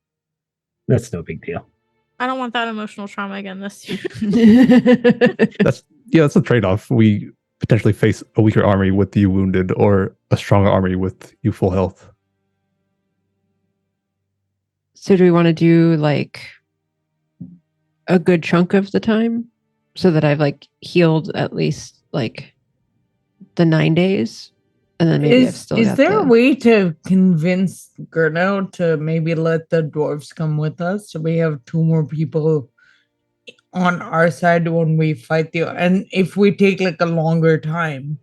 That's no big deal. I don't want that emotional trauma again this year. That's a trade-off. We potentially face a weaker army with you wounded, or a stronger army with you full health. So do we want to do like a good chunk of the time so that I've like healed at least like the 9 days? And then maybe is there a way to convince Gurnau to maybe let the dwarves come with us so we have 2 more people on our side when we fight and if we take like a longer time,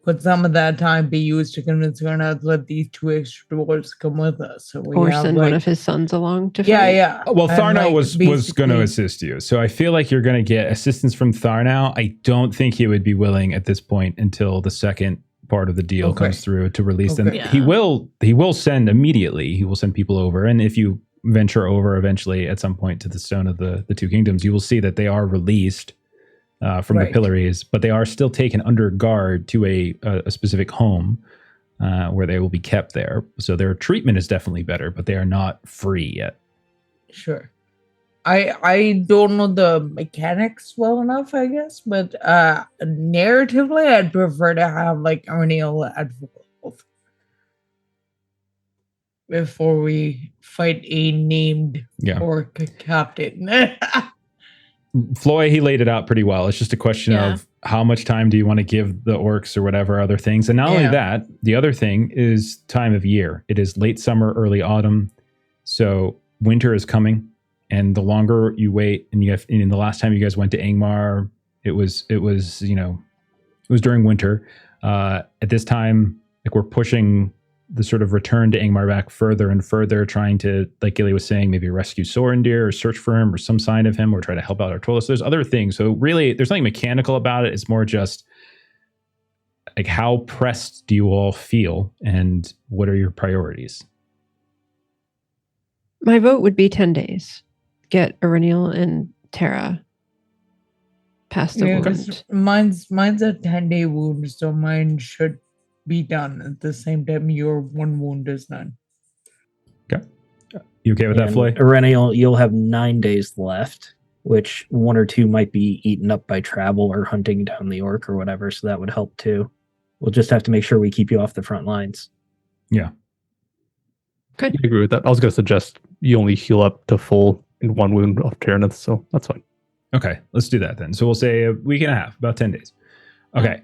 could some of that time be used to convince Gurnau to let these 2 extra dwarves come with us? So we or send one of his sons along to fight? Yeah. Well, Tharnau was going to assist you. So I feel like you're going to get assistance from Tharnau. I don't think he would be willing at this point until the second part of the deal comes through to release them. Yeah. He will send immediately. He will send people over, and if you venture over eventually at some point to the Stone of the 2 Kingdoms, you will see that they are released from the pillories, but they are still taken under guard to a specific home where they will be kept there. So their treatment is definitely better, but they are not free yet. Sure. I don't know the mechanics well enough, I guess, but narratively, I'd prefer to have like Arniel at full health before we fight a named orc captain. Floy, he laid it out pretty well. It's just a question of how much time do you want to give the orcs or whatever other things. And not only that, the other thing is time of year. It is late summer, early autumn. So winter is coming. And the longer you wait, and the last time you guys went to Angmar, it was during winter. At this time, like we're pushing the sort of return to Angmar back further and further, trying to, like Gilly was saying, maybe rescue Sorendir or search for him or some sign of him, or try to help out Artolis. There's other things. So really, there's nothing mechanical about it. It's more just like, how pressed do you all feel, and what are your priorities? My vote would be 10 days. Get Irenial and Terra past the wound. Mine's a 10-day wound, so mine should be done at the same time your 1 wound is done. Okay. You okay with that, Floy? Irenial, you'll have 9 days left, which 1 or 2 might be eaten up by travel or hunting down the orc or whatever, so that would help too. We'll just have to make sure we keep you off the front lines. I agree with that. I was going to suggest you only heal up to full in one wound of Tyrannus, so that's fine. Okay, let's do that then. So we'll say a week and a half, about 10 days. Okay,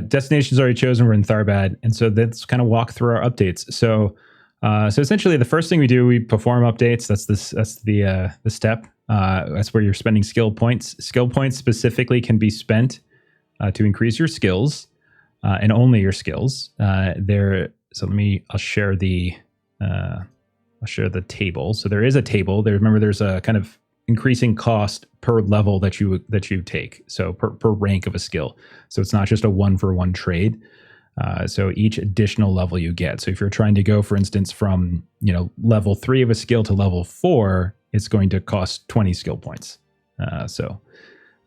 destination's already chosen. We're in Tharbad, and so let's kind of walk through our updates. So essentially, the first thing we do, we perform updates. That's the step. That's where you're spending skill points. Skill points specifically can be spent to increase your skills, and only your skills. So I'll share the table. So there is a table there. Remember, there's a kind of increasing cost per level that you take. So per rank of a skill. So it's not just a 1-for-1 trade. So each additional level you get. So if you're trying to go, for instance, from level 3 of a skill to level 4, it's going to cost 20 skill points. So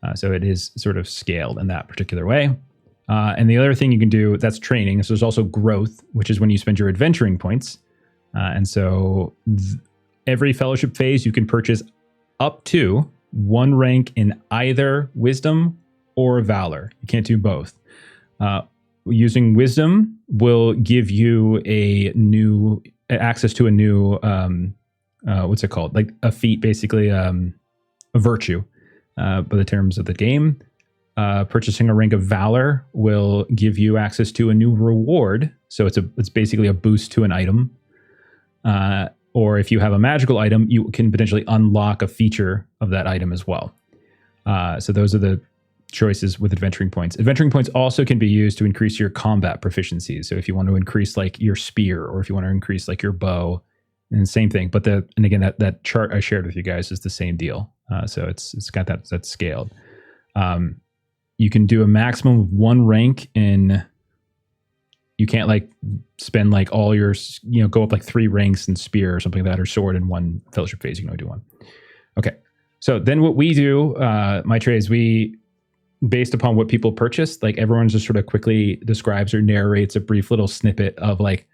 it is sort of scaled in that particular way. And the other thing you can do, that's training. So there's also growth, which is when you spend your adventuring points. And so every fellowship phase, you can purchase up to 1 rank in either wisdom or valor. You can't do both. Using wisdom will give you access to a new, what's it called? Like a feat, basically, a virtue, by the terms of the game. Purchasing a rank of valor will give you access to a new reward. So it's basically a boost to an item. Or if you have a magical item, you can potentially unlock a feature of that item as well. So those are the choices with adventuring points. Adventuring points also can be used to increase your combat proficiencies. So if you want to increase like your spear, or if you want to increase like your bow, and same thing. But again, that chart I shared with you guys is the same deal. So it's got that's scaled. You can do a maximum of 1 rank in. You can't like spend like all your, go up like 3 ranks in spear or something like that, or sword in one fellowship phase. You can only do 1. Okay. So then what we do, my trades, based upon what people purchased, like everyone just sort of quickly describes or narrates a brief little snippet of like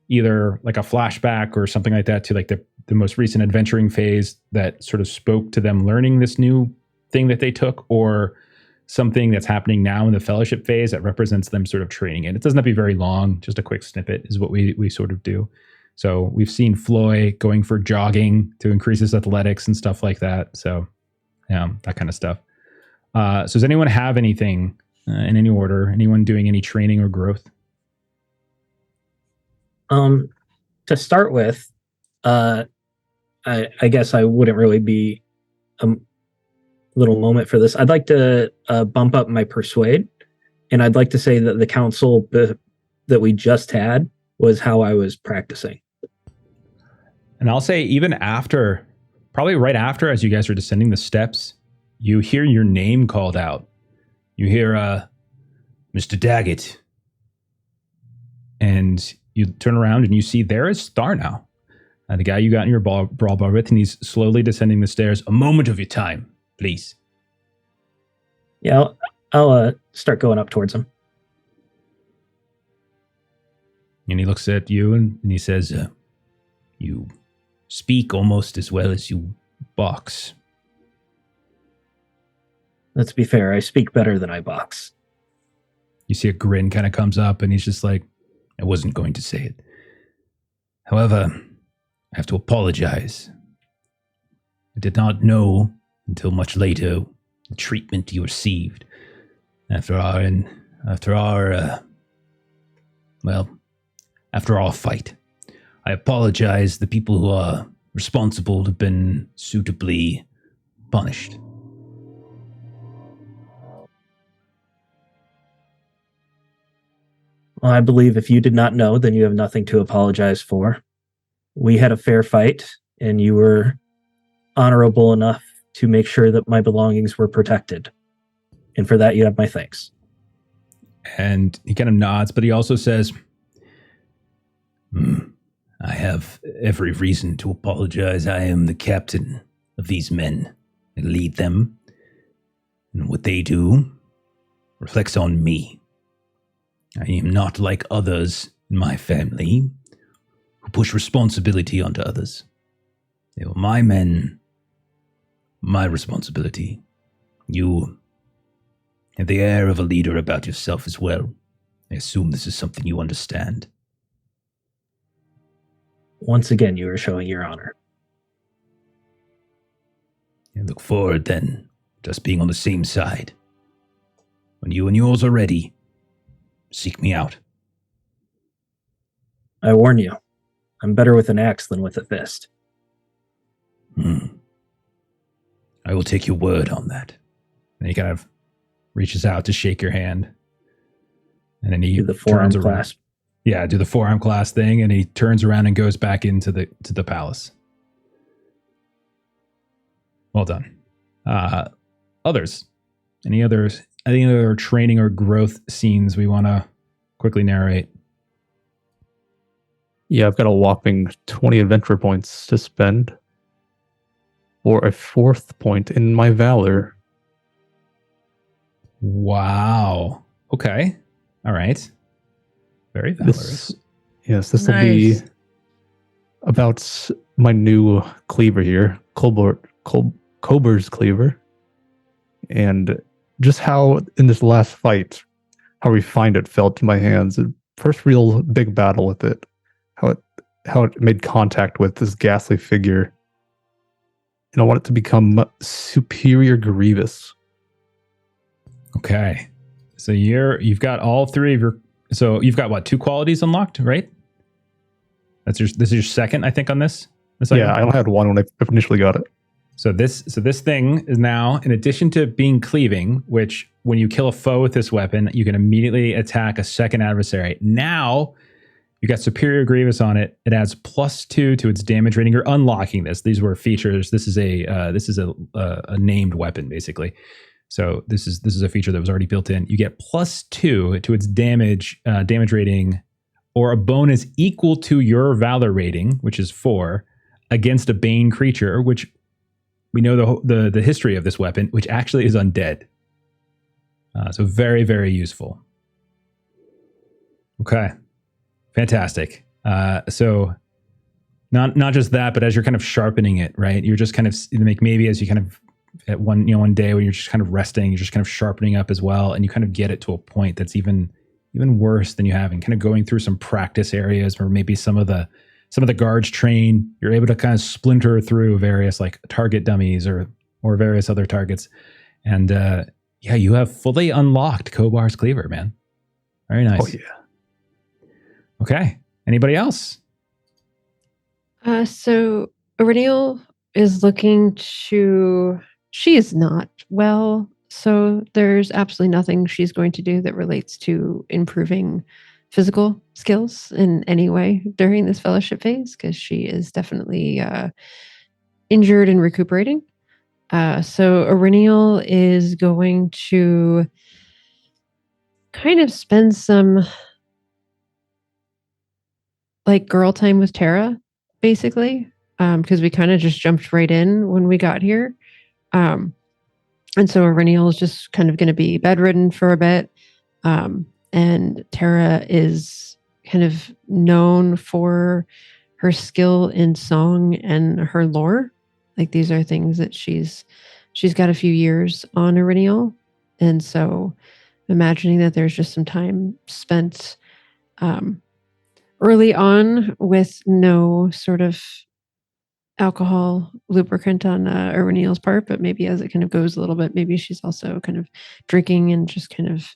either like a flashback or something like that to like the most recent adventuring phase that sort of spoke to them learning this new thing that they took, or something that's happening now in the fellowship phase that represents them sort of training it. It doesn't have to be very long. Just a quick snippet is what we sort of do. So we've seen Floy going for jogging to increase his athletics and stuff like that. So that kind of stuff. So does anyone have anything in any order? Anyone doing any training or growth? To start with, I guess I wouldn't really be little moment for this. I'd like to bump up my persuade, and I'd like to say that the council that we just had was how I was practicing. And I'll say even after, probably right after, as you guys are descending the steps, you hear your name called out. You hear Mr. Daggett, and you turn around and you see there is Tharnau, the guy you got in your brawl bar with, and he's slowly descending the stairs. A moment of your time, please. Yeah, I'll start going up towards him. And he looks at you and he says, you speak almost as well as you box. Let's be fair, I speak better than I box. You see a grin kind of comes up, and he's just like, I wasn't going to say it. However, I have to apologize. I did not know until much later the treatment you received after our fight. I apologize. The people who are responsible have been suitably punished. Well, I believe if you did not know, then you have nothing to apologize for. We had a fair fight, and you were honorable enough to make sure that my belongings were protected. And for that, you have my thanks. And he kind of nods, but he also says, I have every reason to apologize. I am the captain of these men. I lead them. And what they do reflects on me. I am not like others in my family who push responsibility onto others. They were my men, my responsibility. You have the air of a leader about yourself as well. I assume this is something you understand. Once again, you are showing your honor. I look forward then to us being on the same side. When you and yours are ready, seek me out. I warn you, I'm better with an axe than with a fist. I will take your word on that. And he kind of reaches out to shake your hand. And then he Do the forearm turns around. clasp. Yeah, do the forearm clasp thing, and he turns around and goes back into the palace. Well done. Others? Any other training or growth scenes we want to quickly narrate? Yeah, I've got a whopping 20 adventure points to spend for a 4th point in my valor. Wow. Okay. All right. Very valorous. This will be Nice. about my new cleaver here, Cobur's cleaver, and just how in this last fight, how refined it felt in my hands. The first real big battle with it, how it made contact with this ghastly figure, and I want it to become superior grievous. Okay. So you've got all three of your. So you've got what, 2 qualities unlocked, right? This is your second, I think, on this. Yeah, I only had one when I initially got it. So this thing is now, in addition to being cleaving, which when you kill a foe with this weapon, you can immediately attack a second adversary. Now you got superior grievous on it. It adds +2 to its damage rating. You're unlocking this. These were features. This is a named weapon basically. So this is a feature that was already built in. You get +2 to its damage rating, or a bonus equal to your valor rating, which is 4, against a bane creature, which we know the history of this weapon, which actually is undead. So very, very useful. Okay, fantastic. So not just that, but as you're kind of sharpening it, right? You're just kind of maybe as you kind of at one day when you're just kind of resting, you're just kind of sharpening up as well, and you kind of get it to a point that's even worse than you have, and kind of going through some practice areas where maybe some of the guards train. You're able to kind of splinter through various like target dummies or various other targets, and yeah, you have fully unlocked Kobar's cleaver, man. Very nice. Oh yeah. Okay. Anybody else? So Aurelial is looking to. She is not well, so there's absolutely nothing she's going to do that relates to improving physical skills in any way during this fellowship phase, because she is definitely injured and recuperating. So Aurelial is going to kind of spend some like girl time with Tara, basically, because we kind of just jumped right in when we got here. And so Aurelial is just kind of going to be bedridden for a bit. And Tara is kind of known for her skill in song and her lore. Like these are things that she's got a few years on Aurelial. And so imagining that there's just some time spent early on with no sort of alcohol lubricant on Aurelial's part, but maybe as it kind of goes a little bit, maybe she's also kind of drinking and just kind of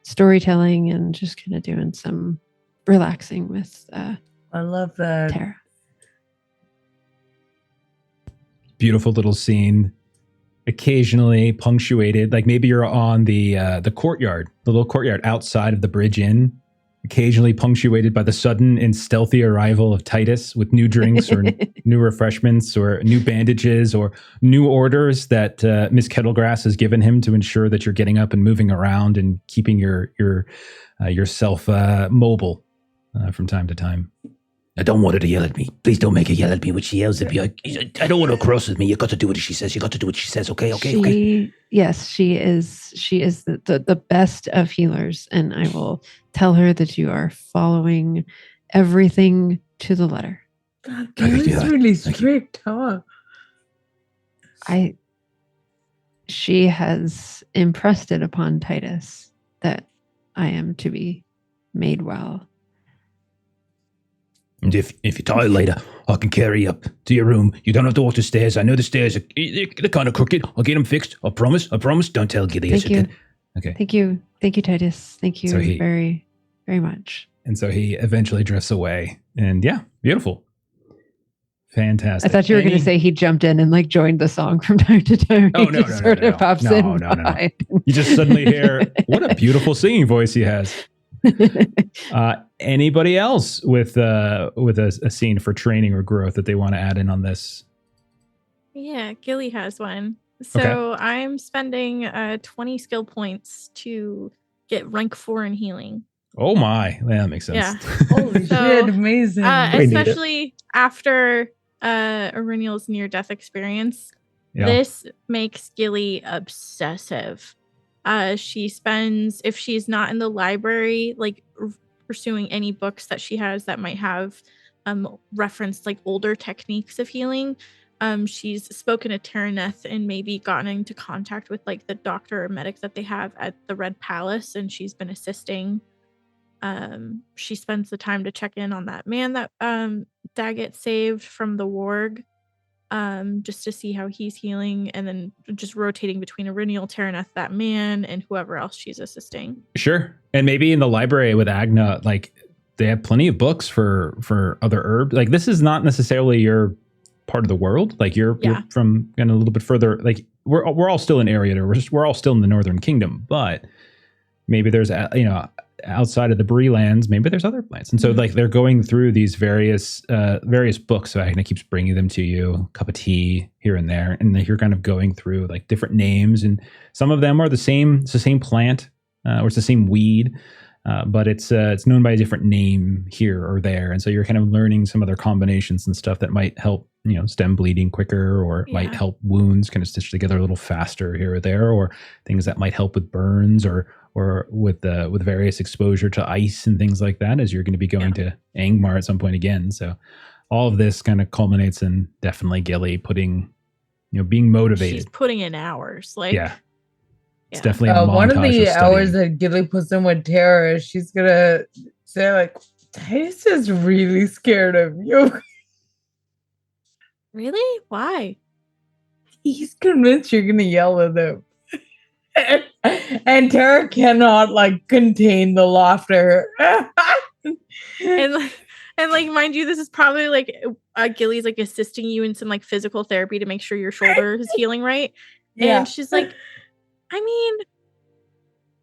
storytelling and just kind of doing some relaxing with I love that. Tara. Beautiful little scene, occasionally punctuated. Like maybe you're on the courtyard, the little courtyard outside of the bridge inn, occasionally punctuated by the sudden and stealthy arrival of Titus with new drinks or new refreshments or new bandages or new orders that Miss Kettlegrass has given him to ensure that you're getting up and moving around and keeping yourself mobile from time to time. I don't want her to yell at me. Please don't make her yell at me when she yells at me. I don't want her cross with me. You got to do what she says. You got to do what she says. Okay. Yes, she is. She is the best of healers, and I will tell her that you are following everything to the letter. God, Gary's really strict, huh? She has impressed it upon Titus that I am to be made well. And if you're tired later, I can carry you up to your room. You don't have to walk the stairs. I know the stairs are they're kind of crooked. I'll get them fixed. I promise. Don't tell Gilly. Thank you. Okay. Thank you, Titus. Thank you So he- very, very much. And so he eventually drifts away. And yeah, beautiful. Fantastic. I thought you were going to say he jumped in and like joined the song from time to time. Oh, He no, just no, sort no, of no. pops No, in. no, no, no. behind. You just suddenly hear, what a beautiful singing voice he has. Anybody else with a scene for training or growth that they want to add in on this? Yeah, Gilly has one. So I'm spending 20 skill points to get rank 4 in healing. Oh my, yeah, that makes sense. Yeah. Holy So, shit, amazing. We need it. Especially after Auriniel's near-death experience. Yeah. This makes Gilly obsessive. She spends, if she's not in the library, like pursuing any books that she has that might have referenced like older techniques of healing. She's spoken to Terraneth and maybe gotten into contact with like the doctor or medic that they have at the Red Palace, and she's been assisting. She spends the time to check in on that man that Daggett saved from the warg, just to see how he's healing, and then just rotating between Auriniel, Terraneth, that man, and whoever else she's assisting. Sure. And maybe in the library with Agna, like they have plenty of books for other herbs. Like this is not necessarily your part of the world. Like you're from kind of a little bit further. Like we're all still in area. We're all still in the Northern Kingdom, but maybe there's outside of the Bree lands, maybe there's other plants. And so like they're going through these various books. So Agna keeps bringing them to you, a cup of tea here and there, and you're kind of going through like different names, and some of them are the same. It's the same plant, or it's the same weed. But it's known by a different name here or there, and so you're kind of learning some other combinations and stuff that might help, stem bleeding quicker, or might help wounds kind of stitch together a little faster here or there, or things that might help with burns or with various exposure to ice and things like that, as you're going to be going to Angmar at some point again. So all of this kind of culminates in definitely Gilly putting, being motivated. She's putting in hours, like It's definitely a one of montage the of hours studying. that Gilly puts in with Tara, she's gonna say like, Titus is really scared of you. Really? Why? He's convinced you're gonna yell at him. And Tara cannot like contain the laughter. and like mind you, this is probably like Gilly's like assisting you in some like physical therapy to make sure your shoulder is healing right. Yeah. And she's like, I mean,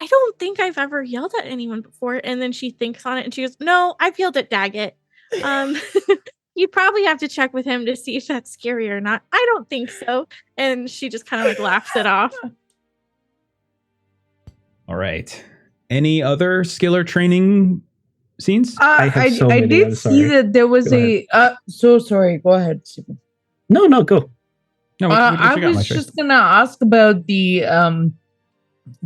I don't think I've ever yelled at anyone before. And then she thinks on it and she goes, no, I've yelled at Daggett. You probably have to check with him to see if that's scary or not. I don't think so. And she just kind of like laughs it off. All right. Any other skill or training scenes? I have so many, did I'm see sorry. that there was so sorry. Go ahead, Stephen. No, go. No, I was just gonna ask about the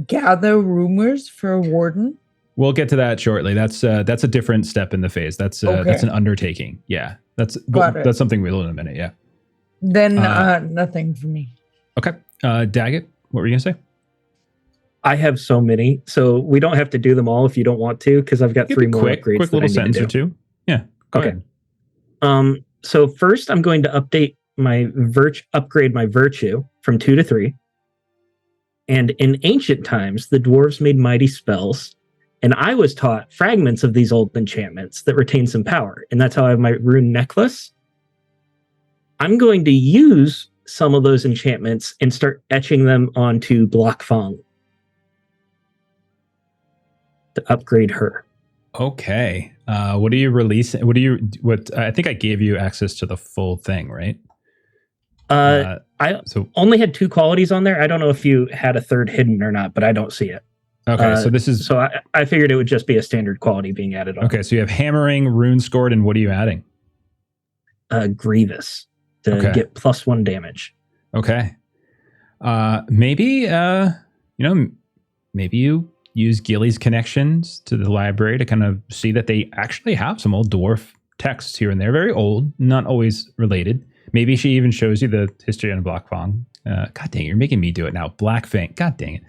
gather rumors for Warden. We'll get to that shortly. That's a different step in the phase. That's an undertaking. Yeah, that's something we'll in a minute. Yeah. Then nothing for me. Okay, Daggett, what were you gonna say? I have so many, so we don't have to do them all if you don't want to, because I've got Give 3 me more quick upgrades. little that I need sentence to or do. two. Yeah. Go Okay. ahead. So first, I'm going to update my upgrade my virtue from 2 to 3. And in ancient times, the dwarves made mighty spells, and I was taught fragments of these old enchantments that retain some power, and that's how I have my rune necklace. I'm going to use some of those enchantments and start etching them onto Blockfang to upgrade her. Okay. What are you releasing? What I think I gave you access to the full thing, right? I only had 2 qualities on there. I don't know if you had a third hidden or not, but I don't see it. Okay, so this is I figured it would just be a standard quality being added on. okay. So you have hammering, rune scored, and what are you adding? Grievous to get +1 damage. Okay. Maybe maybe you use Gilly's connections to the library to kind of see that they actually have some old dwarf texts here and there, very old, not always related. Maybe she even shows you the history on Blockfang. God dang it, you're making me do it now. Blackfang. God dang it.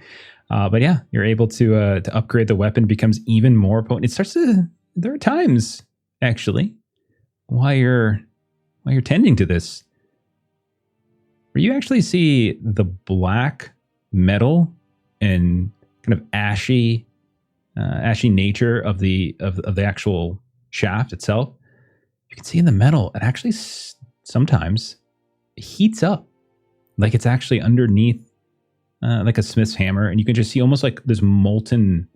But yeah, you're able to upgrade the weapon, becomes even more potent. It starts to, there are times actually while you're tending to this, where you actually see the black metal and kind of ashy nature of the actual shaft itself, you can see in the metal it actually sometimes heats up, like it's actually underneath like a smith's hammer, and you can just see almost like this molten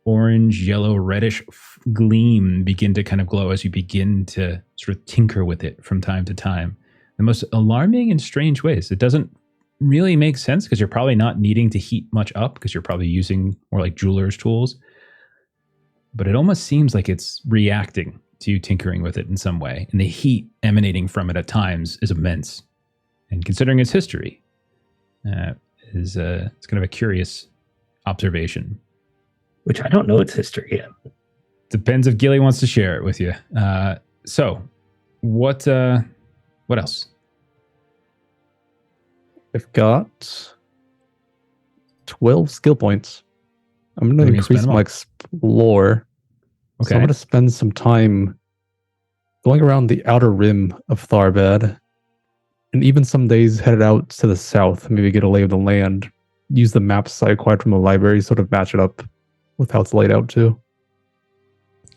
orange, yellow, reddish gleam begin to kind of glow as you begin to sort of tinker with it from time to time. The most alarming and strange ways. It doesn't really make sense because you're probably not needing to heat much up because you're probably using more like jeweler's tools. But it almost seems like it's reacting to you tinkering with it in some way. And the heat emanating from it at times is immense. And considering its history, it's kind of a curious observation. Which I don't know its history yet. Depends if Gilly wants to share it with you. So, what else? I've got 12 skill points. I'm going to You're gonna increase spend them my all. explore. So Okay. I'm going to spend some time going around the outer rim of Tharbad, and even some days headed out to the south, maybe get a lay of the land, use the maps I acquired from the library, sort of match it up with how it's laid out too.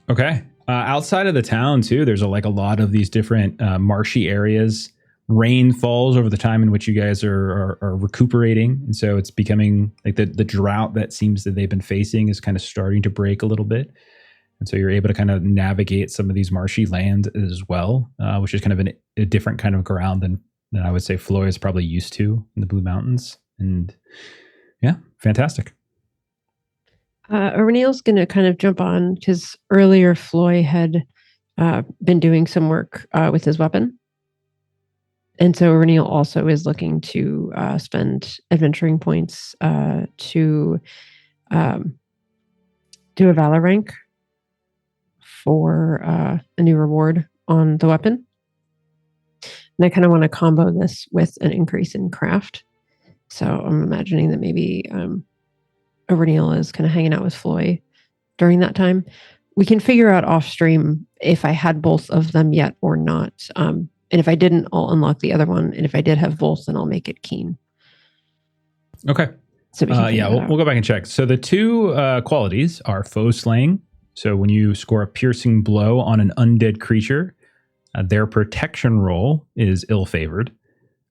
Okay. Outside of the town too, there's a lot of these different marshy areas. Rain falls over the time in which you guys are recuperating, and so it's becoming like the drought that seems that they've been facing is kind of starting to break a little bit, and so you're able to kind of navigate some of these marshy land as well, which is kind of a different kind of ground than I would say Floy is probably used to in the Blue Mountains. And yeah, fantastic. O'Neill's going to kind of jump on because earlier Floy had been doing some work with his weapon. And so O'Neill also is looking to spend adventuring points to do a valor rank for a new reward on the weapon. And I kind of want to combo this with an increase in craft. So I'm imagining that maybe O'Neill is kind of hanging out with Floy during that time. We can figure out off stream if I had both of them yet or not. And if I didn't, I'll unlock the other one. And if I did have both, then I'll make it keen. Okay. So we'll go back and check. So the two qualities are foe slaying. So when you score a piercing blow on an undead creature, their protection roll is ill-favored.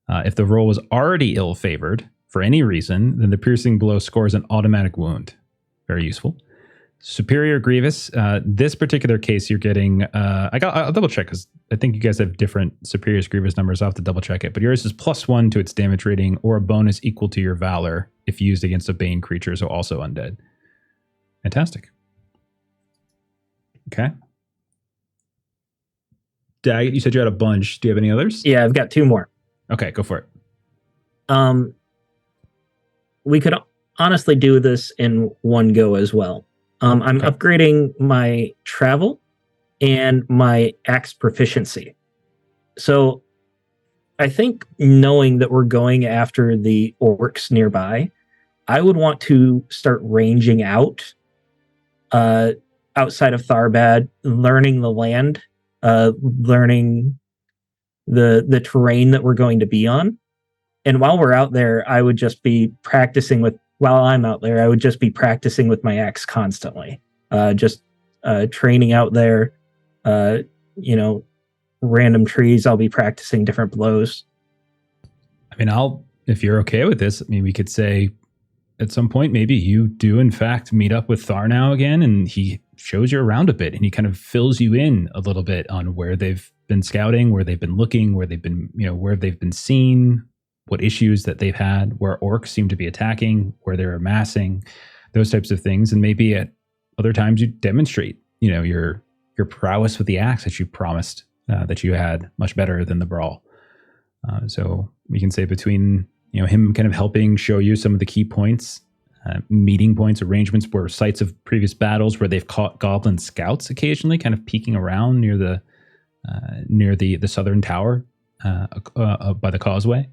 If the roll was already ill-favored for any reason, then the piercing blow scores an automatic wound. Very useful. Superior Grievous. This particular case, you're getting. I'll double check because I think you guys have different Superior Grievous numbers. I'll have to double check it. But yours is +1 to its damage rating, or a bonus equal to your Valor if used against a Bane creature, so also undead. Fantastic. Okay. Daggett, you said you had a bunch. Do you have any others? Yeah, I've got 2 more. Okay, go for it. We could honestly do this in one go as well. I'm upgrading my travel and my axe proficiency. So I think knowing that we're going after the orcs nearby, I would want to start ranging out outside of Tharbad, learning the land, learning the terrain that we're going to be on. And while we're out there, I would just be practicing with my axe constantly. Training out there, random trees, I'll be practicing different blows. I mean, if you're okay with this, I mean, we could say at some point, maybe you do in fact meet up with Tharnau again, and he shows you around a bit, and he kind of fills you in a little bit on where they've been scouting, where they've been looking, where they've been, where they've been seen, what issues that they've had, where orcs seem to be attacking, where they're amassing, those types of things. And maybe at other times you demonstrate, your prowess with the axe that you promised that you had much better than the brawl. So we can say between, him kind of helping show you some of the key points, meeting points, arrangements where sites of previous battles where they've caught goblin scouts occasionally kind of peeking around near the southern tower by the causeway.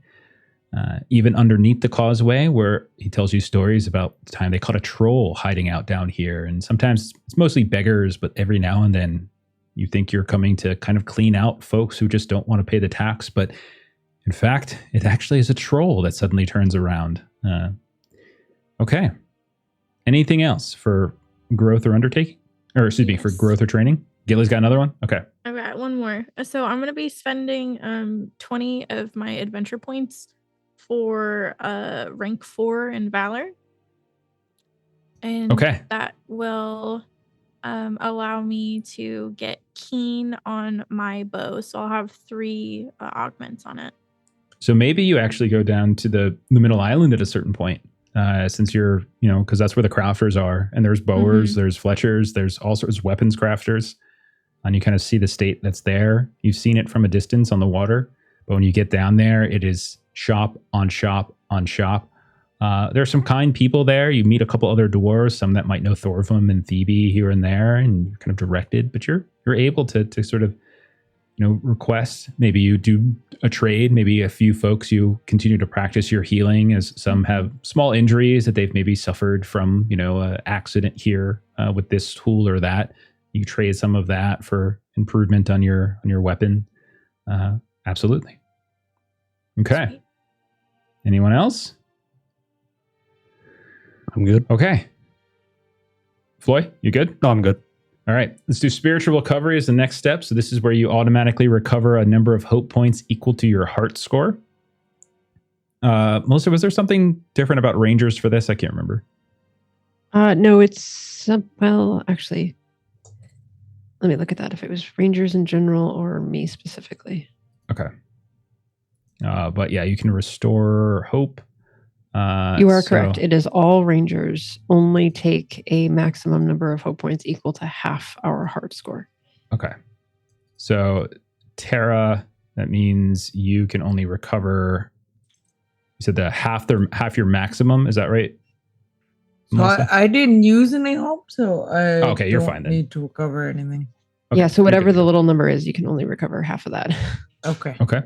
Even underneath the causeway, where he tells you stories about the time they caught a troll hiding out down here. And sometimes it's mostly beggars, but every now and then You think you're coming to kind of clean out folks who just don't want to pay the tax, but in fact, it actually is a troll that suddenly turns around. Okay. Anything else for growth or undertaking? Or excuse me, for growth or training? Gilly's got another one? Okay. I've got one more. So I'm going to be spending 20 of my adventure points for rank 4 in Valor. And Okay. that will allow me to get keen on my bow. So I'll have 3 augments on it. So maybe you actually go down to the middle island at a certain point, since you're, because that's where the crafters are. And there's bowers, there's fletchers, there's all sorts of weapons crafters. And you kind of see the state that's there. You've seen it from a distance on the water. But when you get down there, it is shop on shop on shop. There are some kind people there. You meet a couple other dwarves, some that might know Thorvum and Thebe here and there, and you're kind of directed. But you're able to sort of, request. Maybe you do a trade. Maybe a few folks you continue to practice your healing, as some have small injuries that they've maybe suffered from, an accident here with this tool or that. You trade some of that for improvement on your weapon. Absolutely. Okay. Sweet. Anyone else? I'm good. Okay. Floyd, you good? No, I'm good. All right. Let's do spiritual recovery as the next step. So this is where you automatically recover a number of hope points equal to your heart score. Melissa, was there something different about Rangers for this? I can't remember. No, it's actually, let me look at that. If it was Rangers in general or me specifically. Okay. But yeah, you can restore hope. You are correct. It is all Rangers only take a maximum number of hope points equal to half our heart score. Okay. So Tara, that means you can only recover. You said half your maximum. Is that right? So I didn't use any hope, so I okay, you're don't fine then. need to recover anything. Okay, yeah, so whatever the little number is, you can only recover half of that. Okay. Okay.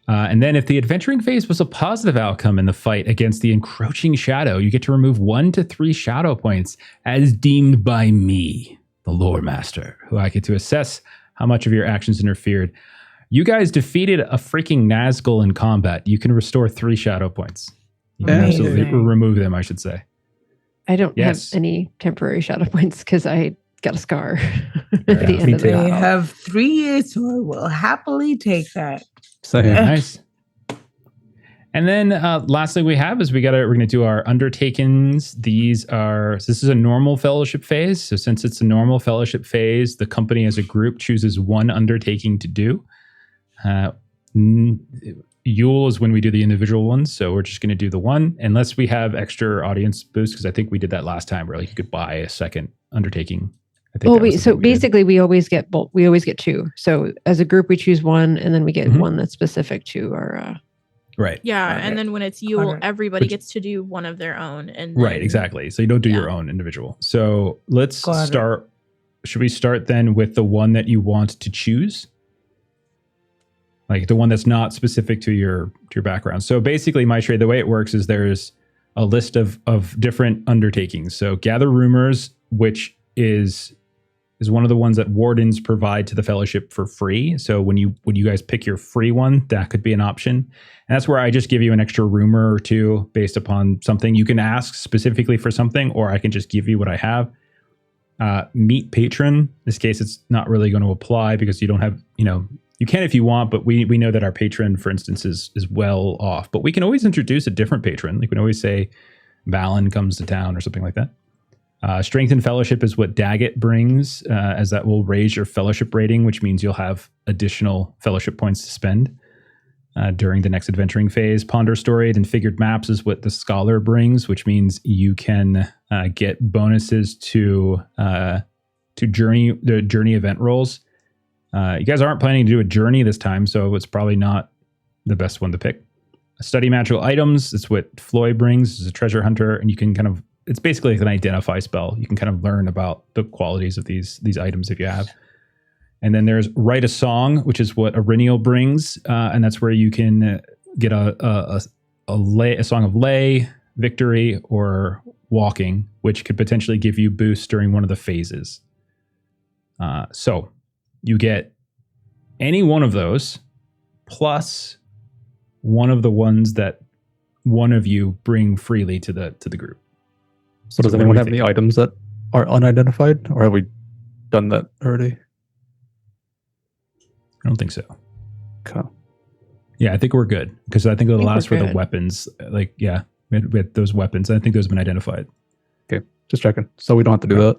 And then if the adventuring phase was a positive outcome in the fight against the encroaching shadow, you get to remove 1 to 3 shadow points as deemed by me, the lore master, who I get to assess how much of your actions interfered. You guys defeated a freaking Nazgul in combat. You can restore 3 shadow points. You can absolutely remove them, I should say. I don't have any temporary shadow points because I got a scar at the end of the I have 3, so I will happily take that. So nice. And then last thing we have is we're going to do our undertakings. This is a normal fellowship phase. So since it's a normal fellowship phase, the company as a group chooses one undertaking to do. Yule is when we do the individual ones. So we're just going to do the one, unless we have extra audience boost, because I think we did that last time where you could buy a second undertaking. Basically we always get both. We always get 2. So as a group, we choose one, and then we get one that's specific to our. Right. Yeah, and then when it's Yule, everybody gets to do one of their own. And then, right, exactly. So you don't do your own individual. So let's start. Should we start then with the one that you want to choose? Like the one that's not specific to your background. So basically, my trade, the way it works is there's a list of different undertakings. So gather rumors, which is one of the ones that wardens provide to the fellowship for free. So when you guys pick your free one, that could be an option. And that's where I just give you an extra rumor or 2 based upon something. You can ask specifically for something, or I can just give you what I have. Meet patron. In this case, it's not really going to apply because you don't have, you can if you want, but we know that our patron, for instance, is well off. But we can always introduce a different patron. Like we can always say Valen comes to town or something like that. Strength and fellowship is what Daggett brings, as that will raise your fellowship rating, which means you'll have additional fellowship points to spend during the next adventuring phase. Ponder storied and figured maps is what the scholar brings, which means you can get bonuses to journey event rolls. You guys aren't planning to do a journey this time, so it's probably not the best one to pick. Study magical items. That's what Floyd brings as a treasure hunter, and you can it's basically like an identify spell. You can kind of learn about the qualities of these items if you have. And then there's write a song, which is what Aurinial brings, and that's where you can get a song of lay, victory, or walking, which could potentially give you boost during one of the phases. So you get any one of those plus one of the ones that one of you bring freely to the group. So does what do anyone we have think? any items that are unidentified, or have we done that already? I don't think so. Okay. Yeah, I think we're good because I think the I think last we're were the good. weapons. Like, yeah, with those weapons, I think those have been identified. Just checking. So we don't have to do that.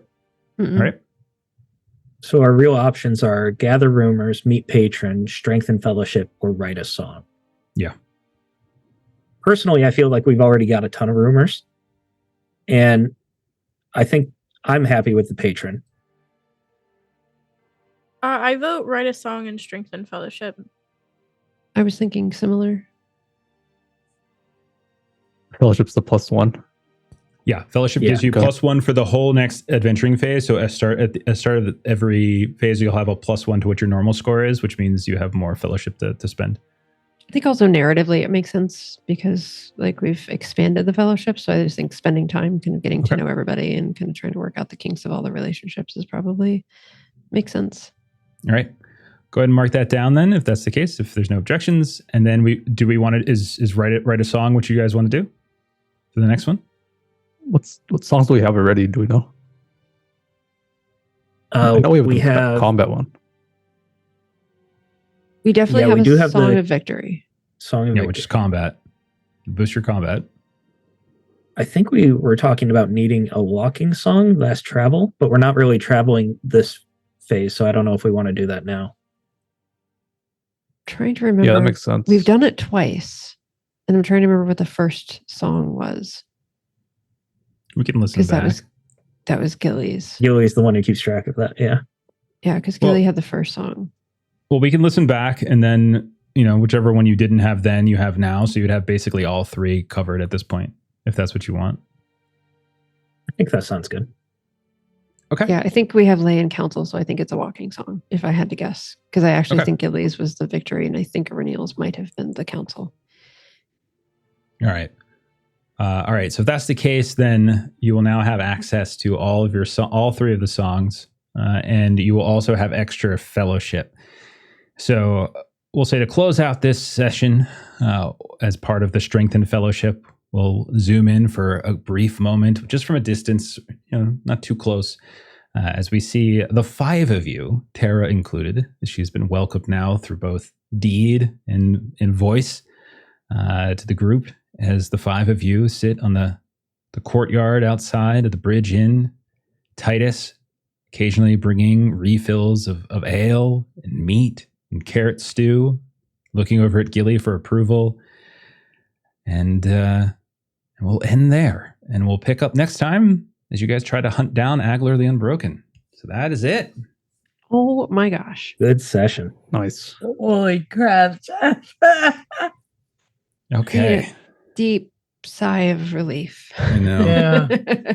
Mm-mm. All right. So our real options are gather rumors, meet patron, strengthen fellowship, or write a song. Yeah. Personally, I feel like we've already got a ton of rumors. And I think I'm happy with the patron. I vote write a song and strengthen fellowship. I was thinking similar. Fellowship's the +1. Yeah, fellowship Yeah, gives you okay. +1 for the whole next adventuring phase. So at start of every phase, you'll have a +1 to what your normal score is, which means you have more fellowship to spend. I think also narratively it makes sense because like we've expanded the fellowship. So I just think spending time kind of getting to Okay. know everybody and kind of trying to work out the kinks of all the relationships is probably makes sense. All right, go ahead and mark that down then, if that's the case. If there's no objections, and then we want to is write a song, what you guys want to do for the next one? What songs do we have already? Do we know? I know we have the combat one. We definitely Yeah, have we a do have song the- of victory. Song of Yeah, Victory. which is combat. Boost your combat. I think we were talking about needing a walking song, last travel, but we're not really traveling this phase, so I don't know if we want to do that now. Trying to remember. Yeah, that makes sense. We've done it twice. And I'm trying to remember what the first song was. We can listen Because back. that was Gilly's. Gilly's the one who keeps track of that. Yeah. Yeah, because Well- Gilly had the first song. Well, we can listen back, and then whichever one you didn't have then, you have now. So you'd have basically all three covered at this point, if that's what you want. I think that sounds good. Okay. Yeah, I think we have Lay and Council, so I think it's a walking song, if I had to guess. Because I actually Okay. think Gilly's was the victory, and I think Renneal's might have been the council. All right. All right. So if that's the case, then you will now have access to all of all three of the songs, and you will also have extra fellowship. So we'll say to close out this session, as part of the Strengthen Fellowship, we'll zoom in for a brief moment, just from a distance, not too close, as we see the five of you, Tara included. She's been welcomed now through both deed and voice to the group, as the five of you sit on the courtyard outside of the Bridge Inn. Titus occasionally bringing refills of ale and meat and carrot stew, looking over at Gilly for approval. And we'll end there. And we'll pick up next time as you guys try to hunt down Agler the Unbroken. So that is it. Oh my gosh. Good session. Nice. Holy crap. Okay. Deep sigh of relief. I know. Yeah.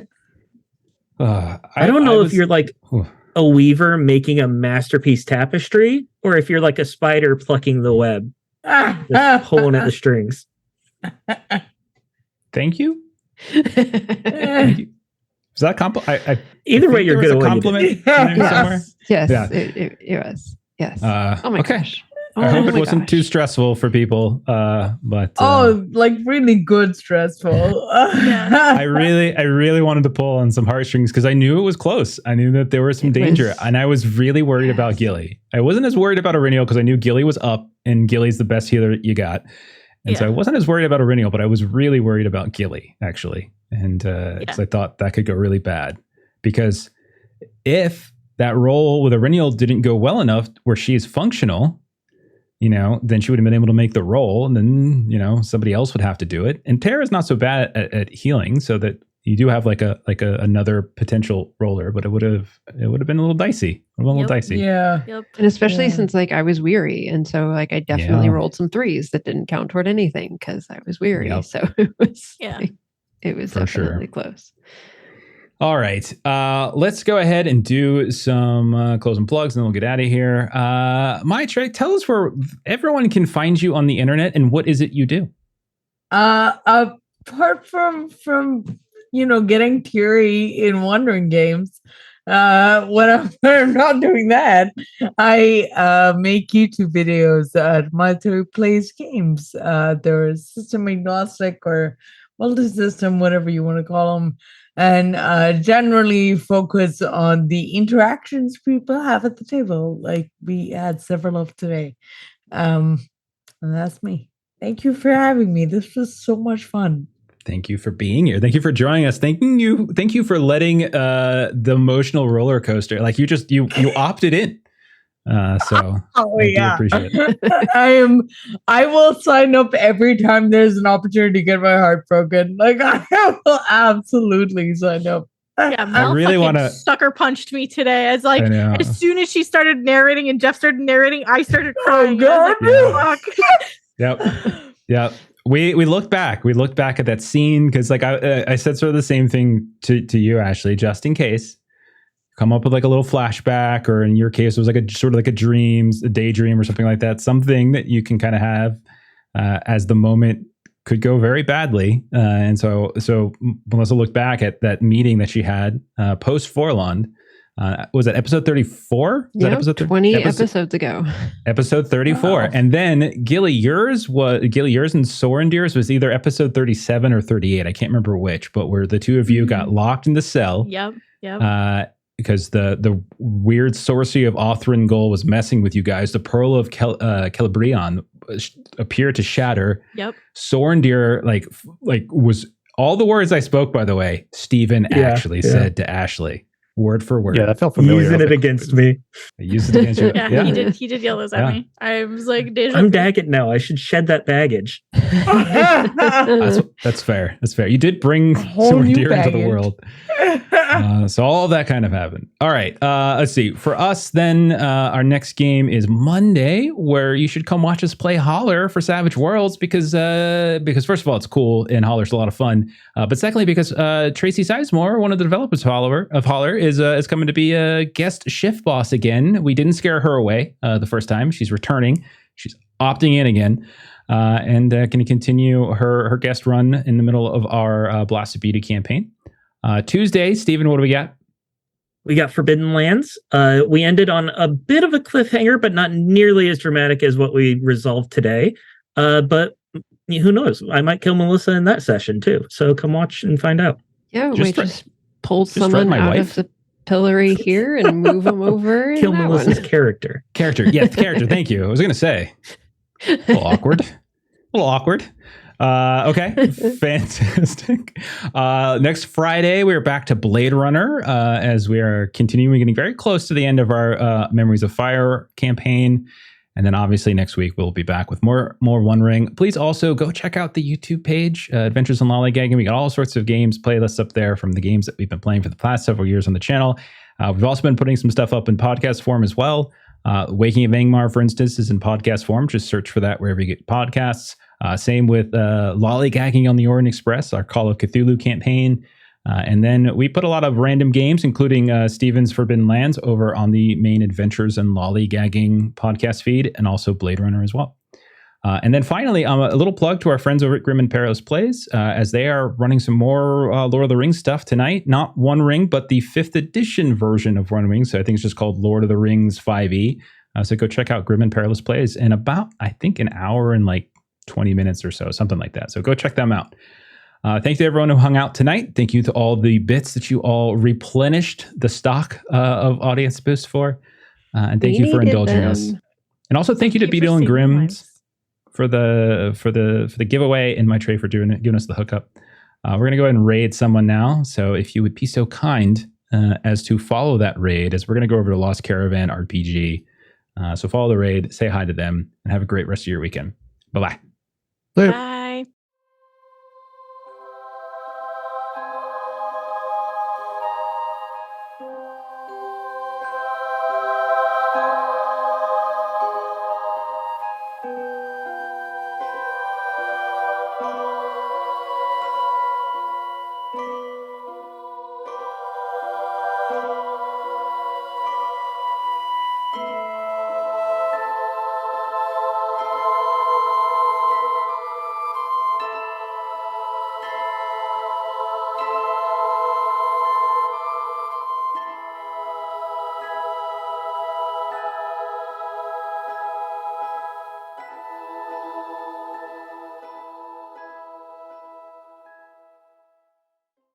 I don't know if was- you're like Ooh. a weaver making a masterpiece tapestry, or if you're like a spider plucking the web, just pulling at the strings. Thank you. Thank you. Is that a compliment? Either way, you're good at a what you do. compliment in there Yes. somewhere. Yes, Yeah. it was. Yes. Oh my okay. gosh. I hope Oh it my wasn't too gosh. stressful for people. But Oh, like really good stressful. I really wanted to pull on some heartstrings because I knew it was close. I knew that there was some It danger, was- and I was really worried about Gilly. I wasn't as worried about Aurelial because I knew Gilly was up, and Gilly's the best healer you got. And so I Yeah. wasn't as worried about Aurelial, but I was really worried about Gilly, actually. And because I thought that could go really bad. Because if that roll with Aurelial didn't go well enough where she is functional, then she would have been able to make the roll, and then, somebody else would have to do it. And Tara's not so bad at healing, so that you do have like another potential roller, but it would have been a little dicey. A little Yep. dicey. Yeah. Yep. And especially Yeah. since I was weary. And so I definitely Yeah. rolled some threes that didn't count toward anything because I was weary. Yep. So it was Yeah. it was For sure. definitely close. All right. Let's go ahead and do some closing plugs, and then we'll get out of here. Maitre, tell us where everyone can find you on the internet, and what is it you do? Apart from getting teary in Wandering Games, when I'm not doing that, I make YouTube videos. Mother plays games. They're system agnostic or multi-system, whatever you want to call them, and generally focus on the interactions people have at the table, like we had several of today. And that's me. Thank you for having me. This was so much fun. Thank you for being here. Thank you for joining us. Thank you for letting the emotional roller coaster. Like you opted in. So I do appreciate it. I will sign up every time there's an opportunity to get my heart broken. Like I will absolutely sign up. Yeah, Mel I really want to sucker punched me today. As soon as she started narrating and Jeff started narrating, I started crying. Oh, God. Yep. We looked back. We looked back at that scene because, like I said, sort of the same thing to you, Ashley, just in case. Come up with like a little flashback, or in your case, it was like a sort of like a daydream, or something like that. Something that you can kind of have as the moment could go very badly. And so Melissa looked back at that meeting that she had post Forlond. Was that episode 34? Yeah, episode 20 episodes ago. Episode 34. Wow. And then Gilly, yours and Sorendir's was either episode 37 or 38. I can't remember which, but where the two of you got locked in the cell. Yep. Because the weird sorcery of Othrin was messing with you guys. The Pearl of Celebrion appeared to shatter. Yep. Sorendir like was all the words I spoke, by the way, Stephen actually said to Ashley. Word for word. Yeah, that felt familiar. Using it against me. I used it against you. Yeah, he did yell those at me. I was like, I'm Daggett now. I should shed that baggage. That's fair. That's fair. You did bring Sorendir into the world. So all of that kind of happened. All right. Let's see. For us, then, our next game is Monday, where you should come watch us play Holler for Savage Worlds because first of all, it's cool and Holler's a lot of fun. But secondly, because Tracy Sizemore, one of the developers of Holler, is coming to be a guest shift boss again. We didn't scare her away the first time. She's returning. She's opting in again. And going to continue her guest run in the middle of our Blasted Beauty campaign. Tuesday, Stephen, what do we got? We got Forbidden Lands. We ended on a bit of a cliffhanger, but not nearly as dramatic as what we resolved today. But who knows? I might kill Melissa in that session too. So come watch and find out. Yeah, we might just pull someone out of the pillory here and move them over. Kill Melissa's character. Yeah, character. Thank you. I was going to say. A little awkward. Okay, fantastic. Next Friday, we're back to Blade Runner as we are continuing, getting very close to the end of our Memories of Fire campaign. And then obviously next week, we'll be back with more One Ring. Please also go check out the YouTube page, Adventures in Lollygagging. We got all sorts of games, playlists up there from the games that we've been playing for the past several years on the channel. We've also been putting some stuff up in podcast form as well. Waking of Angmar, for instance, is in podcast form. Just search for that wherever you get podcasts. Same with Lollygagging on the Orient Express, our Call of Cthulhu campaign. And then we put a lot of random games, including Steven's Forbidden Lands, over on the main Adventures and Lollygagging podcast feed, and also Blade Runner as well. And then finally, a little plug to our friends over at Grim and Perilous Plays, as they are running some more Lord of the Rings stuff tonight. Not One Ring, but the 5th edition version of One Ring. So I think it's just called Lord of the Rings 5e. So go check out Grim and Perilous Plays in about, I think, an hour and like 20 minutes or so, something like that. So go check them out. Thank you to everyone who hung out tonight. Thank you to all the bits that you all replenished the stock of audience boosts for. And thank you for indulging us. And also thank you to Beetle and Grimm's for the giveaway, and my tray for giving us the hookup. We're going to go ahead and raid someone now. So if you would be so kind as to follow that raid, as we're going to go over to Lost Caravan RPG. So follow the raid, say hi to them, and have a great rest of your weekend. Bye-bye. Bye.